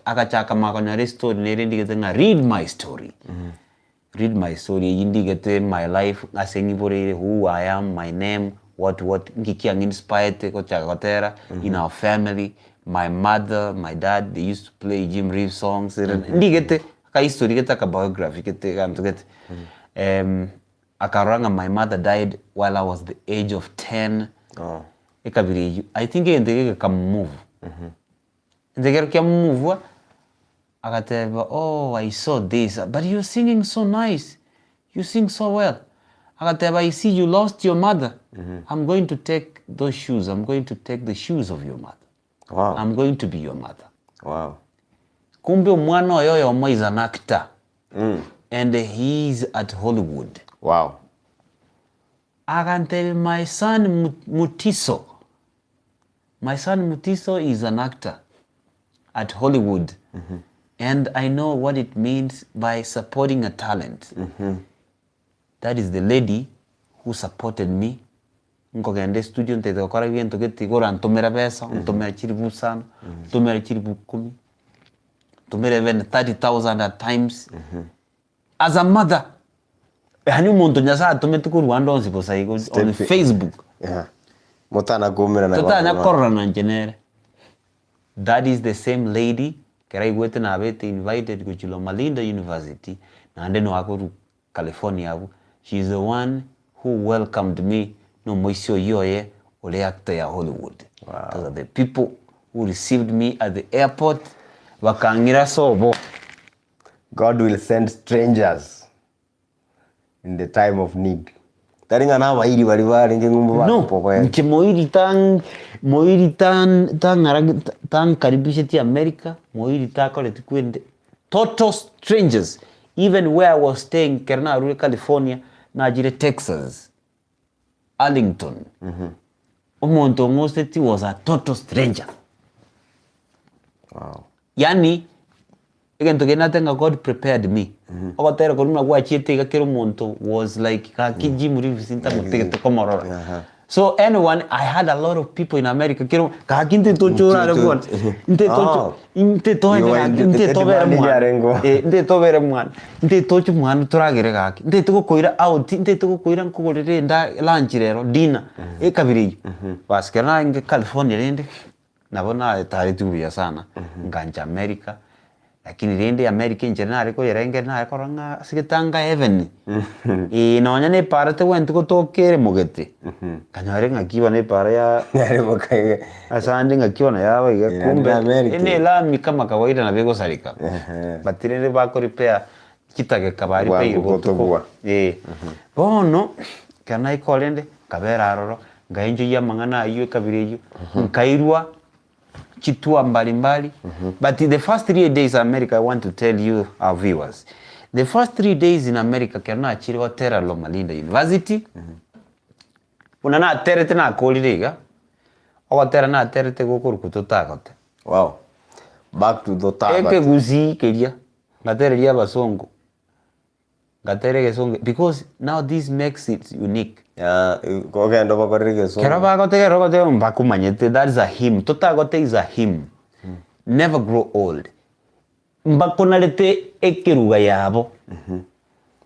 akachaka makanya story nerendi gete nga read my story yindi gete my life asengi bore who I am my name what ngikia inspired ko chakotera in our family. My mother, my dad, they used to play Jim Reeves songs. Ndigete ka history geta ka biography gete kantu gete. Akaranga my mother died while I was the age of 10. Ekabiri I think ndege ka move. Ndege ka move akateba oh I saw this but you're singing so nice. You sing so well. Akateba I see you lost your mother. I'm going to take those shoes. I'm going to take the shoes of your mother. Wow. I'm going to be your mother. Wow. Kumbe mwana oyo omo is an actor. And he's at Hollywood. Wow. Akantebe my son Mutiso. My son Mutiso is an actor at Hollywood. And I know what it means by supporting a talent. That is the lady who supported me. Nkogende studio ntete gukora ibintu giti gora ntumira pesa, ntumira chiribu sana, ntumira chiribu 10. Ntumira even 30,000 at times. As a mother, hani umuntu nyasa atumete ku Rwanda onzi bosaigo on Facebook. Yeah. Mutana gomera na. Totana korana njenere. That is the same lady kera igwete na abete invited ku Chilo Malinda University na ndeno wako California abu. She is the one who welcomed me no moisio yoye ole actor ya Hollywood. Wow. Those are the people who received me at the airport. Wakangira sobo. God will send strangers in the time of need. Taringa na wairi bari ngumbu ba popo. No. Nke moiri tan karibisha ti America, moiri ta kole tikwende. Total strangers. Even where I was staying, Kerna Rule, California, Najire, Texas, Arlington. Omonto Mosteti was a total stranger. Wow. Yani, again, to get nothing, God prepared me. Okotera kolumna kwa chiete kakero monto was like kaki Reeves inta muteke to komorora. So anyone, I had a lot of people in America. Kero kakinte tochora regon. Inte tocho, inte toera, inte tovera mwan. Inte tovera mwan. Inte tocho mwan turagere kaki. Inte toko koira out, inte toko koira nkogorere nda lunch rero dinner. Ekabiri. Bas kerna inge California rende. Nabona tari tuya sana. Nganja America. Lakini rende America injena ko yerenge na ko ranga sikitanga heaven. Nonya ne parate went ko tokere mogete. Kanyare ngakiwa ne para ya ngare mokai. Asande ngakiwa na yawa ya kumbe. Ene la mi kama kawaida na bego salika. Batire ba ko repair kitage kabari pe ibotuko. Bono kana ikolende kabera aroro ngainjo ya mangana ayo kabireju. Nkairwa chitua mbalimbali. But the first 3 days in America, I want to tell you, our viewers, the first 3 days in America, kerna achiri hotera lo Malinda University. Unana terete na kolirega. Hotera na terete gokuru kutotagote. Wow. Back to the tagote. Eke Gusii keria. Gatere ria basongo. Gatere gesongo. Because now this makes it unique. Yeah, Okiondo bakorige so. Kera bagote rogote mbakumanyete. That is a hymn. Totagote is a hymn. Never grow old. Mbakonalete ekeruga yabo.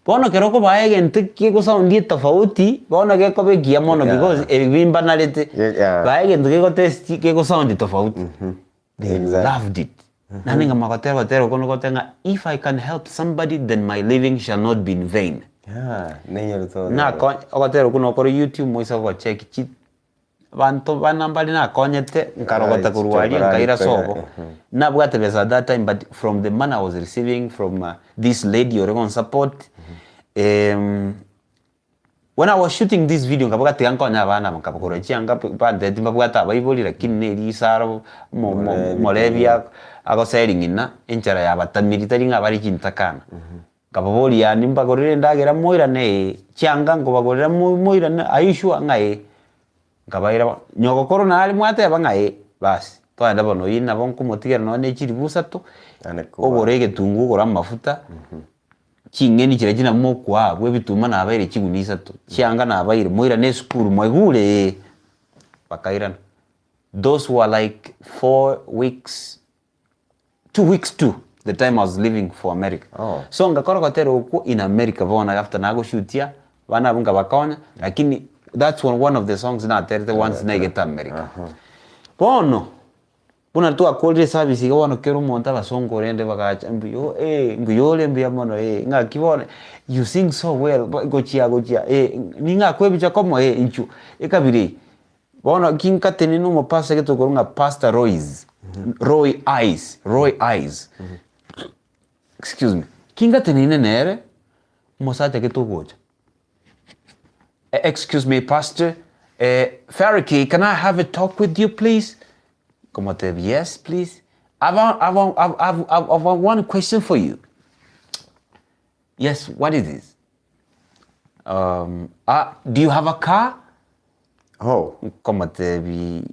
Bono keroko bae gente kiko soundi tofauti, bono keko begia mono because ebimba nalete. Bae gente kiko testi kiko soundi tofauti. They loved it. Naninga makotero kono kotenga, if I can help somebody then my living shall not be in vain. Yeah, nenyo to. Na okotero kuno koro YouTube moisa ko check chit. Bantu banambali na konyete nkarogota kuruwali nkaira sobo. Na bwate besa that time, but from the man I was receiving from this lady Oregon support, when I was shooting this video ngaboka tiankonya bana makapokoro chianga pande timbabwata bayiboli lakini neri saro molebia ago selling ina enchara ya batamilitari ngabari kintakana. Kapaboli ya nimba gorire ndagera moira ne chianga ngobagorira moira na aishu ngai ngabaira nyogokoro na ali mwate bangae basi twanda bono yina bonku motigera no ne chiri busatu ogorege tungu gora mafuta chingeni chira jina mokwa bwe bituma na abaire chigunisa to chianga na abaire moira ne skuru moigure bakaira. Those were like 2 weeks too, the time I was leaving for America. So ngakora kotero uko in America bona after nago shootia bana bunga bakonya lakini That's one of the songs na the ones na get America. Bono. Buna tu akolde service ga wano kero monta basongo rende bagacha mbiyo mbiyole mbiya mono nga kibone you sing so well gochia ninga kwebicha komo inchu ekabiri bono kinkateni no mo pasa geto korunga Pastor Roy Eyes excuse me kinkateni nere mosate geto gocha excuse me Pastor Pharry, can I have a talk with you please? Como te yes, please. I want one question for you. Yes, what is this? Do you have a car? Oh. Como te bi.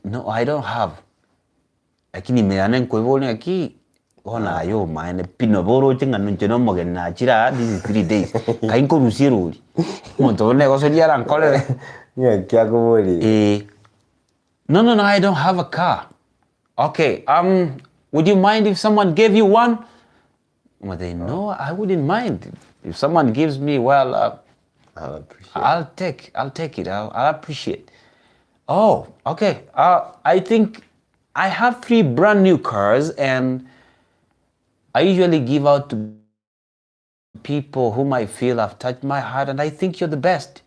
No, I don't have. Lakini meana nkwebone aki. Ona ayo maene pinoboro chenga nuncheno mogena chira this is 3 days. Kainko rusiro. Monto negocio dia rankole. Yeah, kya kumori. No, I don't have a car. Okay, would you mind if someone gave you one? Well, no, I wouldn't mind. If someone gives me, well, I'll appreciate. I'll take it. I'll appreciate. Oh, okay. I think I have 3 brand new cars, and I usually give out to people whom I feel have touched my heart, and I think you're the best.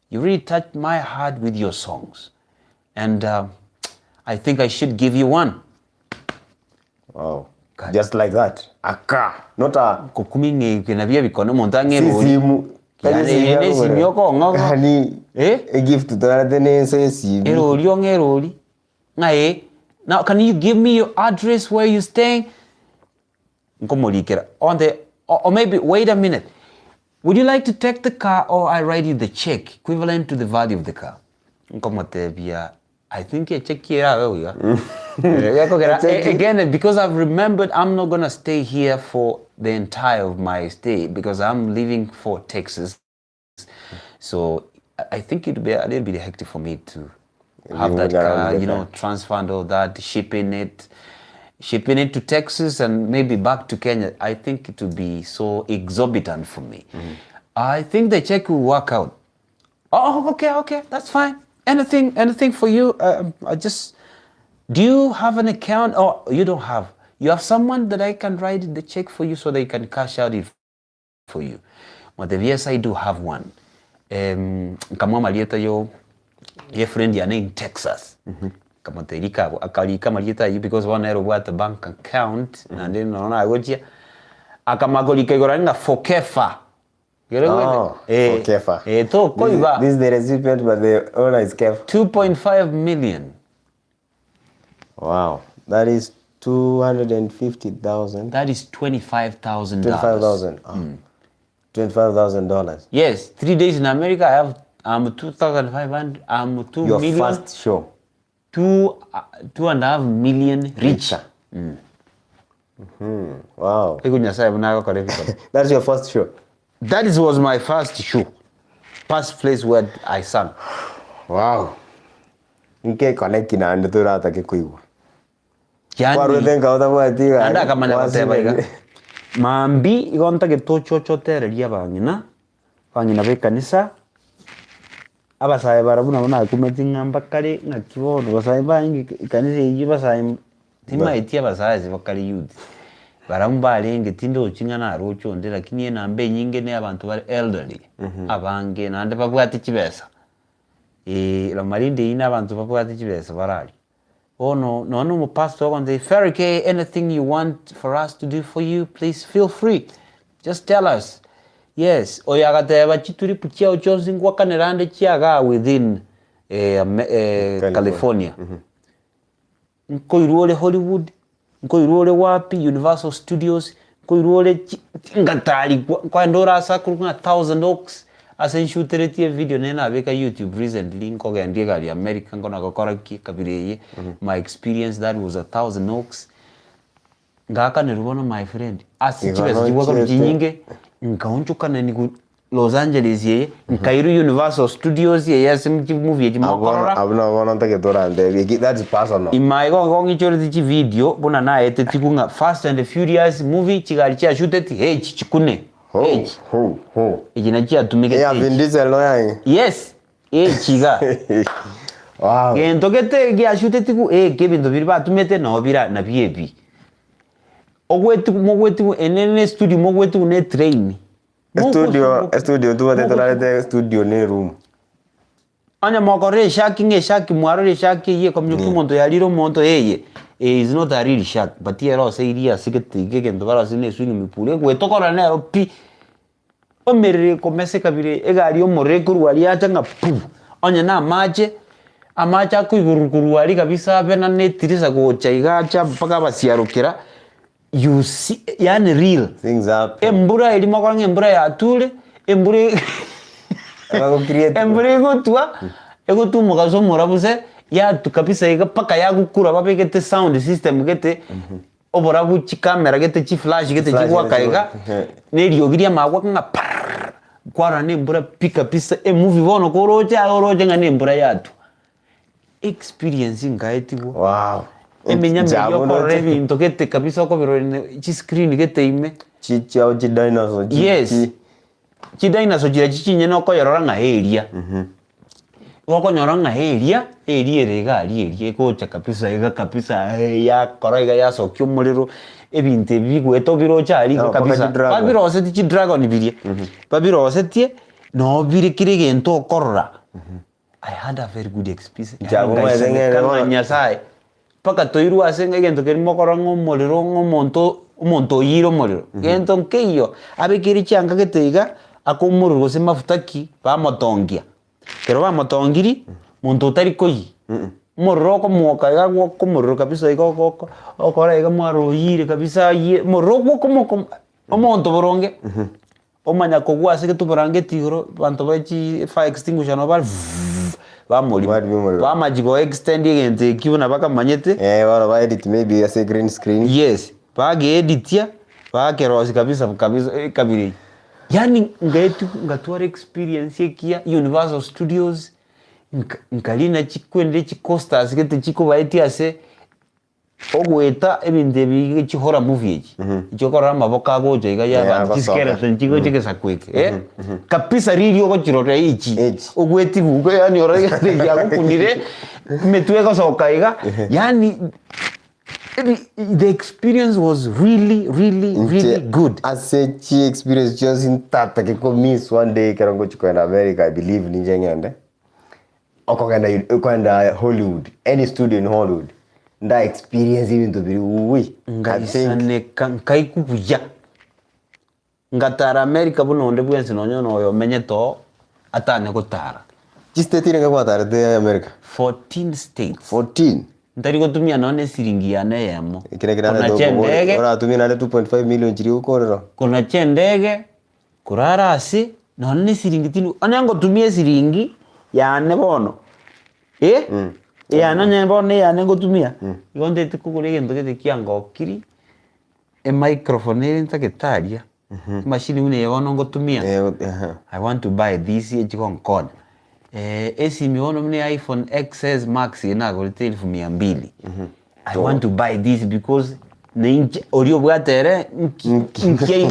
You really touched my heart with your songs. And I think I should give you one. Wow. God. Just like that. A car. Not a... Kukumingi kinavia bikono montange simu. Yane simyoko ngogo. Hani. A gift to the name says simu. Eroli. Ngae. Now can you give me your address where you staying? Nkomolikera. Or maybe wait a minute. Would you like to take the car or I write you the check equivalent to the value of the car? Nkomotebia. I think I check here out. Again, because I've remembered I'm not gonna stay here for the entire of my stay because I'm leaving for Texas. So I think it'd be a little bit hectic for me to have that car, transfer and all that, shipping it to Texas and maybe back to Kenya. I think it would be so exorbitant for me. I think the check will work out. Oh, okay, that's fine. Anything for you? Do you have an account? Or you don't have? You have someone that I can write the check for you so they can cash out it for you. But yes, I do have one. Kama malieta yo friend ya in Texas. Kama terika akalika malieta you because one euro what the bank account and then no gochia. Akamagolika igoranga fokefa. Kefa. This is the recipient, but the owner is Kefa. 2.5 million. Wow. That is 250,000. That is $25,000. $25,000. Yes. 3 days in America, I have 2,500. I'm 2 Your million. Your first show. 2.5 million richer. Wow. That's your first show. That was my first show. First place where I sang. Wow. Nke connect na ndura atakikuiwa. Anda kama nakoteba iga. Mambi igonta getocho tereria bangina. Bangina be kanisa. Abasaye barabuna bana kumetinga mbakari ngakibono basaye bangi kanisa yi basaye tima itia basaye bakari youth. Barambale tindo chingana rocho ndera lakini na mbe nyinge ne abantu bari elderly abange nande babwati kibesa la malinde ina abantu babwati kibesa barali no mu pastor on the Pharry, anything you want for us to do for you, please feel free, just tell us. Yes, oyagateba chituri puchia ochozi ngwaka nerande chiaga within California. Nkoirole Hollywood, nkoirole wapi Universal Studios, nkoirole ngatali kwa ndora sakurunga 1000 oaks asenshooteretie video nena abeka YouTube recently nkogendie gali America ngona gokora kabireye my experience that was 1000 oaks ngaka nerubono my friend asichibeza jiwaka rujinyinge nkaonchuka ni Los Angeles ye nkairu Universal Studios ye yasimchi movie jimakorora abona ntake dorande that's personal imaigo ngongi chori chi video bona na ete tikunga Fast and Furious movie chigali cha shooted chichikune ejina chia tumike ya Vin Diesel no yangi yes chiga wow gento gete giashute tiku kebinto biri batumete no bira na biebi mogwetu enene studio mogwetu ne train studio tu bate studio ne room anya mogore shaki mwaro shaki ye komnyuki monto yaliro monto is not a real shark but here also iria sikete gento bara sine swing mipule gwetokora nero pi omerere komese kabire egari omore kurwari atanga pu anya na amache kuigurukuruari kabisa bena netirisa gocha igacha mpaka basiarukira you see yani real things up embura elimo kwa embura ya tule embure embure gotwa egotumuka so morabuse ya tukabisa iga paka ya gukura babegete sound system gete obora buchi camera gete chi flash gete chi wakaiga nerio giria magwa nga kwara nembura pika pisa movie bono koroje nga yatu experience ngaetigo wow emenya meyo korre binto gete kabisa ko biro chi screen gete ime chi dinosaur chi dinosaur jira chinyene no ko yorora nga area wako nyoranga area rega kocha kabisa ya koraiga ya sokyo muliro ebinte bigweto birocha ari kabisa babirose ti dragon birie babirose ti no birikire gento korra I had a very good experience kama nyasai paka toiru asenga gento kerimo korango muliro umonto yiro muliro gento nkeyo abekiri changa geteiga akomururo se mafutaki bamotongia kero bamotongiri muntu utari koyi mururo ko muoka igagwo ko mururo kabisa igoko okora iga mwaro yire kabisa mururo ko omonto boronge omanya kogwa se tuburange tigoro bantu bachi fire extinguisher no bamuri bamajigo extend igente kibuna baka manyete bana ba edit maybe as a green screen yes bage editia bakerosi kabisa kabiri yani ngatwara experience yekia Universal Studios nkalina chikwende chicostas gete chiko baiti ase ogweta ebinde bige chihora movie echi chokora maboka gojo iga ya chiskera chiko chikesa kweke kapisa riri ogo chirora ichi ogweti gugo yani ora ya gukunire metweka sokaiga yani the experience was really good. As a chi experience just in that ke ko miss one day karango chiko in America I believe ni jengende. Okogenda Hollywood, any studio in Hollywood. Nda experience even to be we. Ngasane kai kubuya. Ngatara America bunonde bwense nonyo no menye to atane gutara. Chi state ni ngwatara de America? 14 states. 14. Ndari gotumia none siringi ya neyemo. Kuna chendege. Ora tumia nale 2.5 million chiri ukorero. Kuna chendege. Kurara asi none siringi tinu. Anyango tumia siringi ya nebono. Ya nanye bono ya nengo tumia. Igonde tikukure gento gete kiango kiri. Microphone eri ntaketaria. Machine une yebono ngotumia. I want to buy this ejikon code. Esi miono mne iPhone XS Max ina golite 1200. I want to buy this because ninja orio bwatere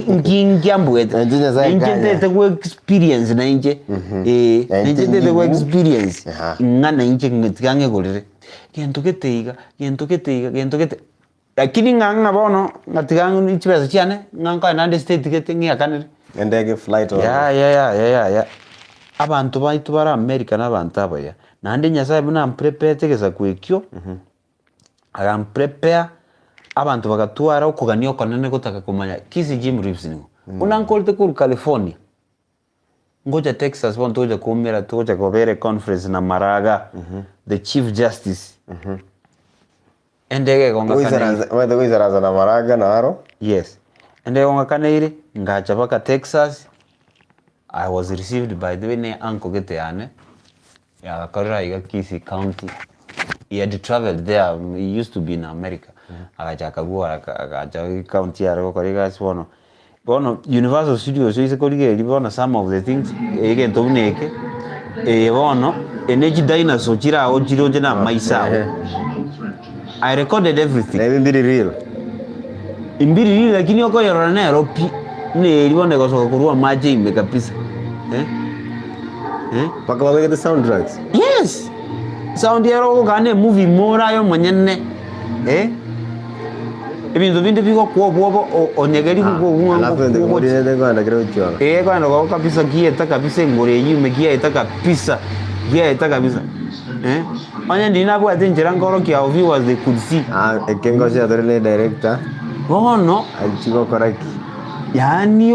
nkiambwete. Ninja te experience na inje. Ninja te experience. Ngana inje ngitikange golire. Gento gete. Lakini nganga bono ngatikange ichibesa cyane nganga na state gete ngiakanire. Ndege flight or ya abantu baitu bara America n'abantu abaya nande nyasaye buna prepare tegeza kwekyo agam prepare abantu bagatwara ukuganyo konene gutaka kumanya Kisii Jim Reeves ni unankolte ku California ngoja Texas bonto je kumera toja kobere conference na Maraga the Chief Justice endege gonga kana wizara na Maraga na aro yes endege gonga kana ire ngacha baka Texas. I was received by the way uncle Geteane. Yeah, Karaiga Kisii County. He had traveled there. He used to be in America. Agachakagua agacha county aro Kariga Swono. Bono Universal Studios is a some of the things again to neke. Bono energy dinosaur chira o chiro jena maisa. I recorded everything. Maybe real. Imbiri lakini oko yorana ropi. ni libone gosoka kurua maji ime kabisa paka waweke the soundtracks. Yes, sound yero gane movie mora yo mwenyene ibintu bindi biko kuobo onyegeri kuko alafu ndio coordinator kwanda kile ucho kwanda kwa kabisa kieta kabisa ngore yume kieta kabisa anya ndina bwa tenjera ngoro kia viewers they could see ekengo cia dore director bono achigo koraki yani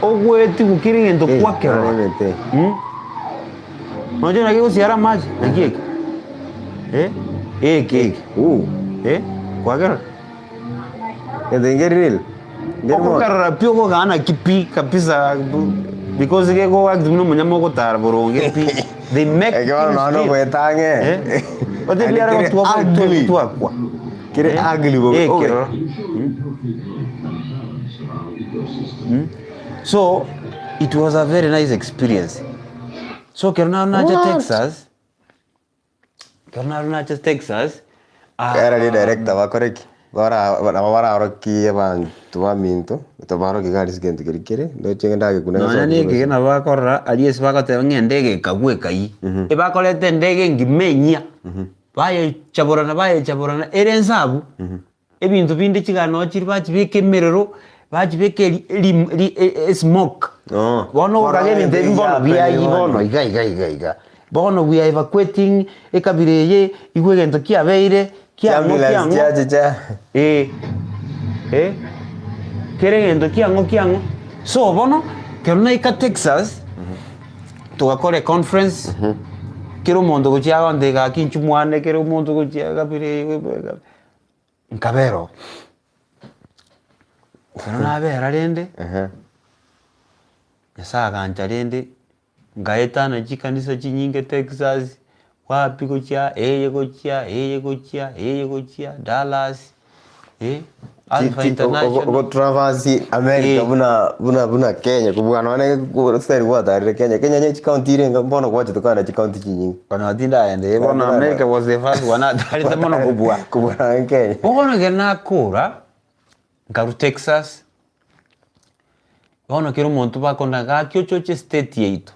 ogweti gukiri ngento kwakero noje na kiko siara maji na kiki kiki kwakero ngeri real Oko karara pio ko gana kipi kabisa because ke ko act mno munyamo ko tar boronge pi they make no kwetange ote biara ko tuwa kwa kire ugly bo so it was a very nice experience so kerna na Texas era ni director wa koreki Wara roki abantu baminto tabaro kigari sigente kirikire ndo chengenda gekuna no ni kigena bakora alies bakate ngende kagwe kai e bakolete ndege ngimenya baye chaborana erensabu ebintu bindi chigano chiri bachibike merero bachibike smoke bono kagene ndebe bono biayi bono iga bono we are evacuating ekabireye igwegento kiabeire kiango kerengendo kiango so bono keruna ika Texas tugakore conference kero mondo gochiaga ndega kinchu mwane kero mondo gochiaga bire nkabero keruna bera rende yasa ganja rende ngaeta na chikanisa chinyinge Texas wapi gochia eye gochia Dallas Alpha International go traverse America buna Kenya kubwana wane ku stari wata Kenya nye county ile mbona kwacha tukana county chinyingi kana atinda ende bona America was the first one that mbona kubwana Kenya bona gena kura ngaru Texas bona kero muntu bakonda gakyo choche state yeito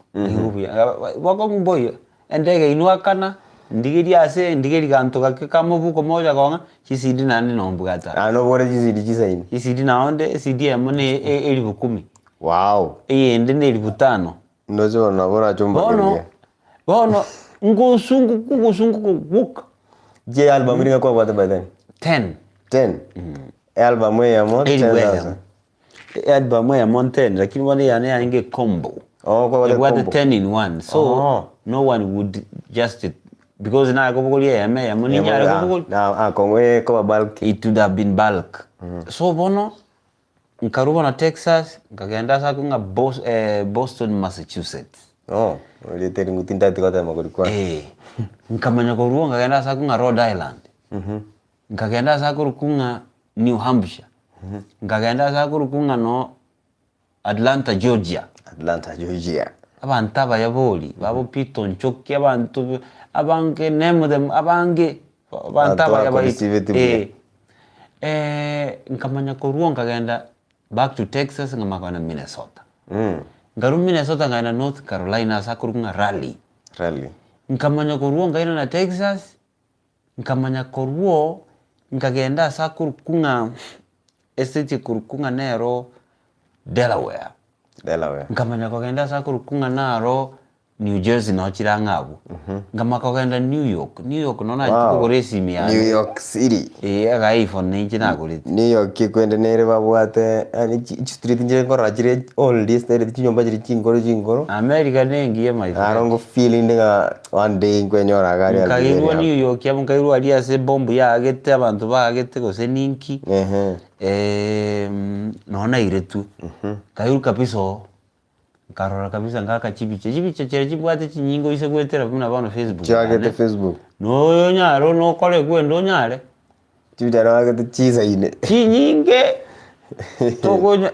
wako mboyo endege inuakana ndigiri ganto kakamo buko moja konga chisidi nani nombugata no bore chisidi chisaini chisidi naonde CDM ne 10,000 wow ende ne 5,000 ndozo na bora chumba bono ngusungu kubuka je album ringa kwa by then 10 album ya mo 10,000 album ya mo 10 lakini wale yana inge combo kwa wale 10 in 1 so no one would just because na ko bogoli ya moni nyara ko bogoli na kongwe ko bulk it would have been bulk so bono nkaruba na Texas ngagenda sa kunga Boston Massachusetts ole teri ngutinda tikota makori kwa nkamanya ko ruo ngagenda sa kunga Rhode Island ngagenda sa kunga New Hampshire ngagenda sa kunga no Atlanta Georgia abantu abayaboli babo Pito Nchoki abantu abange name them abange abantu abayabayi nkamanya ko ruo ngagenda back to Texas ngamakana Minnesota ngaru Minnesota ngana North Carolina sakurunga rally nkamanya ko ruo ngaina na Texas nkamanya ko ruo ngagenda sakurunga estate kurukunga nero Delaware nkamanya ko genda sakurunga naro New Jersey no chirangabu ngamaka genda New York nona chikogoresi miya New York City aga iPhone ni chinagore New York kikwende nere babwate ani street nje ngora chire all this there chinyomba chiri chingoro America nengiye my friend arongo feeling nga one day kwenyora gari kagirwa New York yamukagirwa ali ase bombu yagete abantu bagete gose ninki nona iretu kairuka piso karora kabisa ngaka chibiche chibwate chinyingo ise gwetera buna bano Facebook chagete Facebook no yo nyaro no kole gwendo nyare chibidara wagete chiza ine chinyinge togonya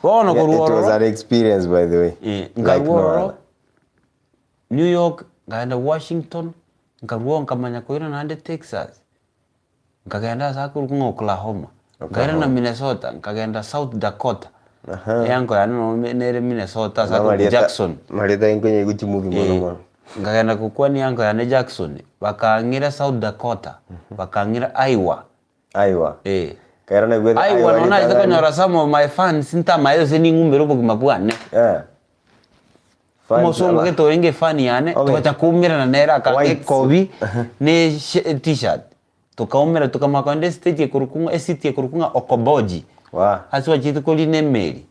bono kuruoro it was an experience by the way ngaruoro New York ngaenda Washington ngaruo nkamanya koira nande Texas ngagenda sakuru kunga Oklahoma Ngaira na Minnesota, nkagenda South Dakota. Yanko ya nere Minnesota sako Jackson. Marita inkonye guchi movie mono. Ngagenda kukwani yanko ya ne Jackson. Bakangira South Dakota. Bakangira Iowa. Kaira na gwetha Iowa nona itako nyora some of my fans nta mayo seni ngumbero bogimabwane. Moso geto enge fan yane tukacha kumira na nera ka Kobe ne t-shirt. Tukaumira tukamakonde stage ekurukunga city ekurukunga Okoboji. Haswa chitu koli ne meri.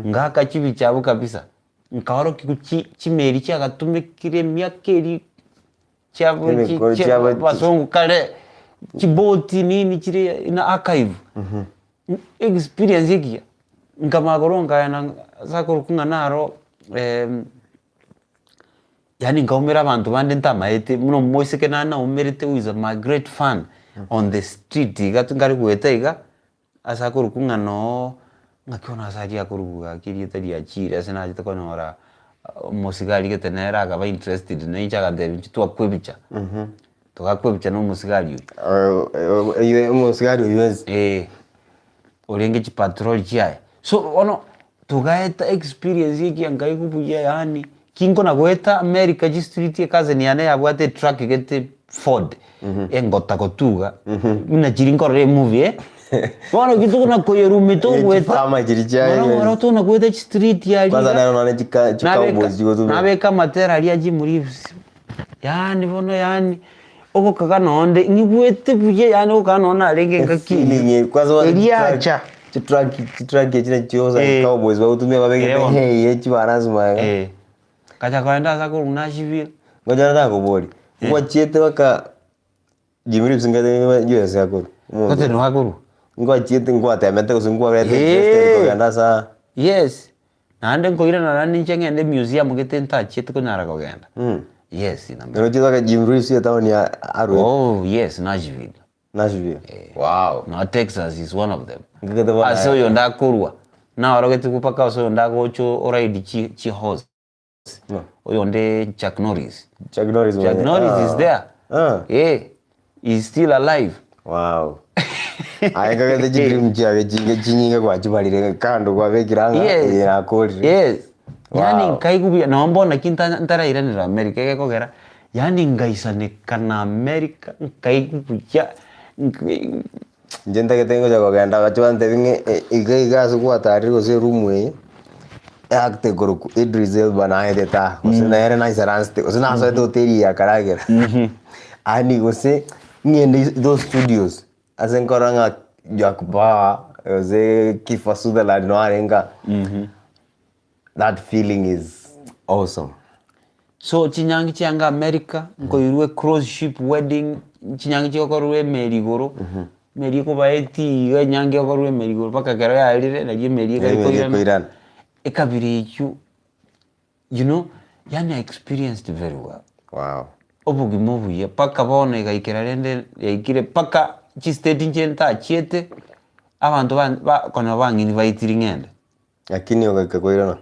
Ngaka chibi chabo kabisa. Nkawaro chimeri chagatumikire myakeri chabo basongo kale chiboti nini chire ina archive. Experience yiki nkamagoronga yana sakurukunga naro yani ngaumira abantu bande ntamaete muno moiseke nana umerete who is my great fan on the street ngari kuetaiga asakurukunga no ngakiona asaria kuruga kirieta dia chire asena jitako nora musigari getenera akaba interested na ichaga de twa kwebicha tukakwebicha no musigari iyo musigari uyezi olenge chi patrol chiae so ono tugaeta experience yiki angai kubuya yani kingo na gweta America ji street ya kaze ni ane abwate truck gete Ford engota kotuga mina chiringore movie Wana kitu kuna koyerume to gweta fama chiricha wana to na gweta street ya kwanza nayo naone chika bozi gotu nabe kama tera ali aji muri yani bono yani oko kagana onde ngibwete buye yani okana arenge ngaki kwanza eliacha chitraki chine chioza cowboys bautumia babege hey chibarazuma kacha kwenda sako unashivia ngoja ndako boli kwa chiete waka jimiri singate US yako kote no hakuru ngwa chiete ngwa temete kusungwa rete ko ganda sa yes nande ngoira na nani chengende museum getenta chiete ko nara ko genda yes ina pero chiete waka jimiri si town ya Aru oh yes Nashville wow no Texas is one of them aso yonda kurwa na orogete kupaka aso yonda gocho oraidi chi horse oyonde Chuck Norris is there he's still alive wow ayenga gete jigrim chiage chinyinga kwa chibalire kando kwa vekiranga ya kori yani kaikubia na mbona kinta ntara iranira America gekogera yani ngaisane kana America kaikubia njenda ketengo jago ganda gachwante vinge igaiga suku atari ko se rumwe acte guru Idris Elba na edeta usina era na isaranste usina so to teri ya karagera ani use ngende those studios asenkoranga jakba ze kifasuda la no arenga that feeling is awesome so chinyangi chianga America ngoirwe cruise ship wedding chinyangi chokorwe merigoro meriko baeti nyangi chokorwe merigoro paka kero ya alire na meriko ikoirana ekabiri you know yani I experienced very well wow obugi movu ya paka bone gaikira rende yaikire paka chi state njenta chiete abantu ba kono bangi invite ngende lakini okaikoirana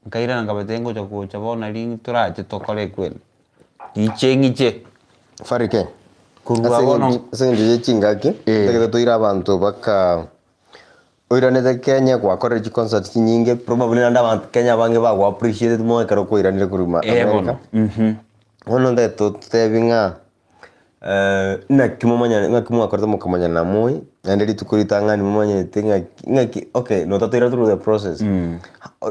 nkairana ngabatengo cha bona ring turate tokole kweli ichengiche Pharry ke kurwa bono senge chingaki ndeke toira abantu baka oiranete Kenya kwa college concert nyingi probably nanda abantu Kenya bange ba appreciate mo kero ko iranire kuruma America ono ndeto tebinga na kimomanya ngakimwa korto mukamanya na moi ndeli tukuritanga ni momanya tinga ngaki okay no tatira through the process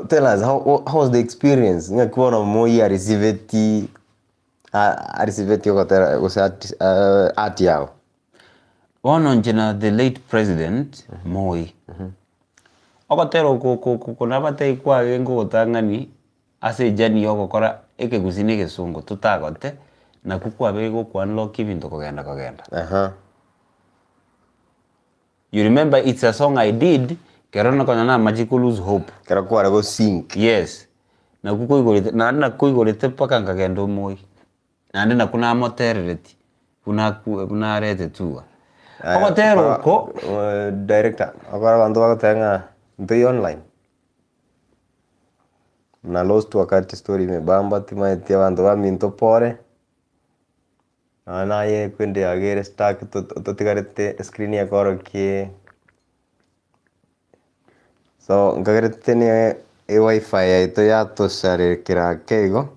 tell us how was the experience ngakibona moi ya receive it yokotera usati ati yao ono njena the late president Moi okotero ko nabate kwa gengo tangani ase jani yoko kora eke gusini gesungu tutagote na kukwa bego kwa unlock ibintu kogenda you remember it's a song I did kerona kona magical lose hope kera kwa go sink yes na kukuigolete na kuigolete paka ngagendo Moi na ndina kuna motereti kuna rete tuwa okotero ko director akora bantu bagotenga ntoi online na lost wakati story mebamba timaeti abantu baminto pore ana ye kwende agere stack totigarete screen ya koro ki So ngagerete ni wifi yaito yatucarekera keigo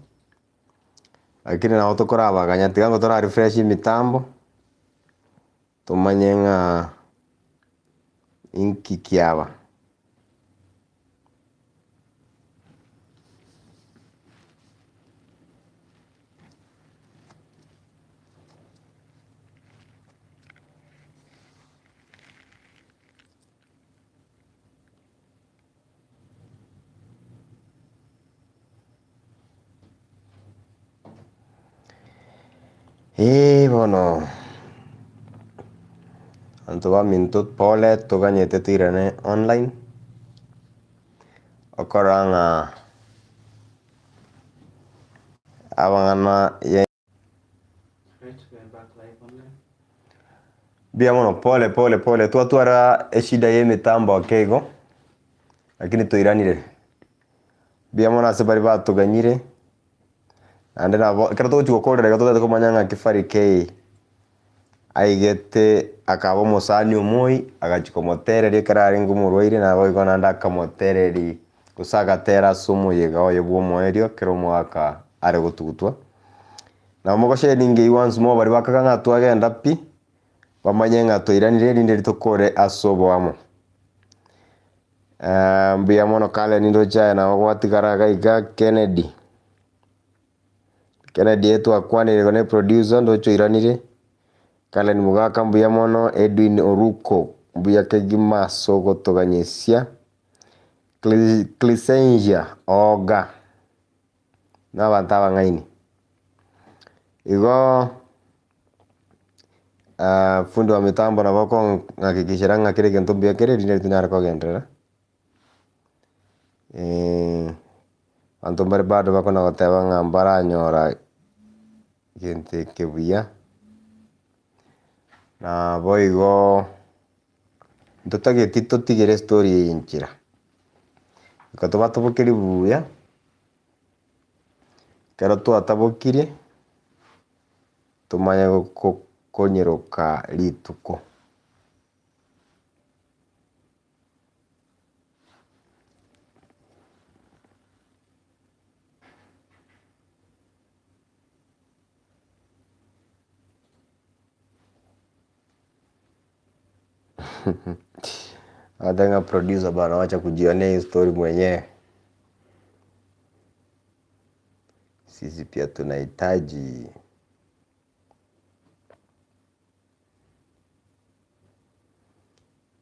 lakini nao tukurabaganya tiga ngo tura refresh mitambo tumanye ng'a inki kiaba bono antu baminto pole tuganyete tirane online okoranga abang'ana bia mono pole twatwara eshida ye mitambo akeigo lakini tuiranire bia mono ase bari batuganyire ande nabo kera tugukorera gatotete kumanya ng'a Pharry K aigete akaba omusani omoi agachika omotereri ekero are ngumurwaire nabo igo naende akamotereri gose agatera ase omoyega oye bwa omoerio kero omwaka are gotugutwa nabo mogosharingia once more bari bakaga ng'a twagenda pi bamanye ng'a toiranire rinde ritokore ase oboamo mbuya mono kale nindochae nabo gwatigara gaiga Kennedy twakwanire igo ne producer ndochoiranire kale ni mugaka mbuya mono Edwin Oruko mbuya kegima sogo toganyesia Clisengia Oga n'abantu abang'aini igo fundi wa mitambo nabo kong'akikishera ng'a kere gento mbuya kere rinde ritunyare kogenderera banto mbare bado bakona goteba ng'a mbaranyora gento eke buya nabo igo ntotageti totigere story eye enchera iko tobatobokeri buya kero twatabokirie tumanye konyeroka rituko Adanga producer bana, wacha kujionea hii story mwenyewe. Sisi pia tunahitaji.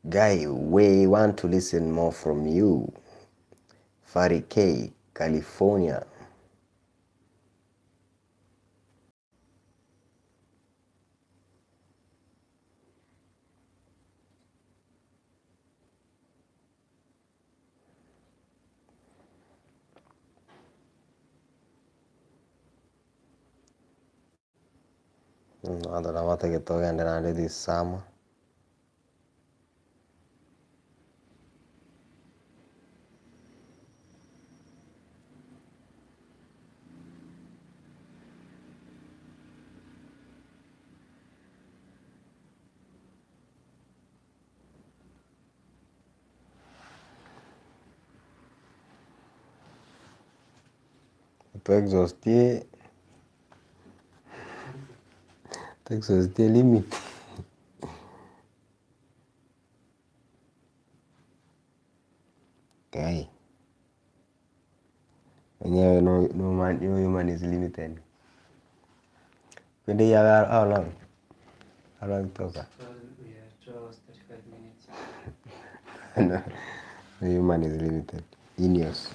Guy, we want to listen more from you. Pharry K, California. Adora wata que toga ndana de sama. Tu exhausté limite. Okay. Wenyewe no human is limited. Kwende ya how long? How long toka? We are 2 hours 35 minutes. No human is limited. Genius.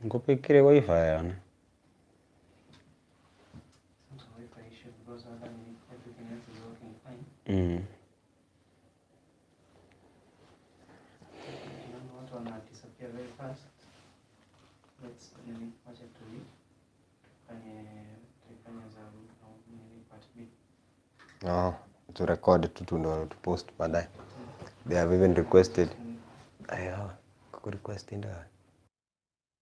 Nkupikire wifi yana. Some wifi issue because everything else is working fine. What one disappear very fast. Let's watch it to read. Part B. No, to record to post baadaye. They have even requested. Ayo, kurequest ndio.